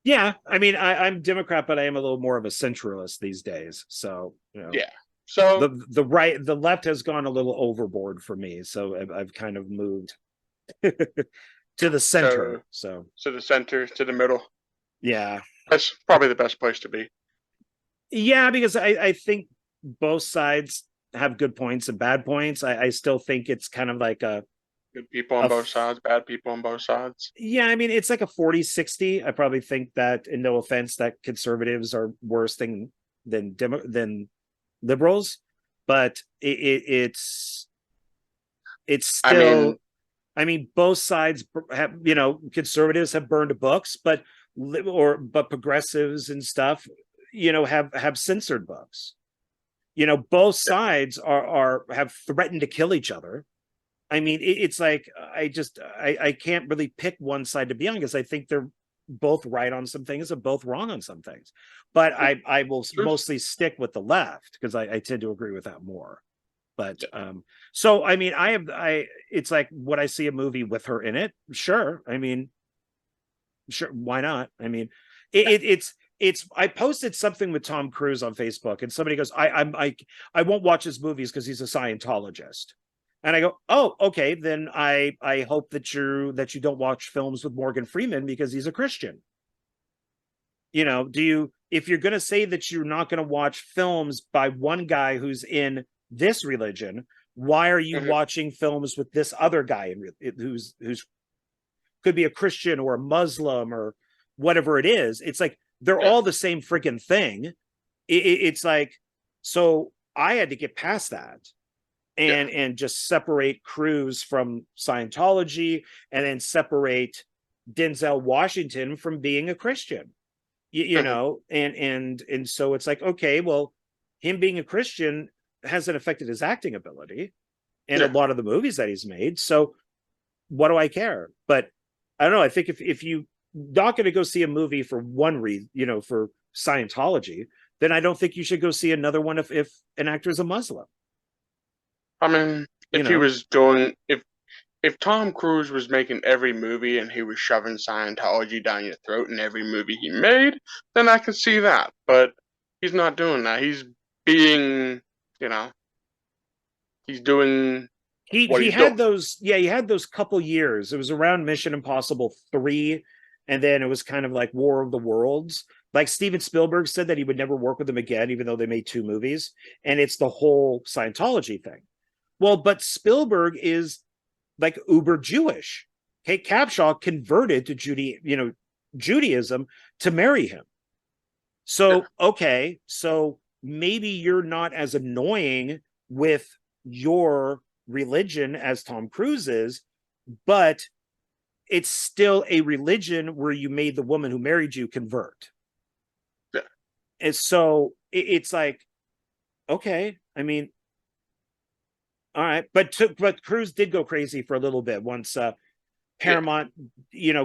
Speaker 1: Yeah, I mean, I'm Democrat, but I am a little more of a centralist these days. So,
Speaker 2: yeah. So
Speaker 1: the left has gone a little overboard for me. So I've kind of moved to the center. So
Speaker 2: to the center, to the middle.
Speaker 1: Yeah,
Speaker 2: that's probably the best place to be.
Speaker 1: Yeah, because I think both sides have good points and bad points. I still think it's kind of like a
Speaker 2: good people on both sides, bad people on both sides.
Speaker 1: Yeah, I mean, it's like a 40-60. I probably think that, and no offense, that conservatives are worse than liberals, but it's still. I mean, both sides have, conservatives have burned books, but progressives and stuff, have censored books. Both sides have threatened to kill each other. I mean, it's like I can't really pick one side to be on, because I think they're both right on some things and both wrong on some things. But I will mostly stick with the left because I tend to agree with that more. But so I mean, it's like, would I see a movie with her in it? Sure. I mean, sure, why not? I mean, it's I posted something with Tom Cruise on Facebook, and somebody goes, I won't watch his movies because he's a Scientologist. And I go, oh, okay, then I hope that you don't watch films with Morgan Freeman because he's a Christian. You know, if you're going to say that you're not going to watch films by one guy who's in this religion, why are you watching films with this other guy who's could be a Christian or a Muslim or whatever it is? It's like they're all the same freaking thing. It's like, so I had to get past that and just separate Cruise from Scientology, and then separate Denzel Washington from being a Christian. You know, and so it's like, okay, well, him being a Christian hasn't affected his acting ability in a lot of the movies that he's made. So what do I care? But I don't know. I think if you not going to go see a movie for one reason, you know, for Scientology, then I don't think you should go see another one if an actor is a Muslim.
Speaker 2: I mean, if he was doing, if Tom Cruise was making every movie and he was shoving Scientology down your throat in every movie he made, then I could see that. But he's not doing that. He's being, you know, he's doing.
Speaker 1: He had those, he had those couple years. It was around Mission Impossible 3, and then it was kind of like War of the Worlds. Like Steven Spielberg said that he would never work with them again, even though they made 2 movies. And it's the whole Scientology thing. Well, but Spielberg is like uber Jewish. Kate Capshaw converted to Judaism to marry him. So, okay, so maybe you're not as annoying with your religion as Tom Cruise is, but it's still a religion where you made the woman who married you convert.
Speaker 2: Yeah.
Speaker 1: And so it's like, okay, I mean, all right, but Cruise did go crazy for a little bit once Paramount,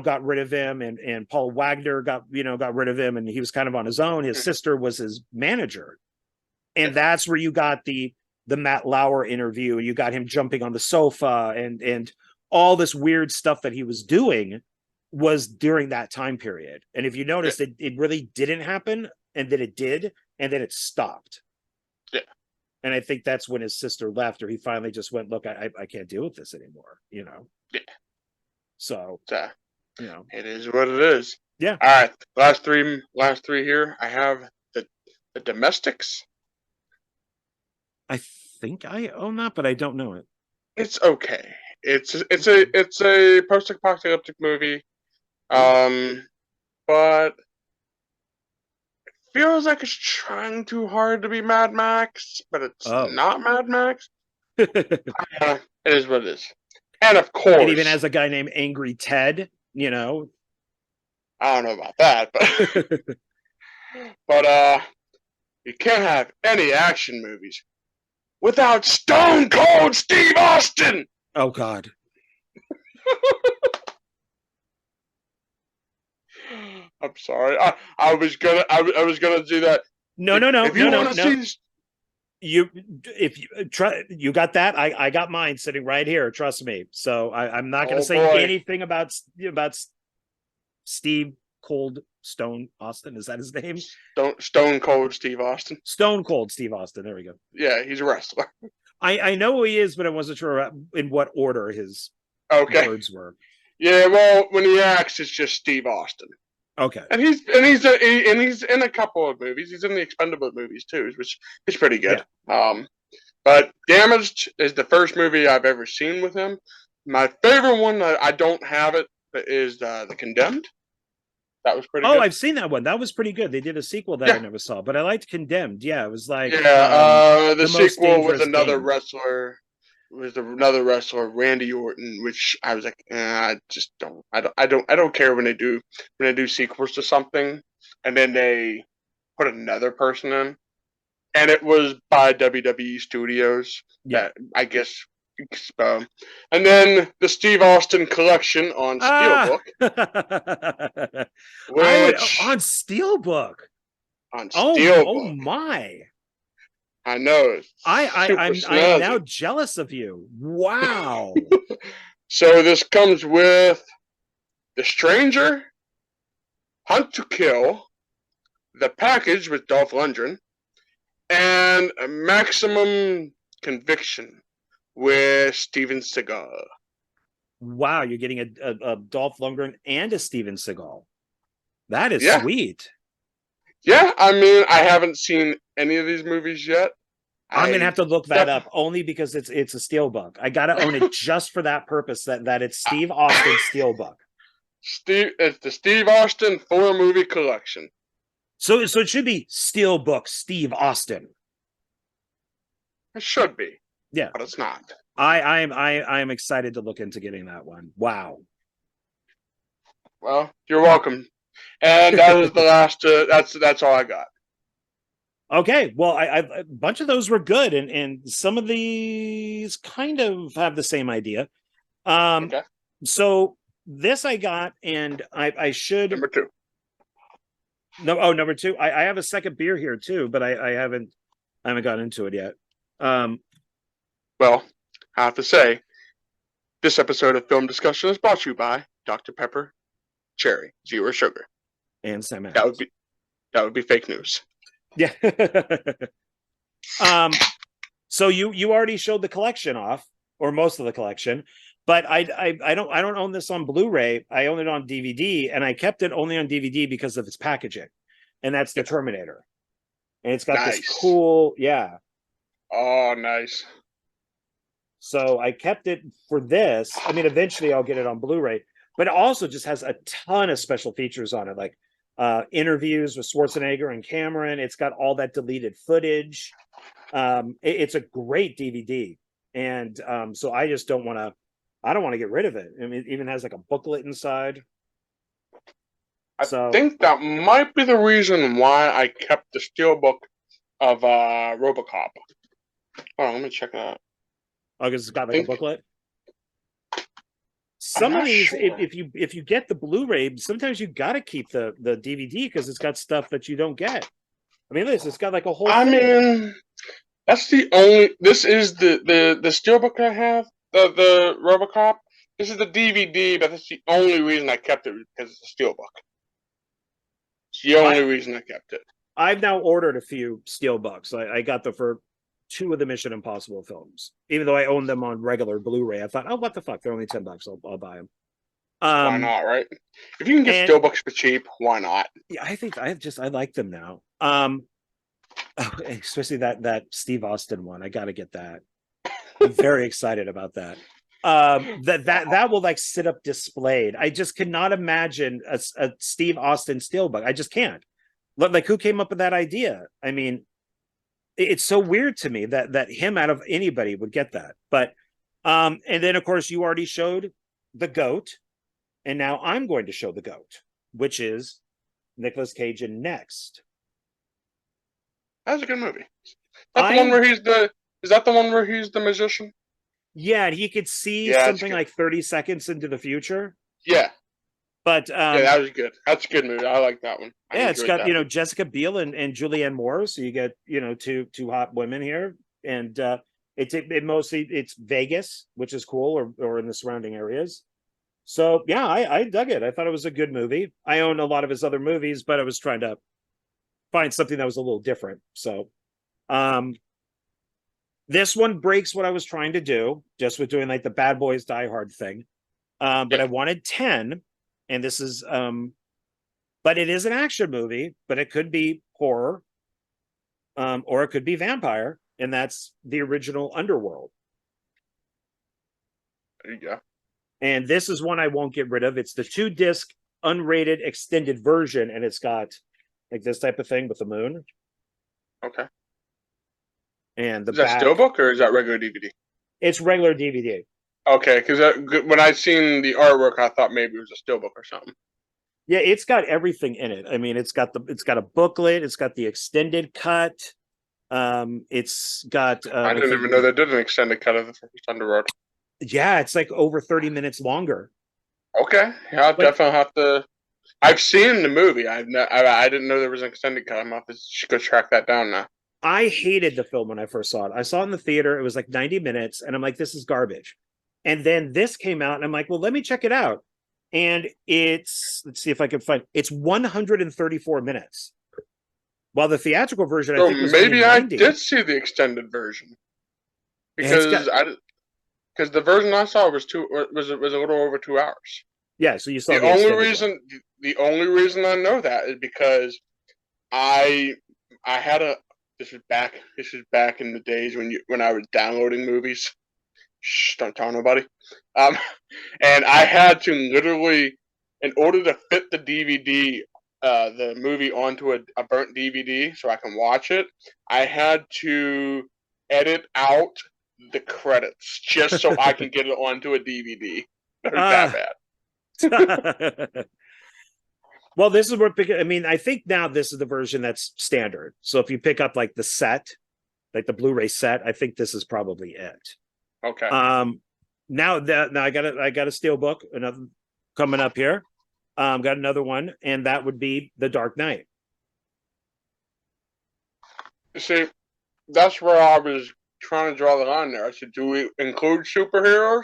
Speaker 1: got rid of him, and Paul Wagner got rid of him, and he was kind of on his own. His sister was his manager, and that's where you got the Matt Lauer interview. You got him jumping on the sofa, and all this weird stuff that he was doing was during that time period. And if you notice, it really didn't happen, and then it did, and then it stopped.
Speaker 2: Yeah.
Speaker 1: And I think that's when his sister left, or he finally just went, look, I can't deal with this anymore, Yeah. So,
Speaker 2: it is what it is.
Speaker 1: Yeah.
Speaker 2: All right. Last three here. I have the Domestics. I
Speaker 1: think I own that, but I don't know it.
Speaker 2: It's okay. It's a post-apocalyptic movie. But feels like it's trying too hard to be Mad Max, but it's not Mad Max. It is what it is. And of course,
Speaker 1: it even has a guy named Angry Ted,
Speaker 2: I don't know about that, but but you can't have any action movies without Stone Cold Steve Austin.
Speaker 1: Oh God.
Speaker 2: I'm sorry. I was gonna do that.
Speaker 1: No. You got that. I got mine sitting right here. Trust me. So I'm not going to say anything about Steve Cold Stone Austin. Is that his name?
Speaker 2: Stone Cold Steve Austin.
Speaker 1: Stone Cold Steve Austin. There we go.
Speaker 2: Yeah, he's a wrestler.
Speaker 1: I know who he is, but I wasn't sure in what order his words were.
Speaker 2: Yeah, well, when he acts, it's just Steve Austin.
Speaker 1: Okay.
Speaker 2: And he's in a couple of movies. He's in the Expendable movies too, which is pretty good. Yeah. But Damaged is the first movie I've ever seen with him. My favorite one, I don't have it, is the Condemned. That was pretty good.
Speaker 1: I've seen that one. That was pretty good. They did a sequel that I never saw, but I liked Condemned. Yeah, it was like
Speaker 2: the sequel was another wrestler. Randy Orton, which I was like, I just don't. I don't care when they do sequels to something, and then they put another person in, and it was by WWE Studios. Yeah. That I guess And then the Steve Austin collection on Steelbook,
Speaker 1: I would
Speaker 2: which
Speaker 1: on Steelbook.
Speaker 2: on
Speaker 1: Oh
Speaker 2: Steelbook,
Speaker 1: my!
Speaker 2: I know it's
Speaker 1: I am now jealous of you. Wow.
Speaker 2: So this comes with The Stranger, Hunt to Kill, The Package with Dolph Lundgren, and Maximum Conviction with Steven Seagal.
Speaker 1: Wow, you're getting a Dolph Lundgren and a Steven Seagal. That is sweet.
Speaker 2: Yeah, I mean, I haven't seen any of these movies yet.
Speaker 1: I'm gonna have to look that up only because it's a Steelbook. I gotta own it just for that purpose. That it's Steve Austin Steelbook.
Speaker 2: It's the Steve Austin 4-movie collection.
Speaker 1: So it should be Steelbook Steve Austin.
Speaker 2: It should be.
Speaker 1: Yeah,
Speaker 2: but it's not.
Speaker 1: I am excited to look into getting that one. Wow.
Speaker 2: Well, you're welcome. And that was the last. That's all I got.
Speaker 1: Okay, well, a bunch of those were good, and some of these kind of have the same idea. Okay. So this I got, and I should
Speaker 2: number 2.
Speaker 1: Number 2. I have a second beer here too, but I haven't gotten into it yet.
Speaker 2: Well, I have to say, this episode of Film Discussion is brought to you by Dr. Pepper, Cherry, Zero Sugar,
Speaker 1: and Sam
Speaker 2: Adams. That would be fake news.
Speaker 1: Yeah. So you already showed the collection off, or most of the collection, but I don't own this on Blu-ray. I own it on DVD, and I kept it only on DVD because of its packaging, and that's the Terminator, and it's got this cool, yeah.
Speaker 2: Oh, nice.
Speaker 1: So I kept it for this. I mean, eventually I'll get it on Blu-ray, but it also just has a ton of special features on it, like interviews with Schwarzenegger and Cameron. It's got all that deleted footage. It's a great DVD, and so I just don't want to get rid of it. I mean, it even has like a booklet inside.
Speaker 2: I think that might be the reason why I kept the steelbook of RoboCop. Hold on, let me check it out.
Speaker 1: Oh, because it's got like a booklet. Some of these, if you get the Blu-ray, sometimes you got to keep the DVD because it's got stuff that you don't get. I mean, it's got like a whole.
Speaker 2: I mean, that's the only. This is the steelbook I have. The RoboCop. This is the DVD, but that's the only reason I kept it because it's a steelbook. It's the only reason I kept it.
Speaker 1: I've now ordered a few steelbooks. I got them for 2 of the Mission Impossible films, even though I own them on regular Blu-ray. I thought, oh, what the fuck? They're only $10. I'll buy them.
Speaker 2: Why not, right? If you can get steelbooks for cheap, why not?
Speaker 1: Yeah, I think I like them now. Especially that Steve Austin one. I got to get that. I'm very excited about that. That will like sit up displayed. I just cannot imagine a Steve Austin steelbook. I just can't. Like, who came up with that idea? I mean, it's so weird to me that him out of anybody would get that. But and then of course you already showed the GOAT, and now I'm going to show the GOAT, which is Nicolas Cage in Next.
Speaker 2: That's a good movie. Is that the one where he's the magician?
Speaker 1: Yeah, and he could see something like 30 seconds into the future.
Speaker 2: Yeah.
Speaker 1: But
Speaker 2: yeah, that was good. That's a good movie. I like that one.
Speaker 1: It's got Jessica Biel and Julianne Moore, so you get two hot women here, and it mostly it's Vegas, which is cool, or in the surrounding areas. So yeah, I dug it. I thought it was a good movie. I own a lot of his other movies, but I was trying to find something that was a little different. So this one breaks what I was trying to do, just with doing like the Bad Boys Die Hard thing. But I wanted 10. And this is, but it is an action movie, but it could be horror, or it could be vampire, and that's the original Underworld.
Speaker 2: There you go.
Speaker 1: And this is one I won't get rid of. It's the 2-disc unrated extended version, and it's got like this type of thing with the moon.
Speaker 2: Okay.
Speaker 1: And
Speaker 2: is that steelbook or is that regular DVD?
Speaker 1: It's regular DVD.
Speaker 2: Okay, because when I seen the artwork, I thought maybe it was a steelbook or something.
Speaker 1: Yeah, it's got everything in it. I mean, it's got a booklet, it's got the extended cut. It's got
Speaker 2: I didn't even know they did an extended cut of the first on the road.
Speaker 1: yeah, it's like over 30 minutes longer.
Speaker 2: Okay, yeah, I'll
Speaker 1: Like,
Speaker 2: definitely have to. I've seen the movie. I didn't know there was an extended cut. I'm gonna have to go track that down now.
Speaker 1: I hated the film when I first saw it. I saw it in the theater. It was like 90 minutes, and I'm like, this is garbage. And then this came out, and I'm like, well, let me check it out. And let's see if I can find it's 134 minutes. While the theatrical version, I
Speaker 2: So
Speaker 1: think, was only
Speaker 2: maybe I
Speaker 1: 90.
Speaker 2: did see the extended version
Speaker 1: And it's
Speaker 2: because
Speaker 1: got,
Speaker 2: because the version I saw was a little over 2 hours.
Speaker 1: yeah, so you saw
Speaker 2: The
Speaker 1: the
Speaker 2: only
Speaker 1: extended
Speaker 2: reason
Speaker 1: one.
Speaker 2: the only reason I know that is because I I had a this was back in the days when I was downloading movies. Shh, don't tell nobody. Um, and I had to literally, in order to fit the movie onto a burnt DVD so I can watch it, I had to edit out the credits just so I can get it onto a DVD. It was that bad.
Speaker 1: Well, this is what I mean. I think now this is the version that's standard. So if you pick up like the set, like the Blu-ray set, I think this is probably it.
Speaker 2: Okay.
Speaker 1: Now I got a steel book, another coming up here. Got another one, and that would be The Dark Knight.
Speaker 2: See, that's where I was trying to draw the line there. I said, do we include superheroes,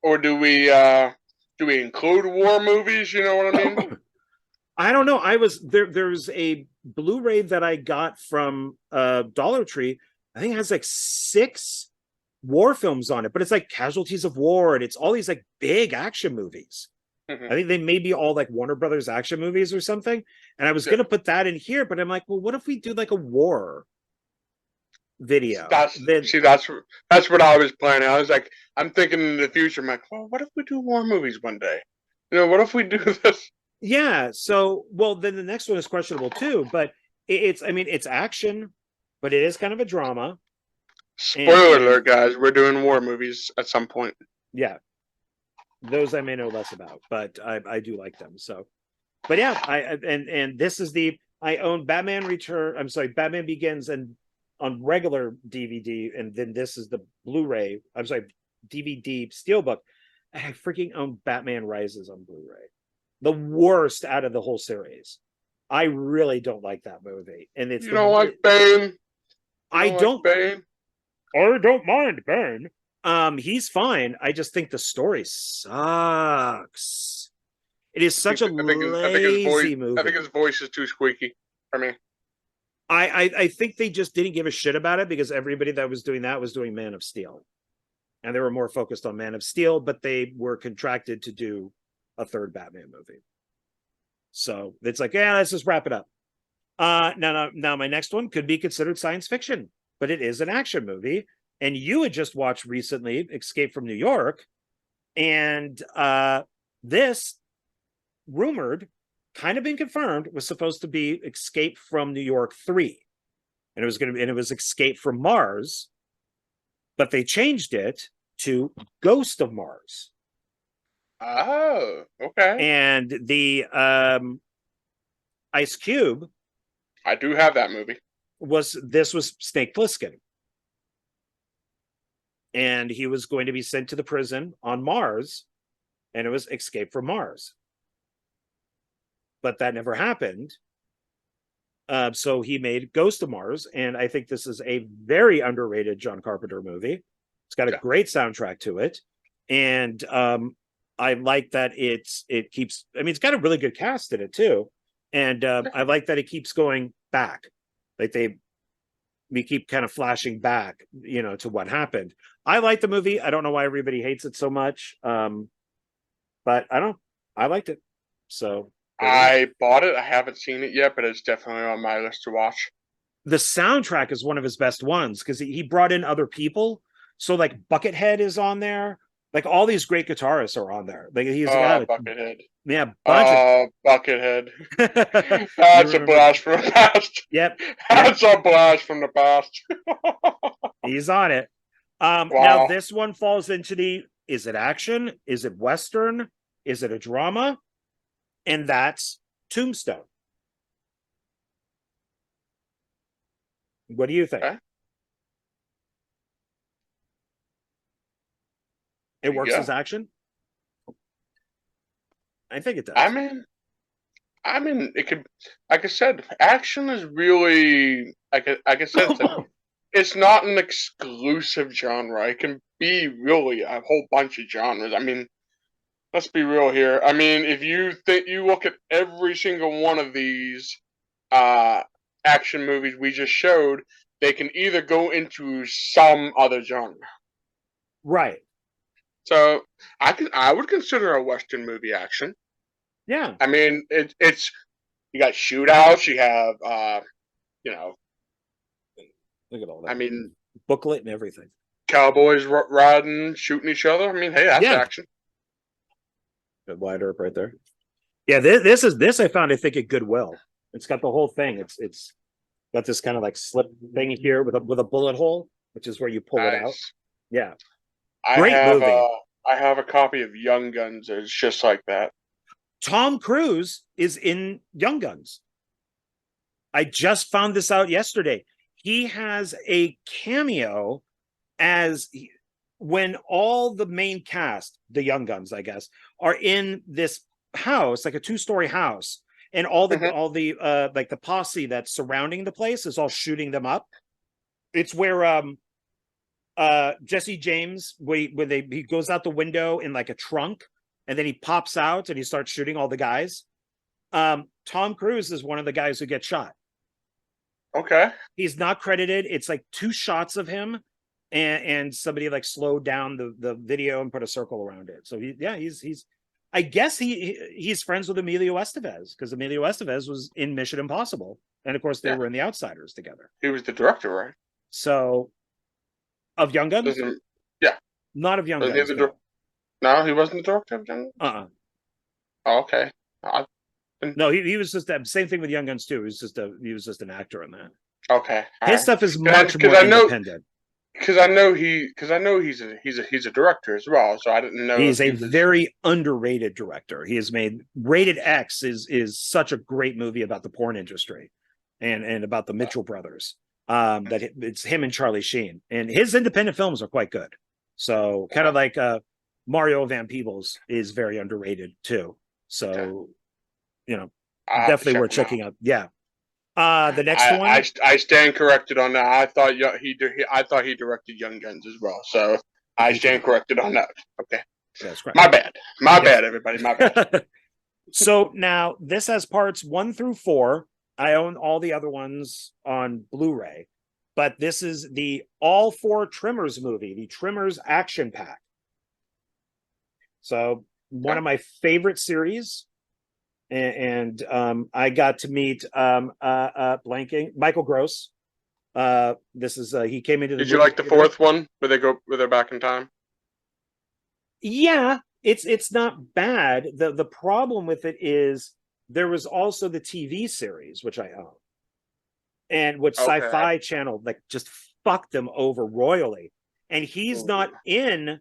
Speaker 2: or do we include war movies? You know what I mean?
Speaker 1: I don't know. I was there. There's a Blu-ray that I got from Dollar Tree. I think it has like 6 war films on it, but it's like Casualties of War, and it's all these like big action movies.
Speaker 2: Mm-hmm.
Speaker 1: I think they may be all like Warner Brothers action movies or something. And I was gonna put that in here, but I'm like, well, what if we do like a war video?
Speaker 2: That's what I was planning. I was like, I'm thinking in the future. I'm like, well, what if we do war movies one day? You know, what if we do this?
Speaker 1: Yeah. So, well, then the next one is questionable too, but I mean, it's action, but it is kind of a drama.
Speaker 2: Spoiler alert, guys. We're doing war movies at some point.
Speaker 1: Yeah. Those I may know less about, but I do like them. So, but yeah, and this is I own Batman Batman Begins and on regular DVD, and then this is the Blu-ray. I'm sorry, DVD Steelbook. I freaking own Batman Rises on Blu-ray. The worst out of the whole series. I really don't like that movie, and it's
Speaker 2: you don't like Bane.
Speaker 1: I don't mind Bane. He's fine. I just think the story sucks. It is such a lazy movie.
Speaker 2: I think his voice is too squeaky for me.
Speaker 1: I think they just didn't give a shit about it because everybody that was doing that was doing Man of Steel. And they were more focused on Man of Steel, but they were contracted to do a third Batman movie. So it's like, yeah, let's just wrap it up. Now my next one could be considered science fiction, but it is an action movie. And you had just watched recently Escape from New York. And this rumored, kind of been confirmed, was supposed to be Escape from New York 3. And it was Escape from Mars, but they changed it to Ghost of Mars.
Speaker 2: Oh, okay.
Speaker 1: And the Ice Cube,
Speaker 2: I do have that movie.
Speaker 1: was Snake Plissken. And he was going to be sent to the prison on Mars, and it was Escape from Mars. But that never happened. So he made Ghost of Mars, and I think this is a very underrated John Carpenter movie. It's got a great soundtrack to it, and I like that it keeps. I mean, it's got a really good cast in it too, and I like that it keeps going back. Like we keep kind of flashing back, to what happened. I like the movie. I don't know why everybody hates it so much, but I liked it. So.
Speaker 2: I bought it. I haven't seen it yet, but it's definitely on my list to watch.
Speaker 1: The soundtrack is one of his best ones because he brought in other people. So like Buckethead is on there. Like all these great guitarists are on there. Like he's got
Speaker 2: Buckethead.
Speaker 1: Yeah,
Speaker 2: Buckethead. That's a blast from the past.
Speaker 1: Yep.
Speaker 2: That's a blast from the past.
Speaker 1: He's on it.
Speaker 2: Wow.
Speaker 1: Now this one falls into is it action? Is it Western? Is it a drama? And that's Tombstone. What do you think?
Speaker 2: Okay.
Speaker 1: It works
Speaker 2: Yeah.
Speaker 1: as action? I think it
Speaker 2: I
Speaker 1: does.
Speaker 2: mean, it could. Like I said, action is really like I said, it's not an exclusive genre. It can be really a whole bunch of genres. I mean, let's be real here. I mean, if you look at every single one of these uh action movies we just showed, they can either go into some other genre.
Speaker 1: Right.
Speaker 2: So I would consider a Western movie action.
Speaker 1: Yeah.
Speaker 2: I mean, it's you got shootouts, you have you know,
Speaker 1: Look at all
Speaker 2: I
Speaker 1: that
Speaker 2: mean,
Speaker 1: booklet and everything.
Speaker 2: cowboys riding, shooting each other. I mean, hey, that's
Speaker 1: Yeah.
Speaker 2: action.
Speaker 1: Good wide up right there. Yeah, this I found I think at Goodwill. It's got the whole thing. It's got this kind of like slip thing here with a bullet hole, which is where you pull it out.
Speaker 2: Nice.
Speaker 1: Yeah.
Speaker 2: I
Speaker 1: Great
Speaker 2: have
Speaker 1: movie.
Speaker 2: I have a copy of Young Guns. It's just like that.
Speaker 1: Tom Cruise is in Young Guns. I just found this out yesterday. He has a cameo as when all the main cast, the Young Guns, I guess, are in this house, like a 2-story house, and all the like the posse that's surrounding the place is all shooting them up. It's where Jesse James, where he goes out the window in like a trunk, and then he pops out and he starts shooting all the guys. Tom Cruise is one of the guys who gets shot.
Speaker 2: Okay.
Speaker 1: He's not credited. It's like 2 shots of him, and somebody like slowed down the video and put a circle around it. So he's I guess he's friends with Emilio Estevez, because Emilio Estevez was in Mission Impossible, and of course they were in The Outsiders together.
Speaker 2: He was the director, right?
Speaker 1: So of Young Guns,
Speaker 2: Yeah.
Speaker 1: not of Young
Speaker 2: Wasn't he
Speaker 1: Guns.
Speaker 2: the no, he wasn't the director of Young Guns. Oh, okay.
Speaker 1: No, he was just that same thing with Young Guns too. He was just an actor in that.
Speaker 2: Okay.
Speaker 1: His stuff is much more independent.
Speaker 2: Because I know he's a director as well. So I didn't know
Speaker 1: He's a very underrated director. He has made Rated X is such a great movie about the porn industry, and about the Mitchell brothers. That it's him and Charlie Sheen, and his independent films are quite good. So kind of like Mario Van Peebles is very underrated too. So definitely worth checking out. Yeah. The next one.
Speaker 2: I stand corrected on that. I thought he directed Young Guns as well. So I stand corrected on that. Okay.
Speaker 1: That's correct.
Speaker 2: My bad. My bad, everybody. My bad.
Speaker 1: So now this has parts 1 through 4. I own all the other ones on Blu-ray, but this is the all 4 Trimmers movie, the Trimmers Action Pack. So one of my favorite series. And I got to meet blanking Michael Gross. This is he came into the
Speaker 2: Did you like the 4th one where they're back in time?
Speaker 1: Yeah, it's not bad. The problem with it is there was also the TV series, which I own, and which Sci-Fi Channel like just fucked them over royally. And he's not in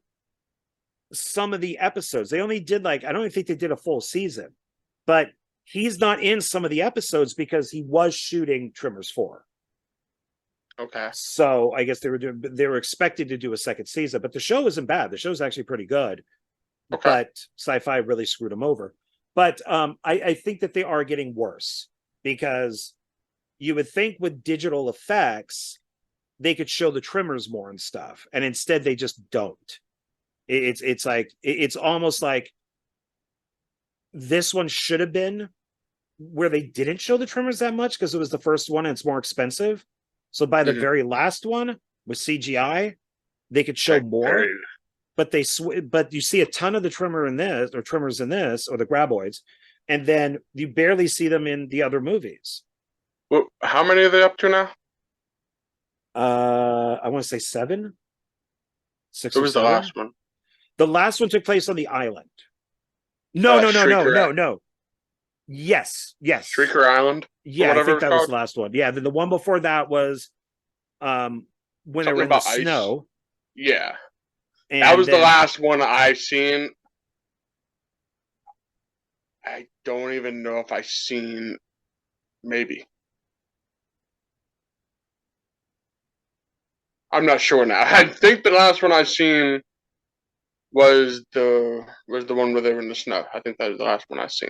Speaker 1: some of the episodes. They only did I don't even think they did a full season, but he's not in some of the episodes because he was shooting Trimmers 4.
Speaker 2: Okay.
Speaker 1: So I guess they were expected to do a second season, but the show isn't bad. The show's actually pretty good. Okay. But Sci-Fi really screwed him over. But I think that they are getting worse, because you would think with digital effects they could show the Trimmers more and stuff, and instead they just don't. It's almost like this one should have been where they didn't show the Trimmers that much because it was the first one and it's more expensive. So by the very last one with CGI, they could show more. But but you see a ton of the Trimmers in this, or the graboids, and then you barely see them in the other movies.
Speaker 2: Well, how many are they up to now?
Speaker 1: I want to say 7. 6
Speaker 2: Who was
Speaker 1: 7.
Speaker 2: the last one?
Speaker 1: The last one took place on the island. No. Yes.
Speaker 2: Shrieker Island?
Speaker 1: Yeah, I think that was the last one. Yeah, then the one before that was when they were in the snow.
Speaker 2: Yeah. And that was the last one I've seen. I don't even know if I've seen, maybe. I'm not sure now. I think the last one I seen was the one where they were in the snow. I think that was the last one I seen.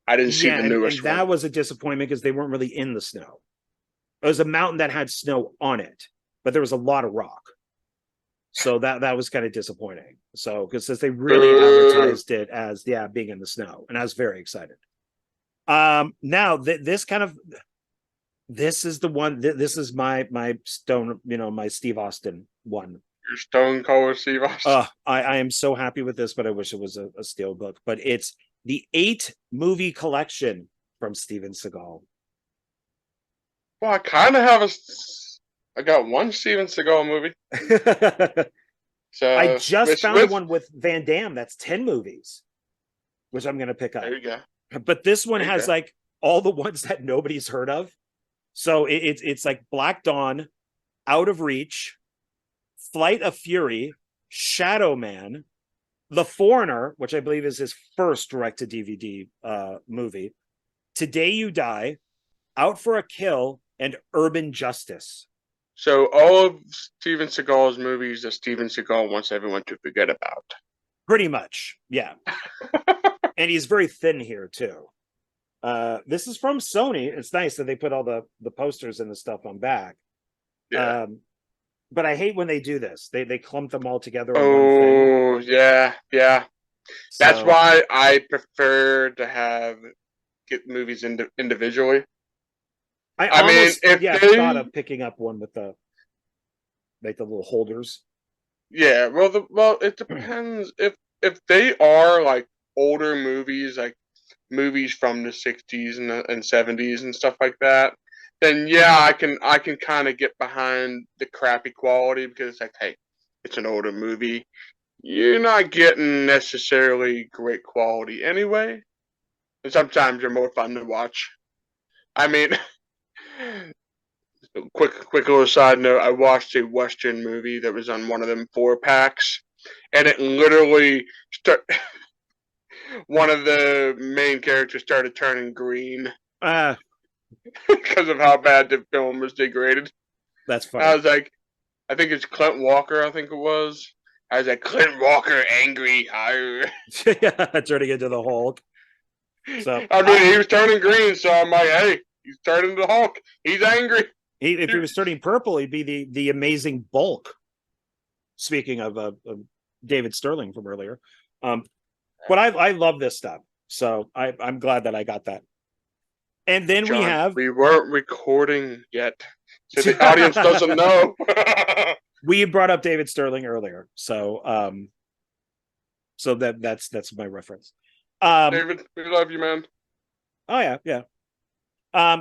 Speaker 2: I didn't see
Speaker 1: Yeah,
Speaker 2: the
Speaker 1: and
Speaker 2: newest
Speaker 1: that
Speaker 2: one.
Speaker 1: was a disappointment because they weren't really in the snow. It was a mountain that had snow on it, but there was a lot of rock. So that was kind of disappointing. So because they really advertised it as being in the snow, and I was very excited. Now this is the one. This is my Stone, my Steve Austin one.
Speaker 2: Your Stone Cold Steve Austin.
Speaker 1: I am so happy with this, but I wish it was a steel book. But it's the 8-movie collection from Steven Seagal.
Speaker 2: Well, I kind of have I got one Steven Seagal movie. So
Speaker 1: I just found one with Van Damme that's 10 movies, which I'm going to pick up.
Speaker 2: There you go.
Speaker 1: But this one has like all the ones that nobody's heard of. So it's like Black Dawn, Out of Reach, Flight of Fury, Shadow Man, The Foreigner, which I believe is his first direct-to-DVD movie, Today You Die, Out for a Kill, and Urban Justice.
Speaker 2: So all of Steven Seagal's movies that Steven Seagal wants everyone to forget about.
Speaker 1: Pretty much, yeah. And he's very thin here too. This is from Sony. It's nice that they put all the posters and the stuff on back.
Speaker 2: Yeah.
Speaker 1: But I hate when they do this. They clump them all together on
Speaker 2: one thing. Yeah. So, that's why I prefer to get movies individually.
Speaker 1: I mean, if they thought of picking up one with the little holders.
Speaker 2: Yeah, well, it depends if they are like older movies, like movies from the 60s and 70s and stuff like that. Then yeah, I can kind of get behind the crappy quality because it's like, hey, it's an older movie. You're not getting necessarily great quality anyway, and sometimes they're more fun to watch. I mean. Quick little side note, I watched a Western movie that was on one of them 4-packs, and it literally one of the main characters started turning green because of how bad the film was degraded.
Speaker 1: That's funny.
Speaker 2: I was like, I think it's Clint Walker, I think it was. I was like, Clint Walker angry.
Speaker 1: Turning into the Hulk. So
Speaker 2: I mean, he was turning green, so I'm like, hey, he's turning into the Hulk. He's angry.
Speaker 1: If he was turning purple, he'd be the amazing Bulk. Speaking of David Sterling from earlier, but I love this stuff, so I'm glad that I got that. And then
Speaker 2: John, we weren't recording yet, so the audience doesn't know.
Speaker 1: We brought up David Sterling earlier, so so that's my reference.
Speaker 2: David, we love you, man.
Speaker 1: Oh yeah.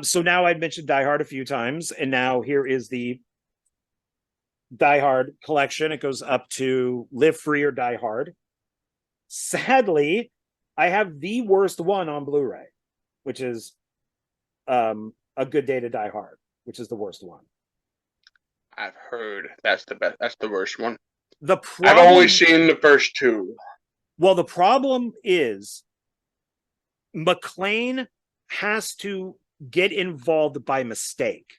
Speaker 1: So now I'd mentioned Die Hard a few times, and now here is the Die Hard collection. It goes up to Live Free or Die Hard. Sadly, I have the worst one on Blu-ray, which is A Good Day to Die Hard, which is the worst one.
Speaker 2: I've heard that's the best. That's the worst one.
Speaker 1: I've
Speaker 2: only seen the first two.
Speaker 1: Well, the problem is McClane has to get involved by mistake.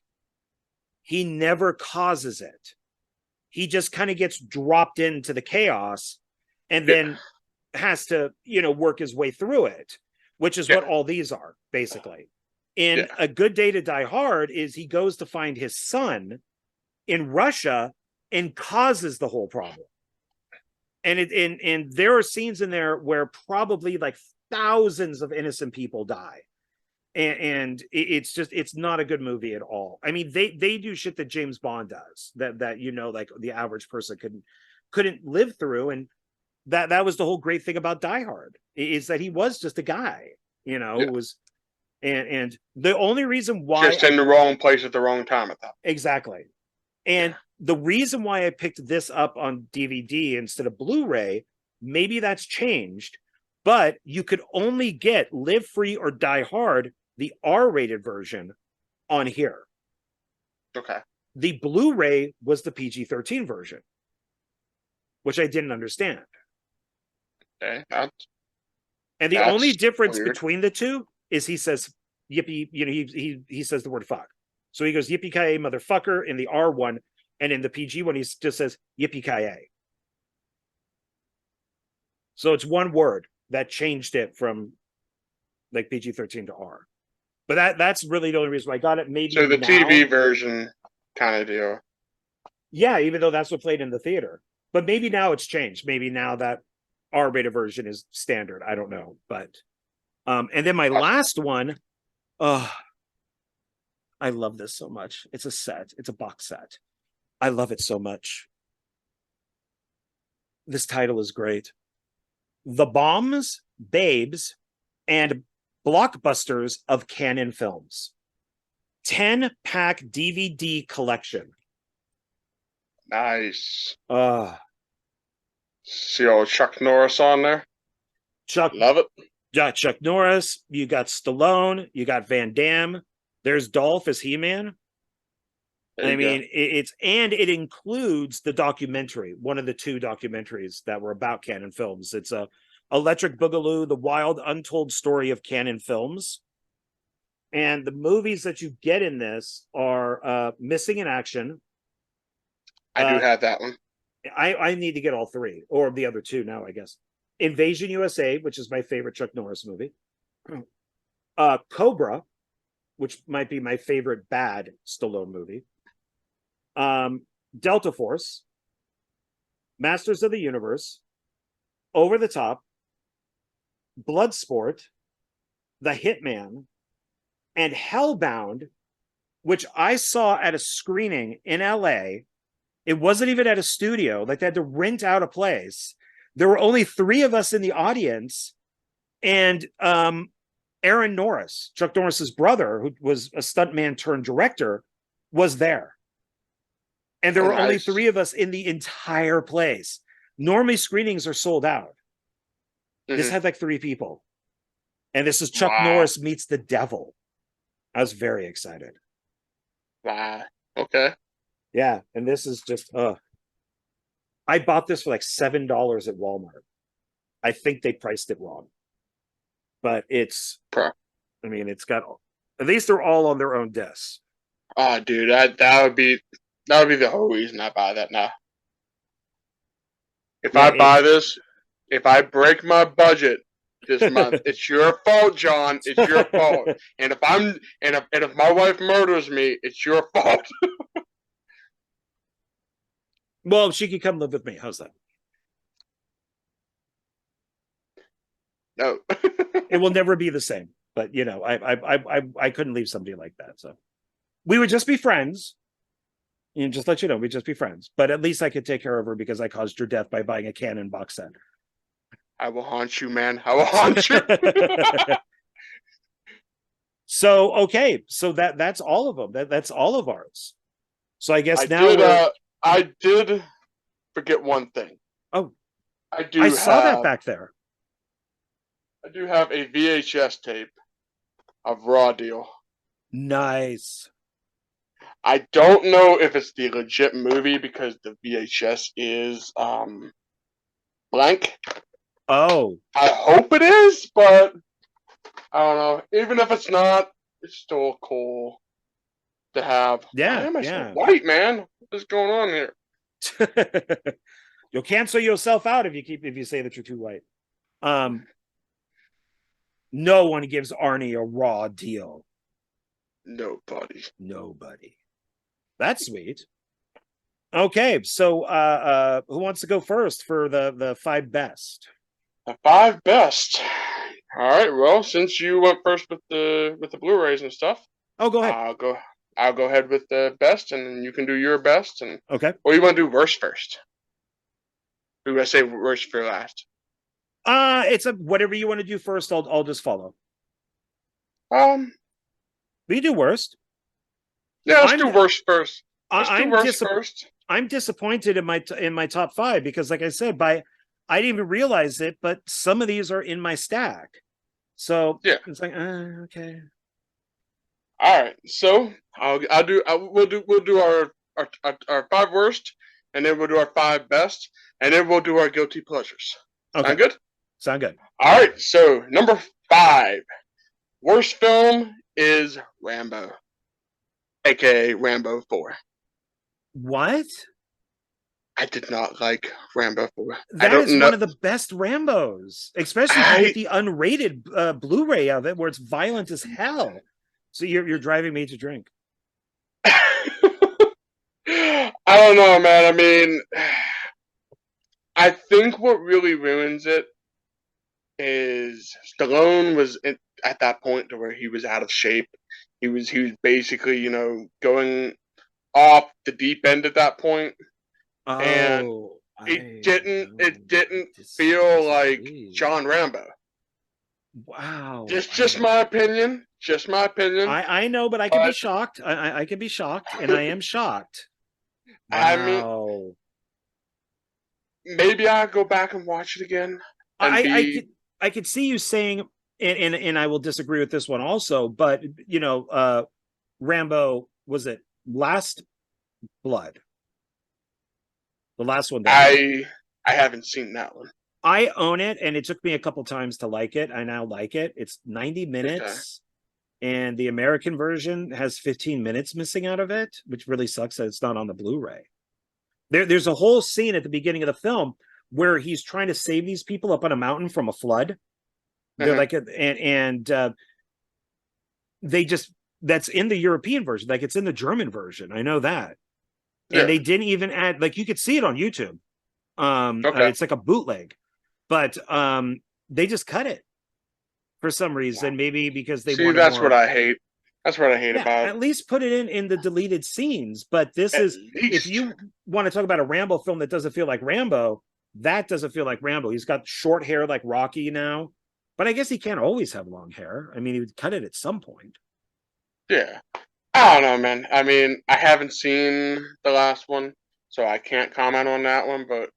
Speaker 1: He never causes it. He just kind of gets dropped into the chaos and then has to, work his way through it, which is what all these are, basically. In A Good Day to Die Hard is he goes to find his son in Russia and causes the whole problem. And there are scenes in there where probably like thousands of innocent people die. And it's not a good movie at all. I mean, they do shit that James Bond does that like the average person couldn't live through. And that was the whole great thing about Die Hard is that he was just a guy, it was, and the only reason why
Speaker 2: just in the wrong place at the wrong time at that.
Speaker 1: Exactly. And the reason why I picked this up on DVD instead of Blu-ray, maybe that's changed, but you could only get Live Free or Die Hard, the R-rated version, on here.
Speaker 2: Okay.
Speaker 1: The Blu-ray was the PG-13 version, which I didn't understand.
Speaker 2: Okay.
Speaker 1: And the only difference between the two is he says yippee, he says the word fuck. So he goes yippee-ki-yay motherfucker in the R one, And in the PG one, he just says yippee-ki-yay. So it's one word that changed it from like PG-13 to R. But that's really the only reason I got it. Maybe
Speaker 2: So the
Speaker 1: now,
Speaker 2: TV version kind of deal.
Speaker 1: yeah, even though that's what played in the theater. But maybe now it's changed. Maybe now that R-rated version is standard. I don't know. But and then my last one, I love this so much. It's a set. It's a box set. I love it so much. This title is great. The Bombs, Babes, and Blockbusters of Canon Films. 10-pack DVD collection.
Speaker 2: Nice.
Speaker 1: See
Speaker 2: old Chuck Norris on there?
Speaker 1: Chuck.
Speaker 2: Love it.
Speaker 1: Yeah, Chuck Norris. You got Stallone. You got Van Damme. There's Dolph as He-Man. I mean, it includes the documentary, one of the 2 documentaries that were about Canon Films. It's a Electric Boogaloo, The Wild Untold Story of Canon Films. And the movies that you get in this are Missing in Action.
Speaker 2: I do have that one.
Speaker 1: I need to get all 3, or the other 2 now, I guess. Invasion USA, which is my favorite Chuck Norris movie. Cobra, which might be my favorite bad Stallone movie. Delta Force, Masters of the Universe, Over the Top, Bloodsport, The Hitman, and Hellbound, which I saw at a screening in LA. It wasn't even at a studio. Like, they had to rent out a place. There were only 3 of us in the audience, and Aaron Norris, Chuck Norris's brother, who was a stuntman turned director, was there. And there were only 3 of us in the entire place. Normally screenings are sold out. This had like 3 people. And this is Chuck Norris meets the devil. I was very excited.
Speaker 2: Wow. Okay.
Speaker 1: Yeah. And this is just, I bought this for like $7 at Walmart. I think they priced it wrong. But it's, I mean, it's got, at least they're all on their own discs.
Speaker 2: Oh, dude, that would be the whole reason I buy that now. If I buy this, if I break my budget this month, it's your fault, John. It's your fault. And if my wife murders me, it's your fault.
Speaker 1: Well, she could come live with me. How's that?
Speaker 2: No.
Speaker 1: It will never be the same. But you know, I couldn't leave somebody like that. So we would just be friends. And just let you know, we'd just be friends. But at least I could take care of her because I caused her death by buying a Canon box set.
Speaker 2: I will haunt you, man. I will haunt you.
Speaker 1: So okay, so that's all of them. That's all of ours. So I guess
Speaker 2: I did forget one thing.
Speaker 1: Oh, I saw that back there.
Speaker 2: I do have a VHS tape of Raw Deal.
Speaker 1: Nice.
Speaker 2: I don't know if it's the legit movie because the VHS is blank.
Speaker 1: Oh.
Speaker 2: I hope it is, but I don't know. Even if it's not, it's still cool to have.
Speaker 1: Yeah.
Speaker 2: Why am I so white, man? What is going on here?
Speaker 1: You'll cancel yourself out if you say that you're too white. No one gives Arnie a Raw Deal. Nobody. That's sweet. Okay, so who wants to go first for the 5 best?
Speaker 2: The 5 best. All right. Well, since you went first with the Blu-rays and stuff,
Speaker 1: go ahead.
Speaker 2: I'll go ahead with the best, and then you can do your best. And
Speaker 1: okay.
Speaker 2: Or you want to do worst first? Or do I say worst for last?
Speaker 1: It's whatever you want to do first. I'll just follow. We do worst.
Speaker 2: Yeah, let's do worst first. I'm
Speaker 1: disappointed in my top 5 because, like I said, I didn't even realize it, but some of these are in my stack. So yeah, it's like okay.
Speaker 2: All right, so we'll do our 5 worst, and then we'll do our 5 best, and then we'll do our guilty pleasures.
Speaker 1: Okay.
Speaker 2: Sound good?
Speaker 1: Sound good.
Speaker 2: All right, so number 5, worst film is Rambo, aka Rambo 4.
Speaker 1: What?
Speaker 2: I did not like Rambo 4. I
Speaker 1: That
Speaker 2: don't
Speaker 1: is
Speaker 2: know.
Speaker 1: one of the best Rambos, especially if you get the unrated Blu-ray of it, where it's violent as hell. So you're driving me to drink.
Speaker 2: I don't know, man. I mean, I think what really ruins it is Stallone was at that point to where he was out of shape. He was basically, going off the deep end at that point, and
Speaker 1: Oh,
Speaker 2: it didn't feel like
Speaker 1: disagree.
Speaker 2: John Rambo.
Speaker 1: Wow.
Speaker 2: Just my opinion. Just my opinion.
Speaker 1: I know, but I could be
Speaker 2: But
Speaker 1: shocked. I could be shocked, and I am shocked.
Speaker 2: I mean,
Speaker 1: Wow.
Speaker 2: maybe I'll go back and watch it again and
Speaker 1: I
Speaker 2: be
Speaker 1: could see you saying, and I will disagree with this one also, but Rambo, was it Last Blood? The last one that
Speaker 2: I haven't seen that one.
Speaker 1: I own it, and it took me a couple times to like it. I now like it. It's 90 minutes, and the American version has 15 minutes missing out of it, which really sucks that it's not on the Blu-ray. There's a whole scene at the beginning of the film where he's trying to save these people up on a mountain from a flood. They're like, they just, that's in the European version. Like, it's in the German version. I know that. And they didn't even add, like, you could see it on YouTube. It's like a bootleg, but they just cut it for some reason. Maybe because they
Speaker 2: see, that's what I hate. That's what I hate about.
Speaker 1: At least put it in the deleted scenes. But this is, if you want to talk about a Rambo film that doesn't feel like Rambo, that doesn't feel like Rambo. He's got short hair like Rocky now, but I guess he can't always have long hair. I mean, he would cut it at some point.
Speaker 2: Yeah, I don't know, man. I mean, I haven't seen the last one, so I can't comment on that one. But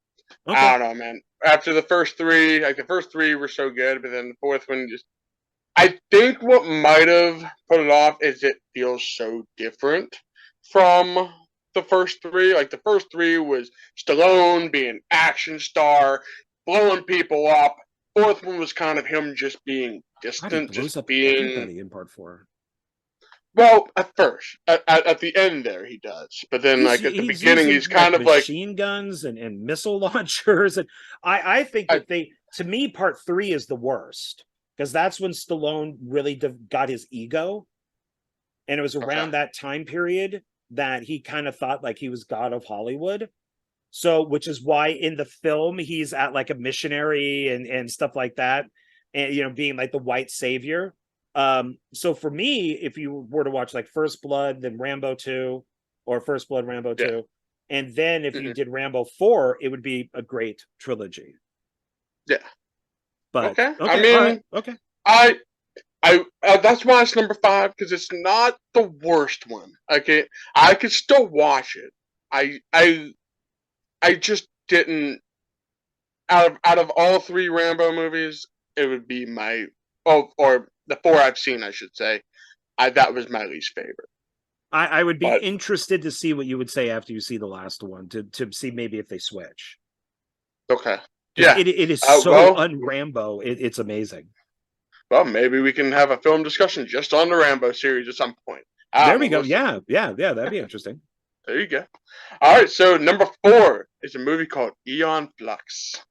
Speaker 2: I don't know, man. After the first three, like the first three were so good, but then the fourth one just. I think what might have put it off is it feels so different from the first three. Like the first three was Stallone being action star, blowing people up. Fourth one was kind of him just being distant, just being
Speaker 1: everybody in part 4.
Speaker 2: Well, at first, at the end there he does, but then like at the beginning he's kind of like
Speaker 1: machine guns and missile launchers, and I think that to me part 3 is the worst. Because that's when Stallone really got his ego. And it was around that time period that he kind of thought like he was God of Hollywood. So, which is why in the film, he's at like a missionary and stuff like that. And, being like the white savior. So for me, if you were to watch like First Blood, then Rambo 2, or First Blood, Rambo 2. And then if you did Rambo 4, it would be a great trilogy.
Speaker 2: Yeah.
Speaker 1: But
Speaker 2: I mean, I that's why it's number 5, because it's not the worst one. Okay, I could still watch it. I just didn't. Out of all 3 Rambo movies, it would be my or the 4 I've seen, I should say. That was my least favorite.
Speaker 1: I would be interested to see what you would say after you see the last one to see maybe if they switch.
Speaker 2: Okay.
Speaker 1: Yeah, it is so un-Rambo. It's amazing.
Speaker 2: Well, maybe we can have a film discussion just on the Rambo series at some point.
Speaker 1: There we go. Yeah, that'd be interesting.
Speaker 2: There you go. All right, so number 4 is a movie called Aeon Flux.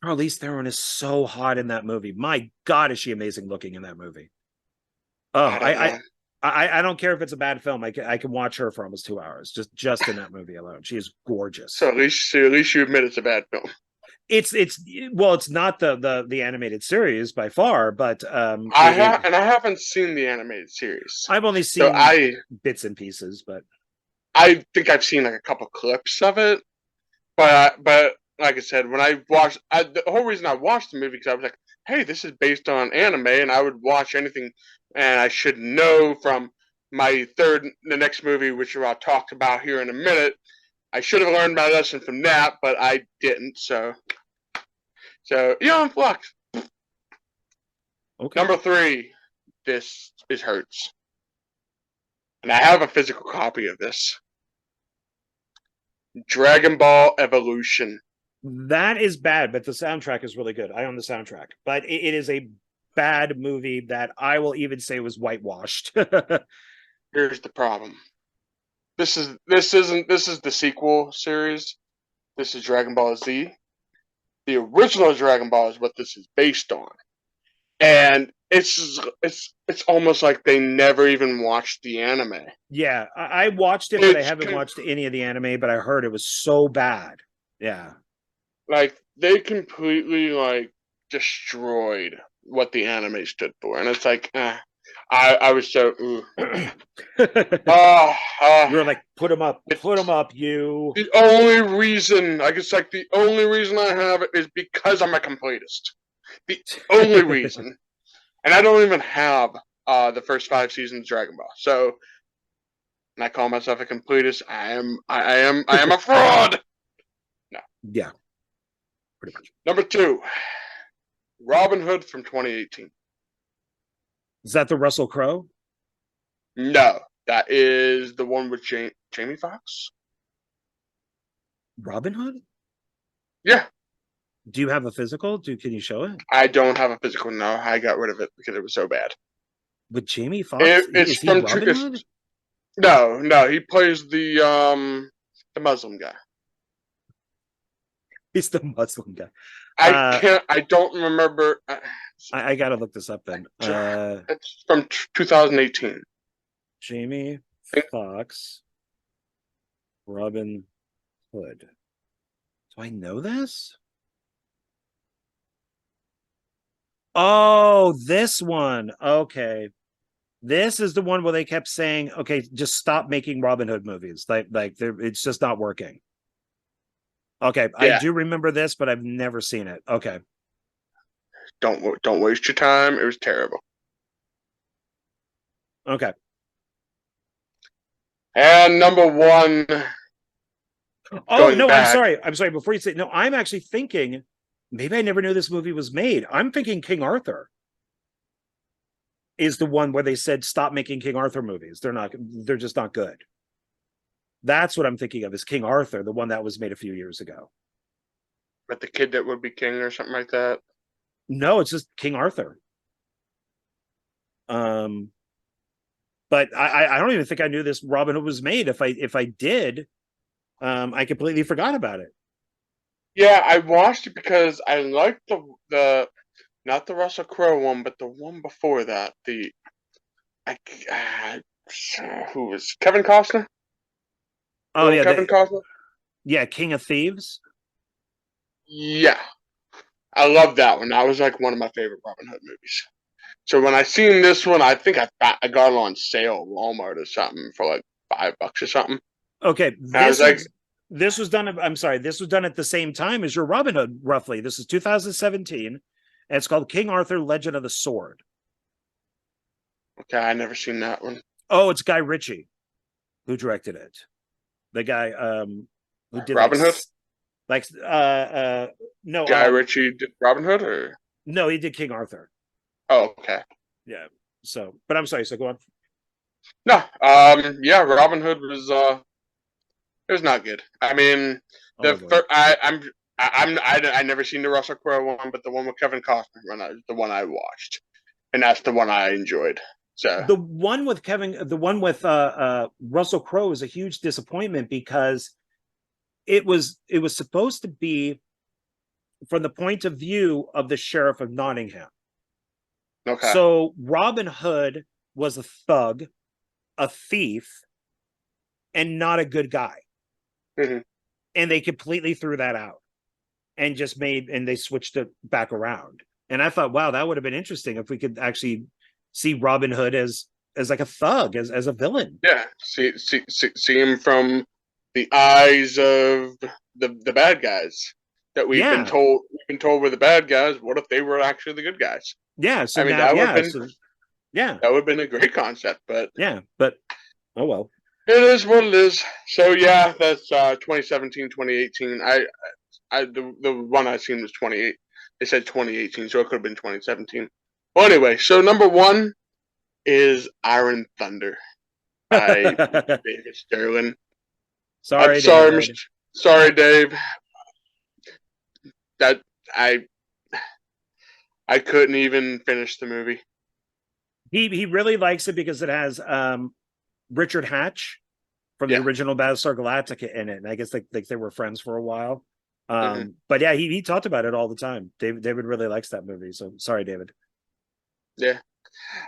Speaker 1: Charlize Theron is so hot in that movie. My God, is she amazing looking in that movie? Oh, I don't care if it's a bad film. I can watch her for almost 2 hours just in that movie alone. She is gorgeous.
Speaker 2: So at least you admit it's a bad film.
Speaker 1: It's not the animated series by far, but
Speaker 2: I haven't seen the animated series.
Speaker 1: I've only seen bits and pieces, but
Speaker 2: I think I've seen like a couple clips of it. But like I said, when I watched the whole reason I watched the movie, because I was like, hey, this is based on anime, and I would watch anything, and I should know from the next movie, which I'll talk about here in a minute. I should have learned my lesson from that, but I didn't. So Aeon Flux.
Speaker 1: Okay.
Speaker 2: Number 3, this hurts, and I have a physical copy of this. Dragon Ball Evolution.
Speaker 1: That is bad, but the soundtrack is really good. I own the soundtrack, but it is a bad movie that I will even say was whitewashed.
Speaker 2: Here's the problem. this is the sequel series. This is Dragon Ball Z. The original Dragon Ball is what this is based on, and it's almost like they never even watched the anime.
Speaker 1: Yeah, I watched it, but I haven't watched any of the anime. But I heard it was so bad. Yeah,
Speaker 2: like they completely like destroyed what the anime stood for, and it's like, I was so.
Speaker 1: You're like, put them up, you.
Speaker 2: The only reason, I guess, like the only reason I have it is because I'm a completist. The only reason, and I don't even have the first 5 seasons of Dragon Ball. So, and I call myself a completist. I am a fraud. No.
Speaker 1: Yeah. Pretty much.
Speaker 2: Number 2, Robin Hood from 2018.
Speaker 1: Is that the Russell Crowe?
Speaker 2: No, that is the one with Jamie Foxx.
Speaker 1: Robin Hood?
Speaker 2: Yeah.
Speaker 1: Do you have a physical? Can you show it?
Speaker 2: I don't have a physical. No, I got rid of it because it was so bad.
Speaker 1: With Jamie Foxx?
Speaker 2: Is he Robin Hood? No, he plays the Muslim guy.
Speaker 1: He's the Muslim guy.
Speaker 2: I don't remember.
Speaker 1: I gotta look this up then.
Speaker 2: It's from 2018.
Speaker 1: Jamie Foxx, Robin Hood. Do I know this? Oh, this one. Okay. This is the one where they kept saying, okay, just stop making Robin Hood movies. Like it's just not working. Okay, yeah. I do remember this, but I've never seen it. Okay.
Speaker 2: Don't waste your time. It was terrible.
Speaker 1: Okay.
Speaker 2: And number 1.
Speaker 1: Oh, no, I'm sorry. Before you say, no, I'm actually thinking, maybe I never knew this movie was made. I'm thinking King Arthur is the one where they said, stop making King Arthur movies. They're just not good. That's what I'm thinking of, is King Arthur, the one that was made a few years ago.
Speaker 2: But the kid that would be king or something like that?
Speaker 1: No, it's just King Arthur. But I don't even think I knew this Robin Hood was made. If I did, I completely forgot about it.
Speaker 2: Yeah, I watched it because I liked the not the Russell Crowe one, but the one before that. Who was Kevin Costner?
Speaker 1: Oh yeah,
Speaker 2: Kevin Costner.
Speaker 1: Yeah, King of Thieves.
Speaker 2: Yeah, I love that one. That was like one of my favorite Robin Hood movies. So when I seen this one, I think I got it on sale at Walmart or something for like $5 or something.
Speaker 1: Okay, this was done. I'm sorry, this was done at the same time as your Robin Hood, roughly. This is 2017, and it's called King Arthur: Legend of the Sword.
Speaker 2: Okay, I never seen that one.
Speaker 1: Oh, it's Guy Ritchie who directed it. The guy who did
Speaker 2: Robin Hood.
Speaker 1: No,
Speaker 2: Guy Ritchie did Robin Hood, or
Speaker 1: no, he did King Arthur.
Speaker 2: Oh, okay.
Speaker 1: Yeah. So, but I'm sorry. So go on.
Speaker 2: No. Yeah, Robin Hood was it was not good. I mean, I never seen the Russell Crowe one, but the one with Kevin Costner, the one I watched, and that's the one I enjoyed. So
Speaker 1: the one with Russell Crowe is a huge disappointment because it was supposed to be from the point of view of the Sheriff of Nottingham.
Speaker 2: Okay.
Speaker 1: So Robin Hood was a thug, a thief, and not a good guy.
Speaker 2: Mm-hmm.
Speaker 1: And they completely threw that out and they switched it back around. And I thought, wow, that would have been interesting if we could actually see Robin Hood as like a thug, as a villain.
Speaker 2: Yeah. See him from the eyes of the bad guys that we've been told were the bad guys. What if they were actually the good guys?
Speaker 1: Yeah. So
Speaker 2: I mean, that would have been a great concept, but
Speaker 1: oh well.
Speaker 2: It is what it is. So yeah, that's 2017, 2018. The one I seen was 28. They said 2018, so it could have been 2017. Well, anyway, so number 1 is Iron Thunder by David Sterling.
Speaker 1: Sorry,
Speaker 2: Dave. That I couldn't even finish the movie.
Speaker 1: He really likes it because it has Richard Hatch from the original Battlestar Galactica in it, and I guess like they were friends for a while.
Speaker 2: Mhm.
Speaker 1: But yeah, he talked about it all the time. David really likes that movie. So sorry, David.
Speaker 2: Yeah.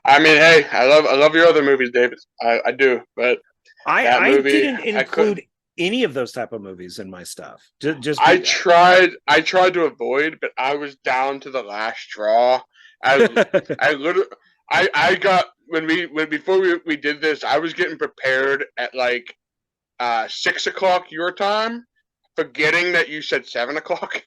Speaker 2: I mean, hey, I love your other movies, David. I do, but that
Speaker 1: I
Speaker 2: movie
Speaker 1: didn't
Speaker 2: I couldn't.
Speaker 1: include any of those type of movies in my stuff. Just
Speaker 2: I tried to avoid, but I was down to the last straw. I I literally I got when before we did this, I was getting prepared at like 6 o'clock your time, forgetting that you said 7 o'clock.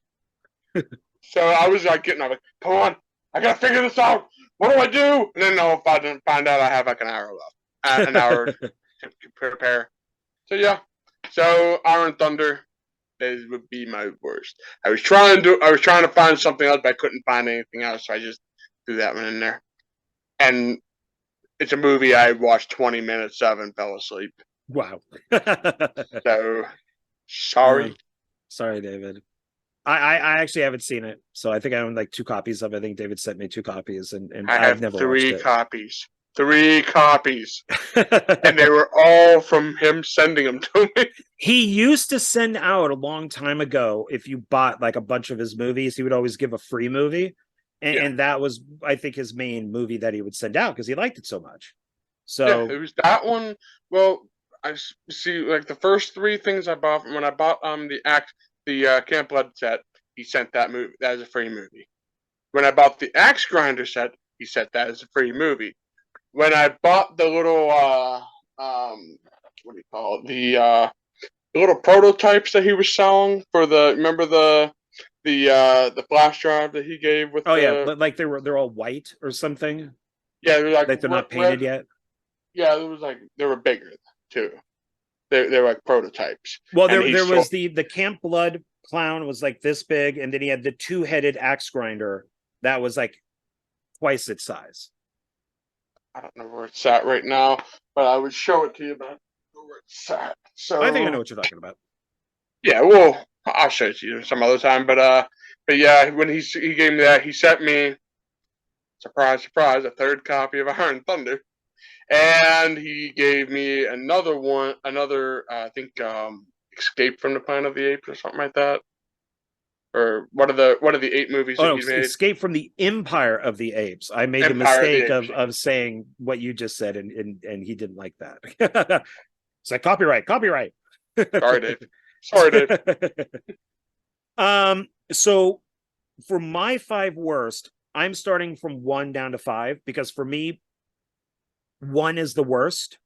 Speaker 2: So I was like I'm like, come on, I gotta figure this out. What do I do? And then no, I didn't find out I have like an hour left, an hour to prepare. So yeah, so Iron Thunder would be my worst. I was trying to find something else, but I couldn't find anything else, so I just threw that one in there. And it's a movie I watched 20 minutes of and fell asleep.
Speaker 1: Wow.
Speaker 2: So sorry.
Speaker 1: Sorry, David. I actually haven't seen it, so I think I own like 2 copies of it. I think David sent me 2 copies, and I've never
Speaker 2: three
Speaker 1: watched
Speaker 2: copies. 3 copies.
Speaker 1: it.
Speaker 2: And they were all from him sending them to me.
Speaker 1: He used to send out a long time ago, if you bought like a bunch of his movies, he would always give a free movie. And that was, I think, his main movie that he would send out because he liked it so much. So
Speaker 2: yeah, it was that one. Well, I see like the first 3 things I bought when I bought the Camp Blood set, he sent that movie. That as a free movie. When I bought the Axe Grinder set, he sent that as a free movie. When I bought the little what do you call it? The little prototypes that he was selling for remember the flash drive that he gave with
Speaker 1: yeah, like they're all white or something.
Speaker 2: Yeah, they're
Speaker 1: like they're not painted yet.
Speaker 2: Yeah, it was like they were bigger too. They're like prototypes.
Speaker 1: Well, there was the Camp Blood clown was like this big, and then he had the 2-headed axe grinder that was like twice its size.
Speaker 2: I don't know where it's at right now, but I would show it to you, but I don't know where it's at. So
Speaker 1: I think I know what you're talking about.
Speaker 2: Yeah, well, I'll show it to you some other time. But yeah, when he gave me that, he sent me, surprise, surprise, a 3rd copy of Iron Thunder, and he gave me another one, I think Escape from the Planet of the Apes or something like that, or what are the 8 movies that he made?
Speaker 1: Escape from the Empire of the Apes. I made the mistake of saying what you just said, and he didn't like that. It's like copyright.
Speaker 2: Sorry, Dave. Sorry, Dave.
Speaker 1: So for my 5 worst, I'm starting from 1 down to 5 because for me, 1 is the worst,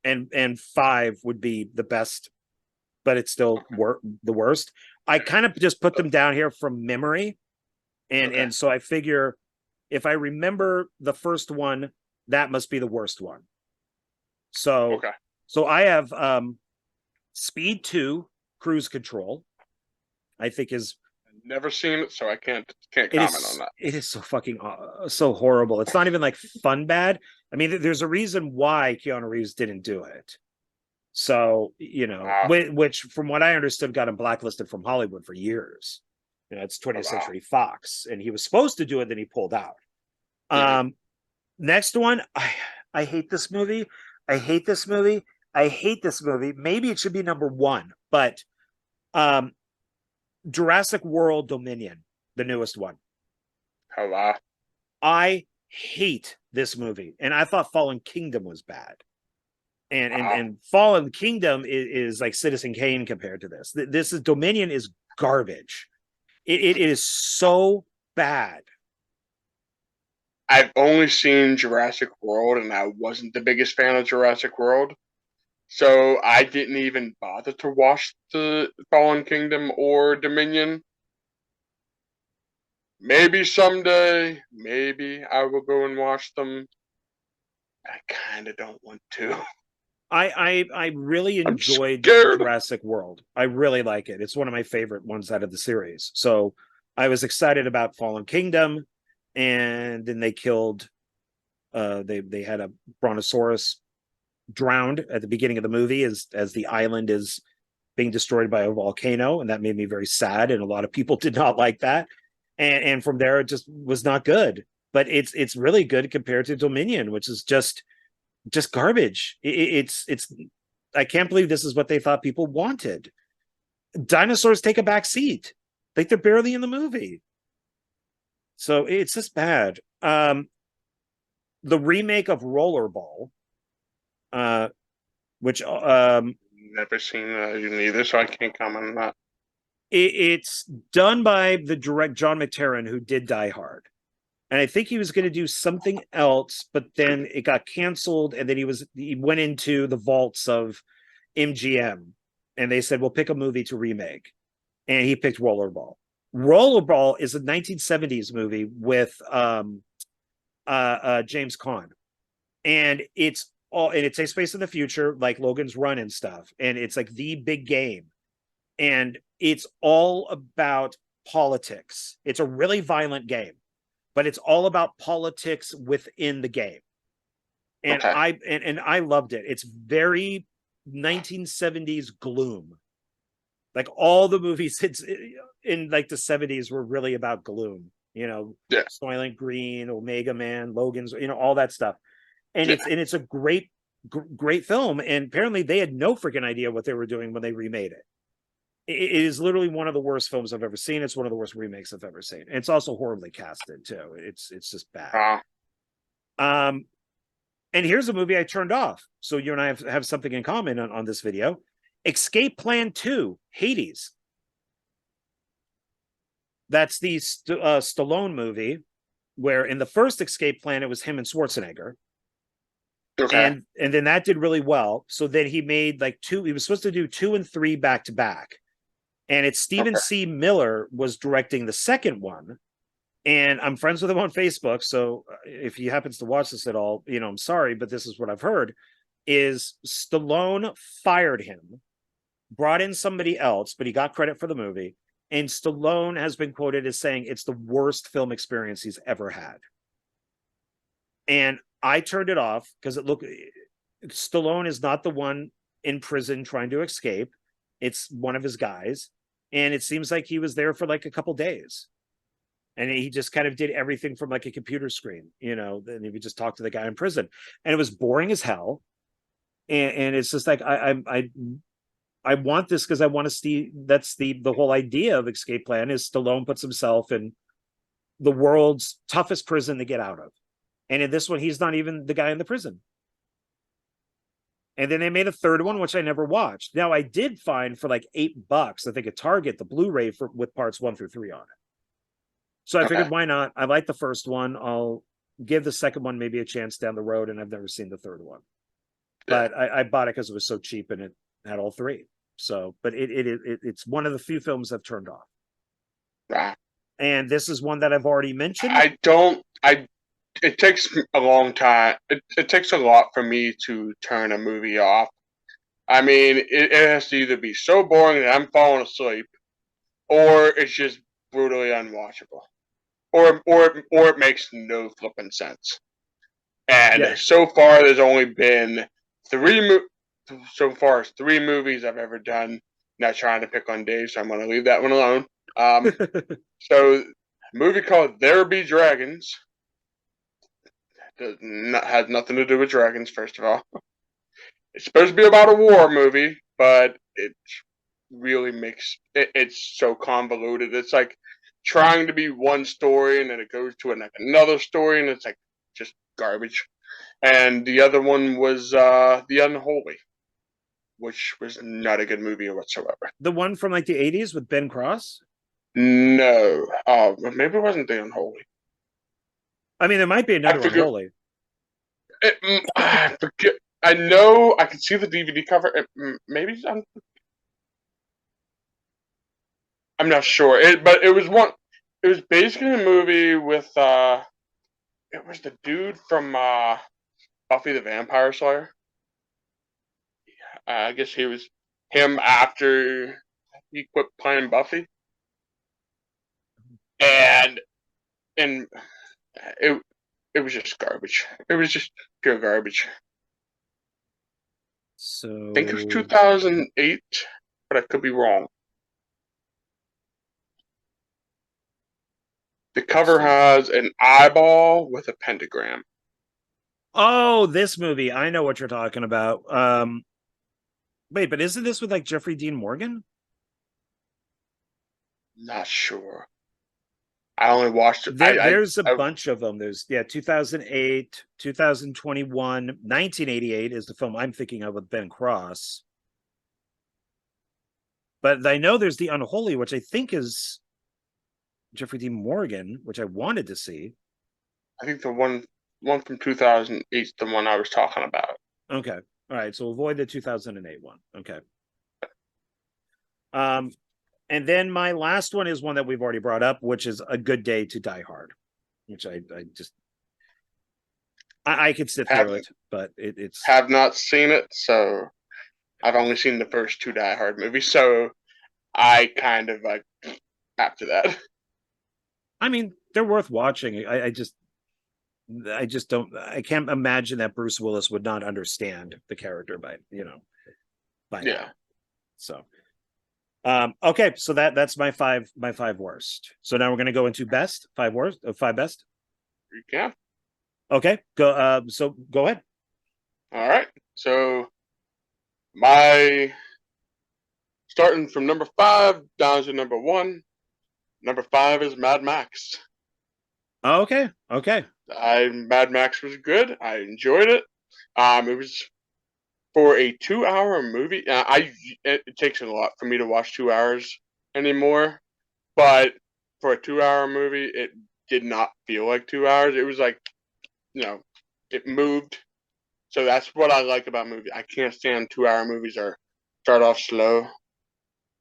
Speaker 1: and 5 would be the best, but it's still the worst. I kind of just put them down here from memory, and so I figure if I remember the first one, that must be the worst one. So so I have Speed 2, Cruise Control. I think is
Speaker 2: never seen it, so I can't comment on that.
Speaker 1: It is so fucking so horrible. It's not even like fun bad. I mean, there's a reason why Keanu Reeves didn't do it. So, you know, which from what I understood got him blacklisted from Hollywood for years. You know, it's 20th Century Fox, and he was supposed to do it, then he pulled out. Next one, I hate this movie. I hate this movie. Maybe it should be number 1, but Jurassic World Dominion, the newest one. I hate this movie, and I thought Fallen Kingdom was bad. And Fallen Kingdom is like Citizen Kane compared to this. This is Dominion is garbage. It is so bad.
Speaker 2: I've only seen Jurassic World, and I wasn't the biggest fan of Jurassic World, so I didn't even bother to watch the Fallen Kingdom or Dominion. Maybe someday, maybe I will go and watch them. I kind of don't want to.
Speaker 1: I really enjoyed Jurassic World. I really like it. It's one of my favorite ones out of the series. So I was excited about Fallen Kingdom, and then they killed they had a brontosaurus drowned at the beginning of the movie as the island is being destroyed by a volcano, and that made me very sad, and a lot of people did not like that. And from there it just was not good. But it's really good compared to Dominion, which is just garbage. It's I can't believe this is what they thought people wanted. Dinosaurs take a back seat. Like they're barely in the movie. So it's just bad. The remake of Rollerball, which
Speaker 2: Never seen you either, so I can't comment on that.
Speaker 1: it's done by the direct John McTiernan, who did Die Hard. And I think he was going to do something else, but then it got canceled, and then he went into the vaults of MGM, and they said, "We'll pick a movie to remake," and he picked Rollerball. Rollerball is a 1970s movie with James Caan, and it takes place in the future, like Logan's Run and stuff, and it's like the big game, and it's all about politics. It's a really violent game, but it's all about politics within the game. And
Speaker 2: Okay.
Speaker 1: I loved it. It's very 1970s gloom. Like all the movies it's in like the 70s were really about gloom,
Speaker 2: Yeah.
Speaker 1: Soylent Green, Omega Man, Logan's, all that stuff. And
Speaker 2: Yeah.
Speaker 1: it's a great film. And apparently they had no freaking idea what they were doing when they remade it. It is literally one of the worst films I've ever seen. It's one of the worst remakes I've ever seen. And it's also horribly casted too. It's just bad. Um, and here's a movie I turned off. So you and I have something in common on this video. Escape Plan 2, Hades. That's the Stallone movie where in the first Escape Plan, it was him and Schwarzenegger.
Speaker 2: Okay.
Speaker 1: And then that did really well. So then he made like two, he was supposed to do 2 and 3 back to back. And it's Stephen
Speaker 2: Okay.
Speaker 1: C. Miller was directing the second one. And I'm friends with him on Facebook. So if he happens to watch this at all, I'm sorry, but this is what I've heard is Stallone fired him, brought in somebody else, but he got credit for the movie. And Stallone has been quoted as saying it's the worst film experience he's ever had. And I turned it off because Stallone is not the one in prison trying to escape. It's one of his guys. And it seems like he was there for like a couple days. And he just kind of did everything from like a computer screen, and he would just talk to the guy in prison. And it was boring as hell. And it's just like I want this because I want to see. That's the whole idea of Escape Plan is Stallone puts himself in the world's toughest prison to get out of. And in this one, he's not even the guy in the prison. And then they made a third one, which I never watched. Now I did find for like $8, I think at Target, the Blu-ray with parts 1 through 3 on it. So I figured, why not? I like the first one. I'll give the second one maybe a chance down the road, and I've never seen the third one.
Speaker 2: Yeah.
Speaker 1: But I bought it because it was so cheap and it had all 3. So, but it's one of the few films I've turned off.
Speaker 2: Nah.
Speaker 1: And this is one that I've already mentioned.
Speaker 2: It takes a long time. It takes a lot for me to turn a movie off. I mean, it has to either be so boring that I'm falling asleep, or it's just brutally unwatchable, or it makes no flipping sense. And
Speaker 1: Yeah.
Speaker 2: so far, there's only been 3 so far as 3 movies I've ever done. Not trying to pick on Dave, so I'm going to leave that one alone. So, a movie called There Be Dragons has nothing to do with dragons. First of all, it's supposed to be about a war movie, but it really makes it's so convoluted. It's like trying to be one story, and then it goes to another story, and it's like just garbage. And the other one was The Unholy, which was not a good movie whatsoever.
Speaker 1: The one from like the 80s with Ben Cross?
Speaker 2: No. Maybe it wasn't The Unholy.
Speaker 1: I mean, there might be another Unholy.
Speaker 2: I forget. I know I can see the DVD cover. Maybe I'm not sure. But it was one. It was basically a movie with it was the dude from Buffy the Vampire Slayer. I guess he was him after he quit playing Buffy, and it it was just garbage. It was just pure garbage.
Speaker 1: So
Speaker 2: I think it was 2008, but I could be wrong. The cover has an eyeball with a pentagram.
Speaker 1: Oh, this movie. I know what you're talking about. Wait, but isn't this with like Jeffrey Dean Morgan?
Speaker 2: Not sure. I only watched it.
Speaker 1: There's a bunch of them. There's 2008, 2021, 1988 is the film I'm thinking of with Ben Cross. But I know there's The Unholy, which I think is Jeffrey Dean Morgan, which I wanted to see.
Speaker 2: I think the one from 2008 is the one I was talking about.
Speaker 1: Okay. All right. So avoid the 2008 one. Okay. And then my last one is one that we've already brought up, which is A Good Day to Die Hard, which I could sit through it, but it's
Speaker 2: have not seen it, so I've only seen the first two Die Hard movies, so I kind of like after that.
Speaker 1: I mean, they're worth watching. I just don't. I can't imagine that Bruce Willis would not understand the character by now. So, okay, so that's my five worst. So now we're gonna go into best, five best.
Speaker 2: You can.
Speaker 1: Okay, go. So go ahead.
Speaker 2: All right. So my starting from number 5 down to number 1. Number 5 is Mad Max.
Speaker 1: Okay.
Speaker 2: Mad Max was good. I enjoyed it. It was for a 2-hour movie. It takes a lot for me to watch 2 hours anymore, but for a 2-hour movie, it did not feel like 2 hours. It was like, it moved. So that's what I like about movies. I can't stand 2-hour movies or start off slow.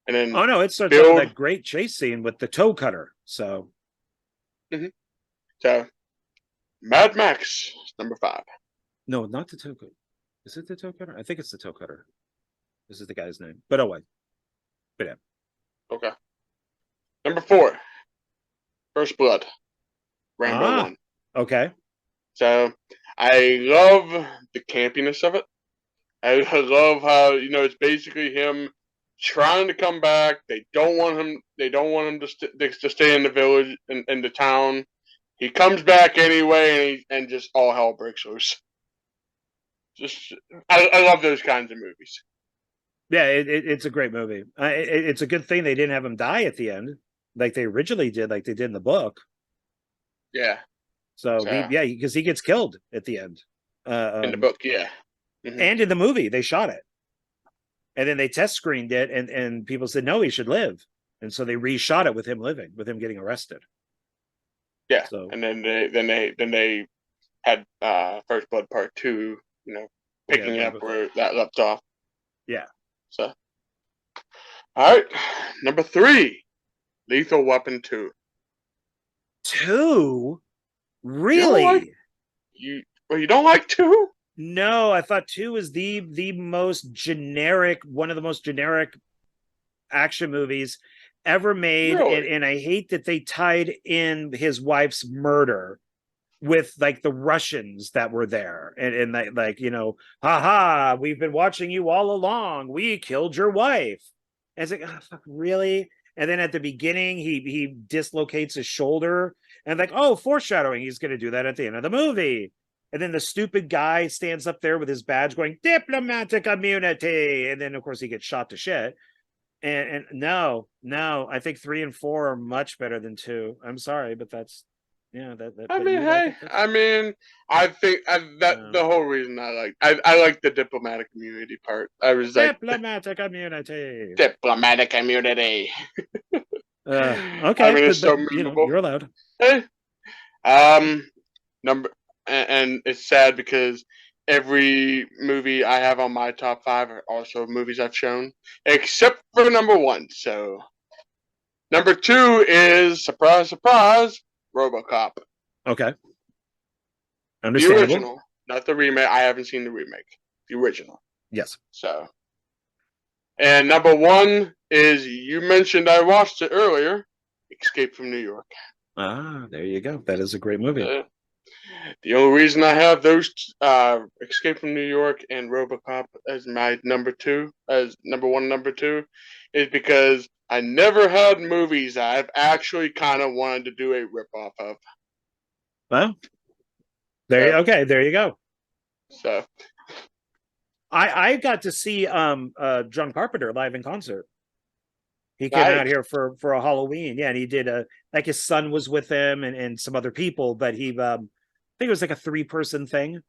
Speaker 2: And then
Speaker 1: it starts off with that great chase scene with the toe cutter. So,
Speaker 2: So Mad Max is number 5.
Speaker 1: No, not the toe cutter. Is it the toe cutter? I think it's the toe cutter. This is the guy's name. But yeah.
Speaker 2: Okay. Number 4, First Blood, Rambo 1.
Speaker 1: Okay.
Speaker 2: So I love the campiness of it. I love how it's basically him trying to come back. They don't want him. They don't want him to stay in the village in the town. He comes back anyway, and just all hell breaks loose. I love those kinds of movies.
Speaker 1: Yeah, it's a great movie. It's a good thing they didn't have him die at the end, like they originally did, like they did in the book.
Speaker 2: Yeah.
Speaker 1: So because he gets killed at the end.
Speaker 2: In the book, yeah.
Speaker 1: And in the movie, they shot it, and then they test screened it, and people said no, he should live, and so they reshot it with him living, with him getting arrested.
Speaker 2: Yeah. So, and then they had First Blood Part 2, picking up where that left off.
Speaker 1: Yeah.
Speaker 2: So, all right, number 3, Lethal Weapon 2.
Speaker 1: 2? Really?
Speaker 2: You don't like 2?
Speaker 1: No, I thought 2 is the most generic, one of the most generic action movies ever made.
Speaker 2: Really?
Speaker 1: And I hate that they tied in his wife's murder with like the Russians that were there, and like haha, we've been watching you all along, we killed your wife. And it's like, oh, fuck, really? And then at the beginning he dislocates his shoulder, and like, oh, foreshadowing, he's going to do that at the end of the movie. And then the stupid guy stands up there with his badge going diplomatic immunity, and then of course he gets shot to shit. And no, I think 3 and 4 are much better than 2. I'm sorry, but that's
Speaker 2: I think the whole reason I like the diplomatic immunity part. I was like,
Speaker 1: diplomatic immunity. Okay,
Speaker 2: I mean, it's so memorable.
Speaker 1: You're allowed.
Speaker 2: Hey, and it's sad because every movie I have on my top 5 are also movies I've shown, except for number 1. So number 2 is, surprise, surprise, RoboCop.
Speaker 1: Okay.
Speaker 2: The original, not the remake. I haven't seen the remake. The original.
Speaker 1: Yes.
Speaker 2: So, and number 1 is, you mentioned, I watched it earlier, Escape from New York.
Speaker 1: Ah, there you go. That is a great movie.
Speaker 2: The only reason I have those Escape from New York and RoboCop as my number 2, as number 1 and number 2, is because I never had movies I've actually kind of wanted to do a ripoff of.
Speaker 1: Well, there you go.
Speaker 2: So,
Speaker 1: I got to see John Carpenter live in concert. He came out
Speaker 2: Nice.
Speaker 1: here for a Halloween. Yeah, and he did a like his son was with him and some other people, but he I think it was like a 3-person thing.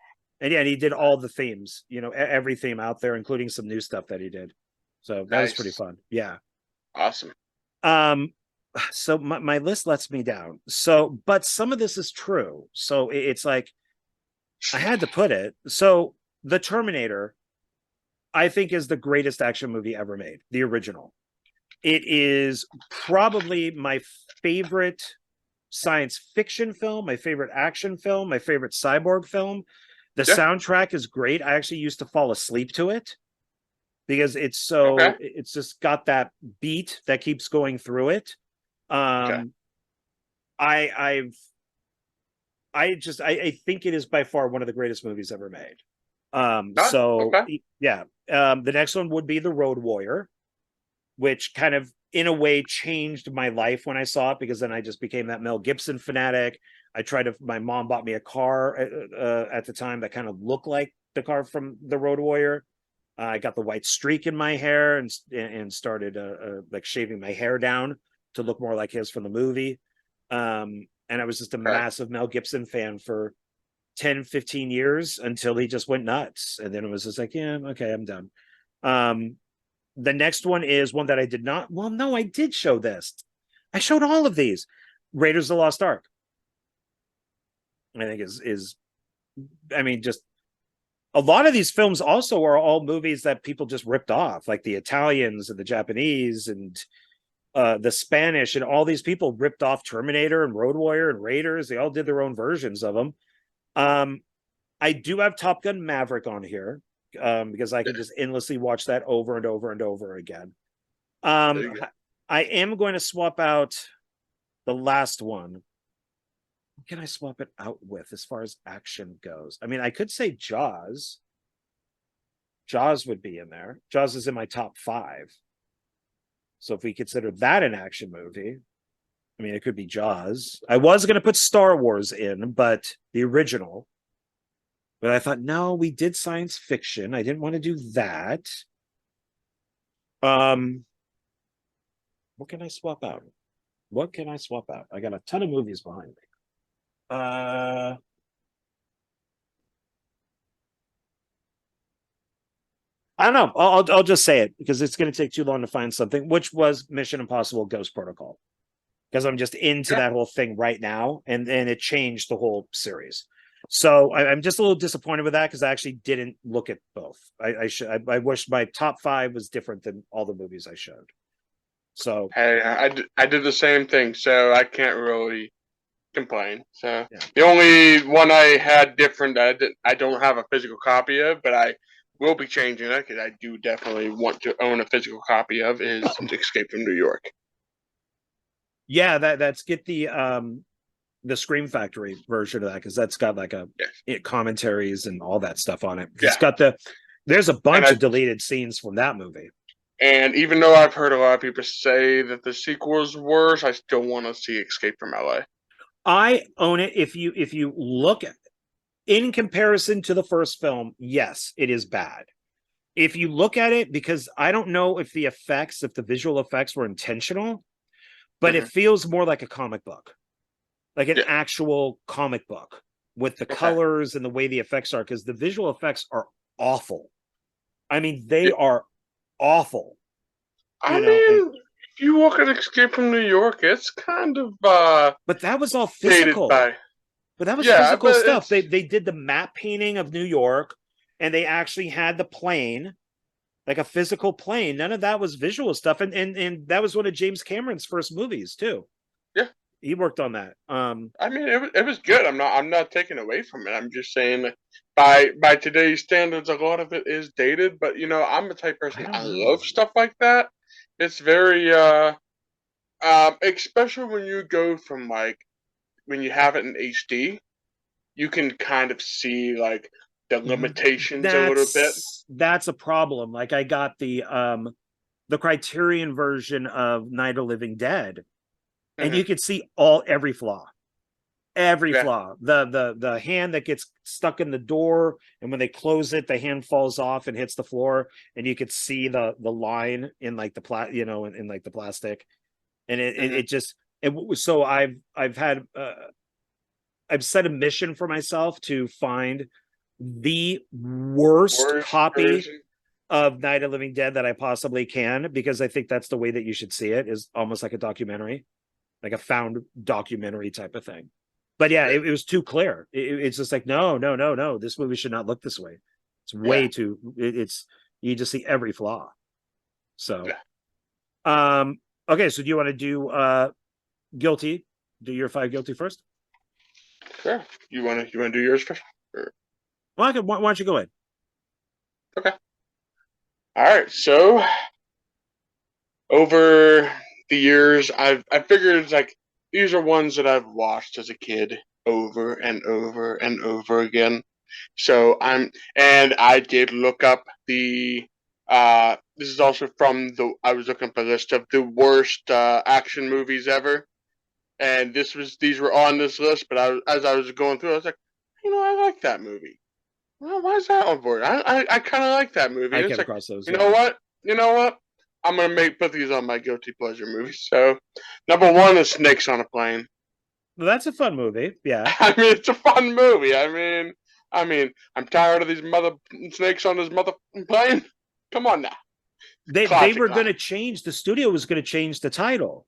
Speaker 1: And yeah, and he did all the themes, you know, every theme out there, including some new stuff that he did. So that was pretty
Speaker 2: Nice.
Speaker 1: fun. Yeah.
Speaker 2: Awesome.
Speaker 1: Um, so my list lets me down. So, but some of this is true. So it's like I had to put it. So the Terminator, I think, is the greatest action movie ever made, the original. It is probably my favorite science fiction film, my favorite action film, my favorite cyborg film. The
Speaker 2: Yeah.
Speaker 1: soundtrack is great. I actually used to fall asleep to it because
Speaker 2: Okay.
Speaker 1: it's just got that beat that keeps going through it.
Speaker 2: Okay.
Speaker 1: Um I've I think it is by far one of the greatest movies ever made.
Speaker 2: Ah, okay.
Speaker 1: Yeah. The next one would be The Road Warrior, which kind of in a way changed my life when I saw it, because then I just became that Mel Gibson fanatic. My mom bought me a car at the time that kind of looked like the car from The Road Warrior. I got the white streak in my hair and started like shaving my hair down to look more like his from the movie. And I was just a
Speaker 2: Okay.
Speaker 1: massive Mel Gibson fan for 10, 15 years until he just went nuts. And then it was just like, yeah, okay, I'm done. The next one is one that I did not. Well, no, I did show this. I showed all of these. Raiders of the Lost Ark. I think is I mean, just a lot of these films also are all movies that people just ripped off, like the Italians and the Japanese and the Spanish, and all these people ripped off Terminator and Road Warrior and Raiders. They all did their own versions of them. I do have Top Gun Maverick on here because I can just endlessly watch that over and over and over again.
Speaker 2: There you go.
Speaker 1: I am going to swap out the last one. What can I swap it out with as far as action goes? I mean, I could say Jaws. Jaws would be in there. Jaws is in my top 5. So if we consider that an action movie, I mean, it could be Jaws. I was going to put Star Wars in, but the original. But I thought, no, we did science fiction. I didn't want to do that. What can I swap out? What can I swap out? I got a ton of movies behind me. I don't know. I'll just say it because it's going to take too long to find something, which was Mission Impossible Ghost Protocol, because I'm just into
Speaker 2: Yeah.
Speaker 1: that whole thing right now, and it changed the whole series. So I'm just a little disappointed with that because I actually didn't look at both. I wish my top 5 was different than all the movies I showed. So
Speaker 2: Hey, I did the same thing, so I can't really complain. So
Speaker 1: yeah.
Speaker 2: the only one I had different that I don't have a physical copy of, but I will be changing it because I do definitely want to own a physical copy of is Escape from New York.
Speaker 1: Yeah, that's get the Scream Factory version of that, because that's got like commentaries and all that stuff on it. It's got there's a bunch of deleted scenes from that movie.
Speaker 2: And even though I've heard a lot of people say that the sequel is worse, I still want to see Escape from LA.
Speaker 1: I own it. If you look at in comparison to the first film, yes, it is bad. If you look at it, because I don't know if the visual effects were intentional, but it feels more like a comic book, like an actual comic book with the colors and the way the effects are, because the visual effects are awful. I mean, they are awful.
Speaker 2: I mean, if you look at Escape from New York, it's kind of
Speaker 1: but that was all physical. But that was physical stuff. They did the map painting of New York, and they actually had the plane, like a physical plane. None of that was visual stuff. And that was one of James Cameron's first movies too.
Speaker 2: Yeah.
Speaker 1: He worked on that.
Speaker 2: I mean, it was good. I'm not taking away from it. I'm just saying that by today's standards, a lot of it is dated. But you know, I'm the type of person I love stuff like that. It's very especially when you go from like when you have it in HD, you can kind of see like the limitations a little bit.
Speaker 1: That's a problem. Like I got the Criterion version of Night of Living Dead, and you could see every flaw. Every
Speaker 2: Yeah.
Speaker 1: flaw. The hand that gets stuck in the door, and when they close it, the hand falls off and hits the floor, and you could see the line in like the in like the plastic, and it just so I've had I've set a mission for myself to find the worst
Speaker 2: Worst
Speaker 1: copy
Speaker 2: version.
Speaker 1: of Night of the Living Dead that I possibly can, because I think that's the way that you should see it, is almost like a documentary, like a found documentary type of thing. But yeah, it was too clear. It's just like, no. This movie should not look this way. It's way
Speaker 2: Yeah.
Speaker 1: too. It's you just see every flaw. So,
Speaker 2: Yeah.
Speaker 1: okay. So do you want to do guilty? Do your 5 guilty first?
Speaker 2: Sure. You wanna do yours first? Or-
Speaker 1: Well, why don't you go in?
Speaker 2: Okay. All right. So over the years, I figured like these are ones that I've watched as a kid over and over and over again. So I did look up the this is also from the I was looking up a list of the worst action movies ever, and these were on this list. But as I was going through, I was like, I like that movie. Well, why is that on board? I kind of like that movie.
Speaker 1: I
Speaker 2: And it's
Speaker 1: came
Speaker 2: like,
Speaker 1: across those.
Speaker 2: you know what? You know what? I'm gonna put these on my guilty pleasure movies. So, number one is Snakes on a Plane.
Speaker 1: Well, that's a fun movie. Yeah,
Speaker 2: I mean, it's a fun movie. I'm tired of these mother snakes on this mother plane. Come on now,
Speaker 1: they
Speaker 2: classic,
Speaker 1: were going to
Speaker 2: classic.
Speaker 1: change. The studio was going to change the title.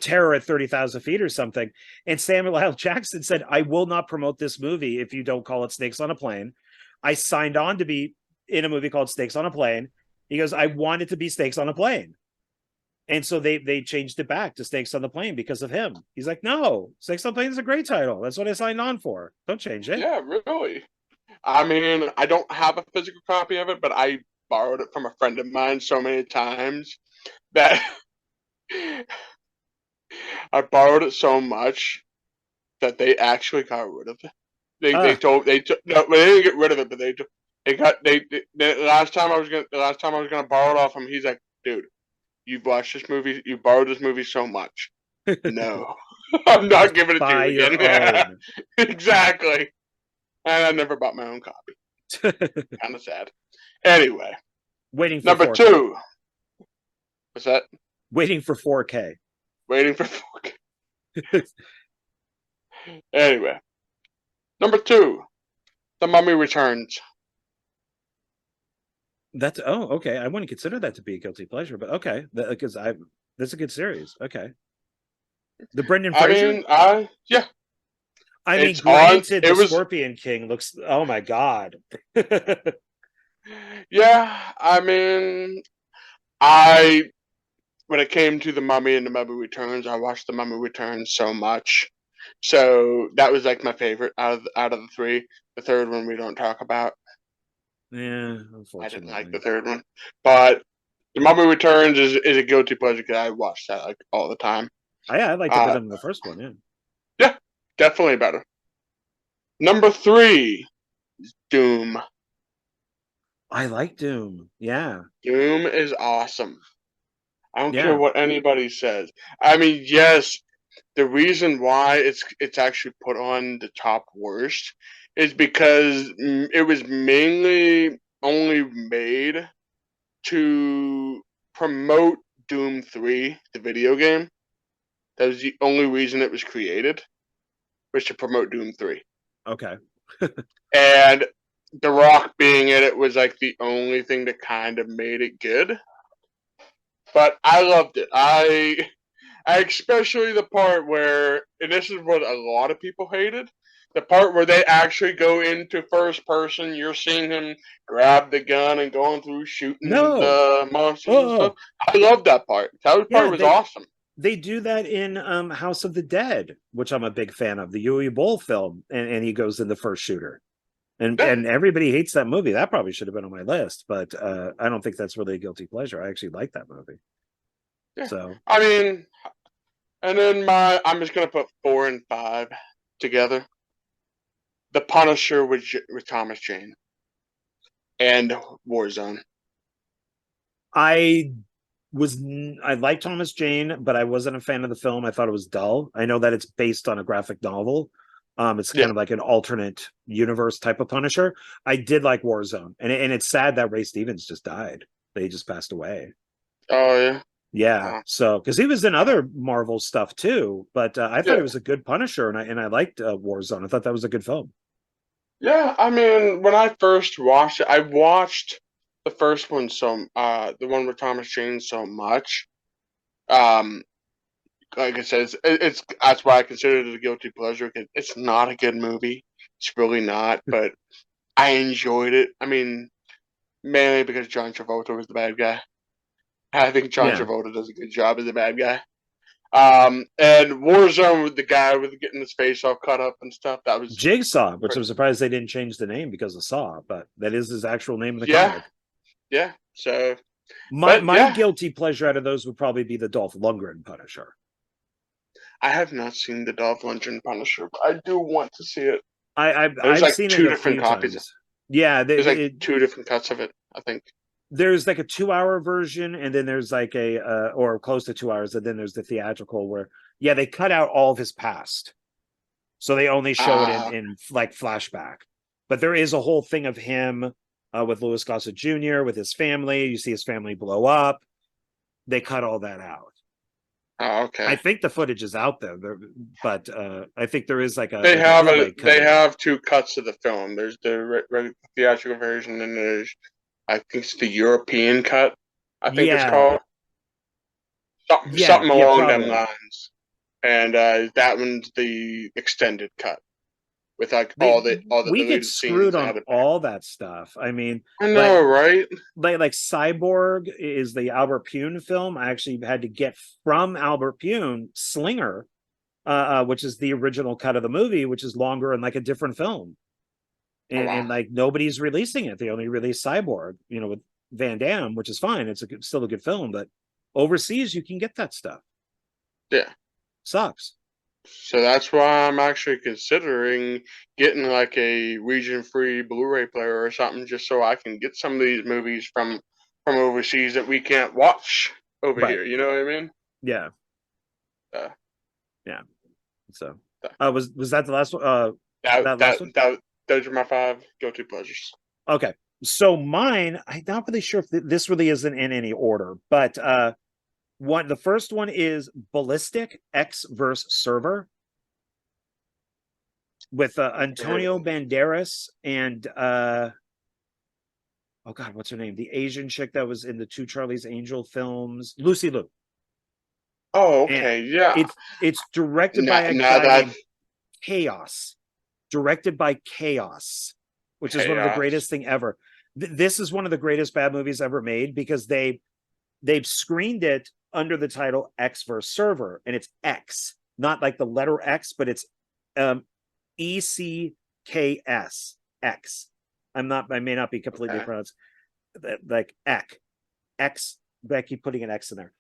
Speaker 1: Terror at 30,000 feet or something. And Samuel L. Jackson said, I will not promote this movie if you don't call it Snakes on a Plane. I signed on to be in a movie called Snakes on a Plane. He goes, I want it to be Snakes on a Plane. And so they changed it back to Snakes on the Plane because of him. He's like, no, Snakes on the Plane is a great title. That's what I signed on for. Don't change it.
Speaker 2: Yeah, really. I mean, I don't have a physical copy of it, but I borrowed it from a friend of mine so many times that I borrowed it so much that they actually got rid of it. They took no, they didn't get rid of it, but the last time I was gonna borrow it off him, he's like, dude, you've watched this movie, you borrowed this movie so much. No, I'm not giving it to
Speaker 1: Buy
Speaker 2: you
Speaker 1: your
Speaker 2: again.
Speaker 1: own.
Speaker 2: Exactly. And I never bought my own copy. Kind of sad. Anyway,
Speaker 1: Waiting for
Speaker 2: number
Speaker 1: 4K.
Speaker 2: two. What's that?
Speaker 1: Waiting for 4K.
Speaker 2: Waiting for 4K. Anyway, number two. The Mummy Returns.
Speaker 1: That's okay. I wouldn't consider that to be a guilty pleasure, but okay, because that's a good series. Okay, the Brendan Fraser.
Speaker 2: Yeah.
Speaker 1: I mean,
Speaker 2: It's on.
Speaker 1: granted,
Speaker 2: It
Speaker 1: the
Speaker 2: was.
Speaker 1: Scorpion King looks. Oh my god.
Speaker 2: Yeah. I mean, I when it came to the Mummy and the Mummy Returns, I watched the Mummy Returns so much. So that was like my favorite out of the three. The third one we don't talk about.
Speaker 1: Yeah,
Speaker 2: I didn't like
Speaker 1: unfortunately.
Speaker 2: the third one, but the Mummy Returns is a guilty pleasure because I watch that like all the time.
Speaker 1: I liked it better than the first one. Yeah.
Speaker 2: Yeah, definitely better. Number three, Doom.
Speaker 1: I like Doom. Yeah.
Speaker 2: Doom is awesome. I don't care
Speaker 1: Yeah.
Speaker 2: what anybody says. I mean, yes, the reason why it's actually put on the top worst is because it was mainly only made to promote Doom 3, the video game. That was the only reason it was created, was to promote Doom 3.
Speaker 1: Okay.
Speaker 2: And The Rock being in it was like the only thing that kind of made it good. But I loved it. I especially the part where, and this is what a lot of people hated, the part where they actually go into first person. You're seeing him grab the gun and going through shooting
Speaker 1: No.
Speaker 2: the monsters and stuff.
Speaker 1: Oh.
Speaker 2: I love that part. That part
Speaker 1: Yeah.
Speaker 2: was awesome.
Speaker 1: They do that in House of the Dead, which I'm a big fan of, the Uwe Boll film, and he goes in the first shooter. And
Speaker 2: Yeah.
Speaker 1: and everybody hates that movie. That probably should have been on my list, but I don't think that's really a guilty pleasure. I actually like that movie.
Speaker 2: Yeah.
Speaker 1: So
Speaker 2: I mean, and then I'm just gonna put 4 and 5 together. The Punisher with Thomas Jane and Warzone.
Speaker 1: I I like Thomas Jane, but I wasn't a fan of the film. I thought it was dull. I know that it's based on a graphic novel, It's kind of like an alternate universe type of Punisher. I did like Warzone, and it's sad that Ray Stevens just died. They just passed away.
Speaker 2: Oh yeah.
Speaker 1: Yeah, so because he was in other Marvel stuff too, but I thought he was a good Punisher, and I liked Warzone. I thought that was a good film.
Speaker 2: Yeah, I mean, when I first watched it, I watched the first one the one with Thomas Jane so much. Um, like I said, it's that's why I consider it a guilty pleasure. 'Cause it's not a good movie. It's really not, but I enjoyed it. I mean, mainly because John Travolta was the bad guy. I think John
Speaker 1: Yeah,
Speaker 2: Travolta does a good job as the bad guy. And Warzone with the guy with getting his face all cut up and stuff. That was
Speaker 1: Jigsaw, which I'm surprised they didn't change the name because of Saw, but that is his actual name in the
Speaker 2: yeah,
Speaker 1: comic.
Speaker 2: yeah. So,
Speaker 1: My
Speaker 2: but
Speaker 1: my
Speaker 2: yeah,
Speaker 1: guilty pleasure out of those would probably be the Dolph Lundgren Punisher.
Speaker 2: I have not seen the Dolph Lundgren Punisher, but I do want to see it. There's
Speaker 1: I've
Speaker 2: like
Speaker 1: seen it
Speaker 2: two
Speaker 1: a
Speaker 2: different
Speaker 1: few
Speaker 2: copies.
Speaker 1: times. Yeah,
Speaker 2: There's like two different cuts of it, I think.
Speaker 1: there's like a 2 hour version, and then there's like a or close to 2 hours, and then there's the theatrical where they cut out all of his past, so they only show it in like flashback. But there is a whole thing of him with Louis Gossett Jr. with his family. You see his family blow up. They cut all that out.
Speaker 2: Oh, okay.
Speaker 1: I think the footage is out there, but I think there is like a
Speaker 2: they have two cuts of the film. There's the theatrical version, and there's I think it's the European cut. I think it's called something along them lines. And that one's the extended cut with like all the
Speaker 1: we get screwed on all that stuff. I mean,
Speaker 2: I know, right?
Speaker 1: Like Cyborg is the Albert Pune film. I actually had to get from Albert Pune Slinger, which is the original cut of the movie, which is longer and like a different film. And like nobody's releasing it. They only release Cyborg, with Van Damme, which is fine. It's still a good film, but overseas you can get that stuff.
Speaker 2: Yeah,
Speaker 1: sucks.
Speaker 2: So that's why I'm actually considering getting like a region-free Blu-ray player or something, just so I can get some of these movies from overseas that we can't watch over here. You know what I mean?
Speaker 1: Yeah. Yeah. So, was that the last one?
Speaker 2: Those are my 5 guilty pleasures.
Speaker 1: Okay, so mine, I'm not really sure if this really isn't in any order, but the first one is Ballistic X vs. Server with Antonio Banderas and oh god, what's her name? The Asian chick that was in the 2 Charlie's Angel films, Lucy Liu.
Speaker 2: Oh, okay, yeah.
Speaker 1: It's directed by a guy named Chaos. Directed by Chaos, which is one of the greatest thing ever. This is one of the greatest bad movies ever made because they've screened it under the title X vs. Server, and it's X, not like the letter X, but it's ECKS X. I may not be completely pronounced like X, but I keep putting an X in there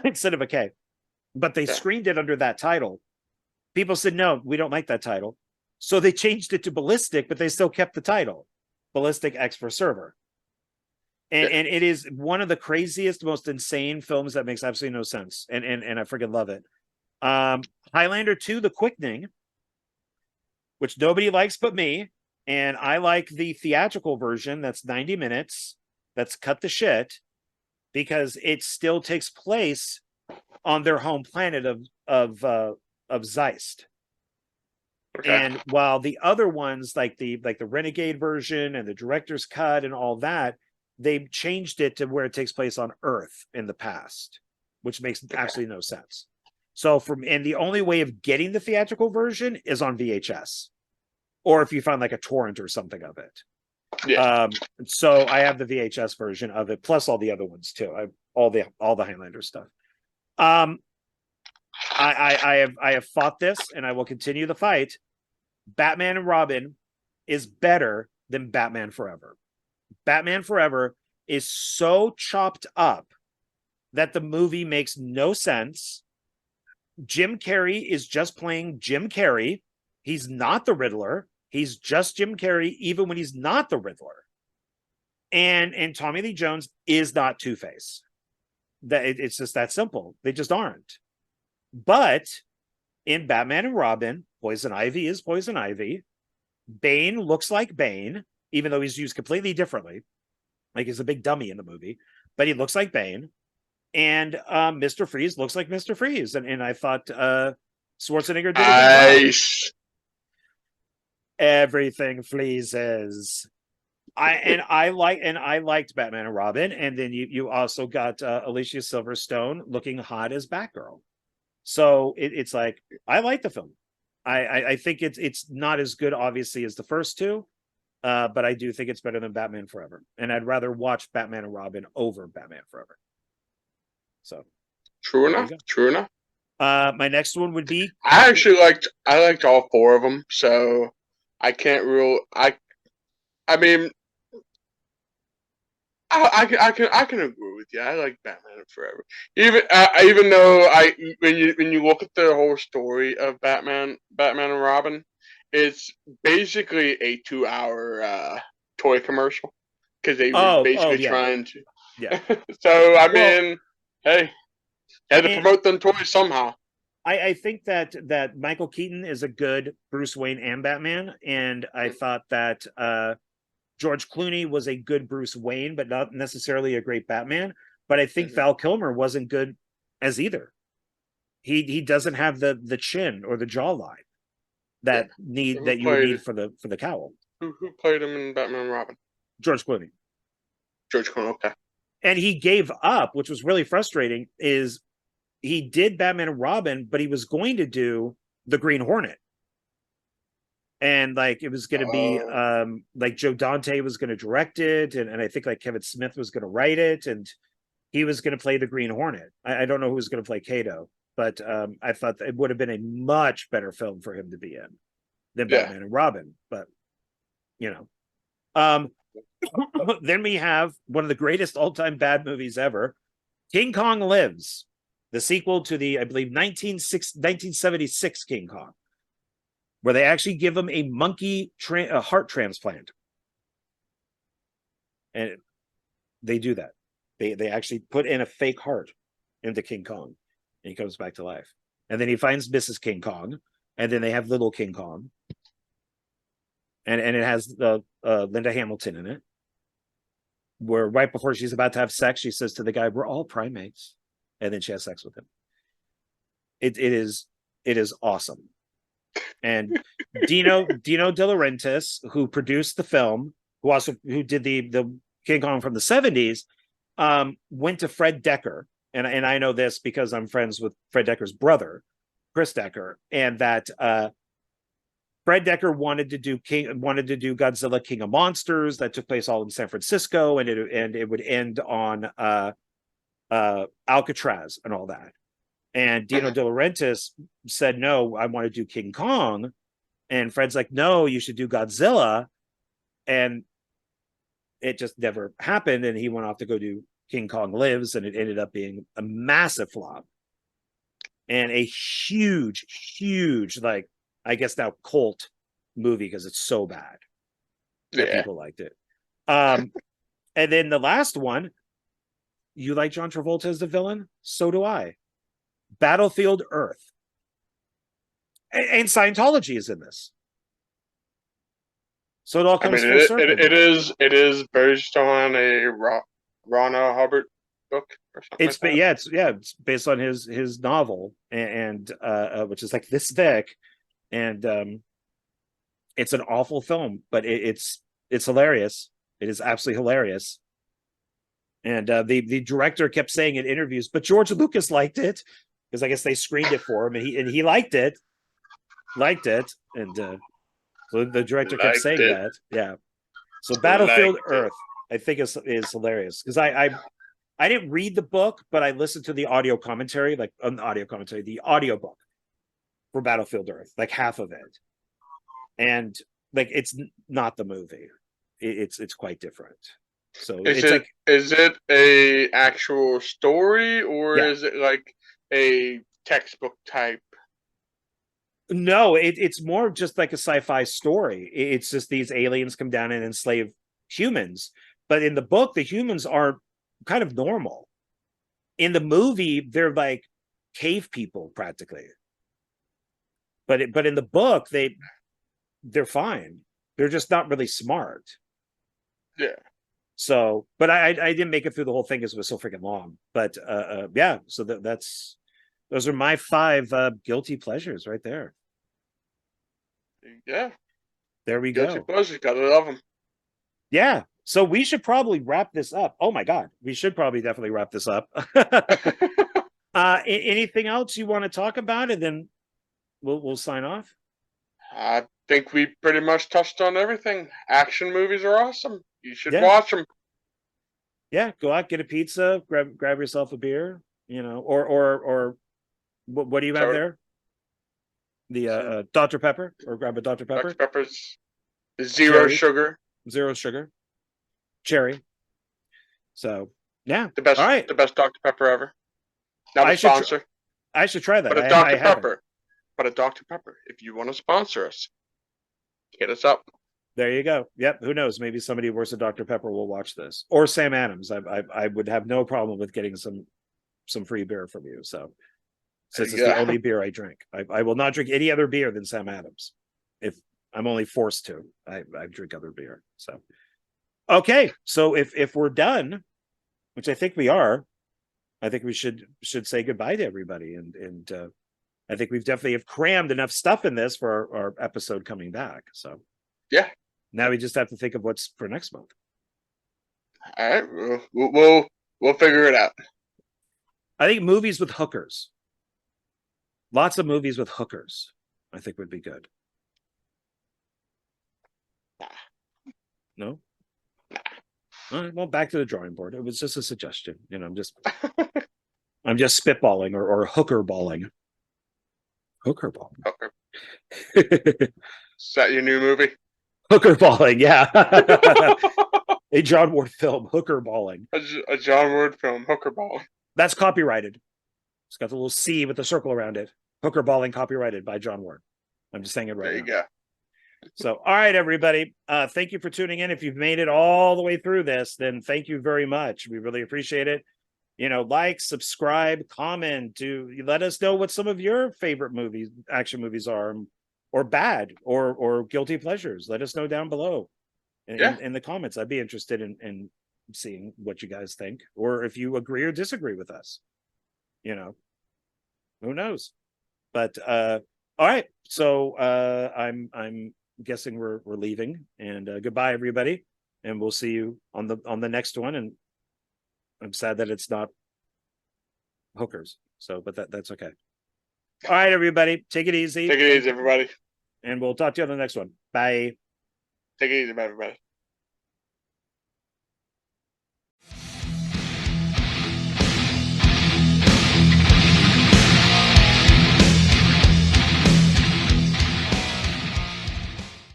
Speaker 1: instead of a K. But they screened it under that title. People said, no, we don't like that title. So they changed it to Ballistic, but they still kept the title, Ballistic X for Server. And it is one of the craziest, most insane films that makes absolutely no sense. And I freaking love it. Highlander 2, The Quickening, which nobody likes but me. And I like the theatrical version that's 90 minutes, that's cut the shit, because it still takes place on their home planet of Zeist. And while the other ones, like the Renegade version and the director's cut and all that, they've changed it to where it takes place on Earth in the past, which makes absolutely no sense. So and the only way of getting the theatrical version is on VHS, or if you find like a torrent or something of it. So I have the VHS version of it, plus all the other ones too. All the Highlander stuff. I have fought this, and I will continue the fight. Batman and Robin is better than Batman Forever. Batman Forever is so chopped up that the movie makes no sense. Jim Carrey is just playing Jim Carrey. He's not the Riddler. He's just Jim Carrey, even when he's not the Riddler. And Tommy Lee Jones is not Two-Face. It's just that simple. They just aren't. But in Batman and Robin, Poison Ivy is Poison Ivy. Bane looks like Bane, even though he's used completely differently. Like he's a big dummy in the movie, but he looks like Bane. And Mr. Freeze looks like Mr. Freeze. And I thought Schwarzenegger did a good job.
Speaker 2: Nice.
Speaker 1: Everything fleezes. I liked Batman and Robin, and then you also got Alicia Silverstone looking hot as Batgirl. So it's like I like the film. I think it's not as good, obviously, as the first two, but I do think it's better than Batman Forever, and I'd rather watch Batman and Robin over Batman Forever. So
Speaker 2: True enough. True enough.
Speaker 1: My next one would be
Speaker 2: I liked all four of them, so I can't rule. I mean, I can agree with you. I like Batman Forever, even though when you look at the whole story of Batman and Robin, it's basically a 2-hour toy commercial because they were basically trying to.
Speaker 1: Yeah.
Speaker 2: So I mean, hey, had to promote them toys somehow.
Speaker 1: I think that Michael Keaton is a good Bruce Wayne and Batman, and I thought that George Clooney was a good Bruce Wayne, but not necessarily a great Batman. But I think Val Kilmer wasn't good as either. He doesn't have the chin or the jawline that you need for the cowl.
Speaker 2: Who played him in Batman and Robin?
Speaker 1: George Clooney.
Speaker 2: George Clooney, okay.
Speaker 1: And he gave up, which was really frustrating. Is he did Batman and Robin, but he was going to do the Green Hornet. And like it was going to be like Joe Dante was going to direct it, and I think like Kevin Smith was going to write it, and he was going to play the Green Hornet. I don't know who was going to play Kato, but I thought it would have been a much better film for him to be in than Batman and Robin. But you know, then we have one of the greatest all-time bad movies ever, King Kong Lives, the sequel to the, I believe, 1976 King Kong, where they actually give him a monkey heart transplant. And they do that. They actually put in a fake heart into King Kong, and he comes back to life. And then he finds Mrs. King Kong, and then they have little King Kong. And it has Linda Hamilton in it, where right before she's about to have sex, she says to the guy, "We're all primates." And then she has sex with him. It is awesome. And Dino De Laurentiis, who produced the film, who did the King Kong from the 70s, went to Fred Decker, and I know this because I'm friends with Fred Decker's brother, Chris Decker, and that Fred Decker wanted to do Godzilla King of Monsters that took place all in San Francisco, and it would end on Alcatraz and all that. And Dino De Laurentiis said, "No, I want to do King Kong." And Fred's like, "No, you should do Godzilla." And it just never happened. And he went off to go do King Kong Lives, and it ended up being a massive flop and a huge, like, I guess now cult movie because it's so bad that people liked it. And then the last one, you like John Travolta as the villain? So do I. Battlefield Earth. And Scientology is in this. So it all comes full circle.
Speaker 2: It is based on a Rona Hubbard book or something.
Speaker 1: It's based on his novel, and which is like this thick, and it's an awful film, but it's hilarious. It is absolutely hilarious. And the director kept saying in interviews, but George Lucas liked it, because I guess they screened it for him, and he liked it, and so the director kept saying that. Yeah. So Battlefield Earth, I think is hilarious, because I didn't read the book, but I listened to the audio commentary, the audiobook for Battlefield Earth, like half of it, and like it's not the movie. It's quite different. So is
Speaker 2: it a actual story, or is it like a textbook type?
Speaker 1: No, it's more just like a sci-fi story. It's just these aliens come down and enslave humans. But in the book, the humans are kind of normal. In the movie, they're like cave people practically. but in the book, they're fine. They're just not really smart.
Speaker 2: Yeah.
Speaker 1: So, but I didn't make it through the whole thing because it was so freaking long. But yeah, so those are my 5 guilty pleasures right there.
Speaker 2: Yeah.
Speaker 1: There we
Speaker 2: Guilty
Speaker 1: go.
Speaker 2: pleasures, gotta love them.
Speaker 1: Yeah. So we should probably wrap this up. Oh my God, we should probably definitely wrap this up. Anything else you want to talk about, and then we'll sign off.
Speaker 2: I think we pretty much touched on everything. Action movies are awesome. You should
Speaker 1: Yeah.
Speaker 2: watch them.
Speaker 1: Yeah, go out, get a pizza, grab yourself a beer, or what do you have there? The Dr. Pepper, or grab a Dr. Pepper.
Speaker 2: Dr. Pepper's zero sugar.
Speaker 1: Zero sugar. Cherry. So yeah.
Speaker 2: The best
Speaker 1: All right.
Speaker 2: the best Dr. Pepper ever. Not a sponsor.
Speaker 1: I should try that.
Speaker 2: But a Dr. Pepper. But a Dr. Pepper. If you want to sponsor us, hit us up.
Speaker 1: There you go. Yep. Who knows? Maybe somebody who works at Dr. Pepper will watch this, or Sam Adams. I would have no problem with getting some free beer from you. So since it's the only beer I drink, I will not drink any other beer than Sam Adams. If I'm only forced to, I drink other beer. So okay. So if we're done, which I think we are, I think we should say goodbye to everybody, and I think we've definitely have crammed enough stuff in this for our episode coming back. So
Speaker 2: yeah.
Speaker 1: Now we just have to think of what's for next month.
Speaker 2: All right, we'll figure it out.
Speaker 1: I think movies with hookers. Lots of movies with hookers, I think, would be good. No? All right, well, back to the drawing board. It was just a suggestion. I'm just spitballing or hooker balling. Hooker ball.
Speaker 2: Hooker. Is that your new movie?
Speaker 1: Hooker balling, yeah. A John Ward film, hooker balling.
Speaker 2: A John Ward film, hooker balling.
Speaker 1: That's copyrighted. It's got the little C with the circle around it. Hooker balling, copyrighted by John Ward. I'm just saying it right now.
Speaker 2: There you go.
Speaker 1: So, all right, everybody. Thank you for tuning in. If you've made it all the way through this, then thank you very much. We really appreciate it. Like, subscribe, comment, to let us know what some of your favorite movies, action movies are, or bad, or guilty pleasures. Let us know down below in the comments. I'd be interested in seeing what you guys think, or if you agree or disagree with us. Who knows? But all right. So I'm guessing we're leaving, and goodbye, everybody, and we'll see you on the next one. And I'm sad that it's not hookers. So, but that's okay. All right, everybody, take it easy.
Speaker 2: Take it easy, everybody.
Speaker 1: And we'll talk to you on the next one. Bye.
Speaker 2: Take it easy, everybody.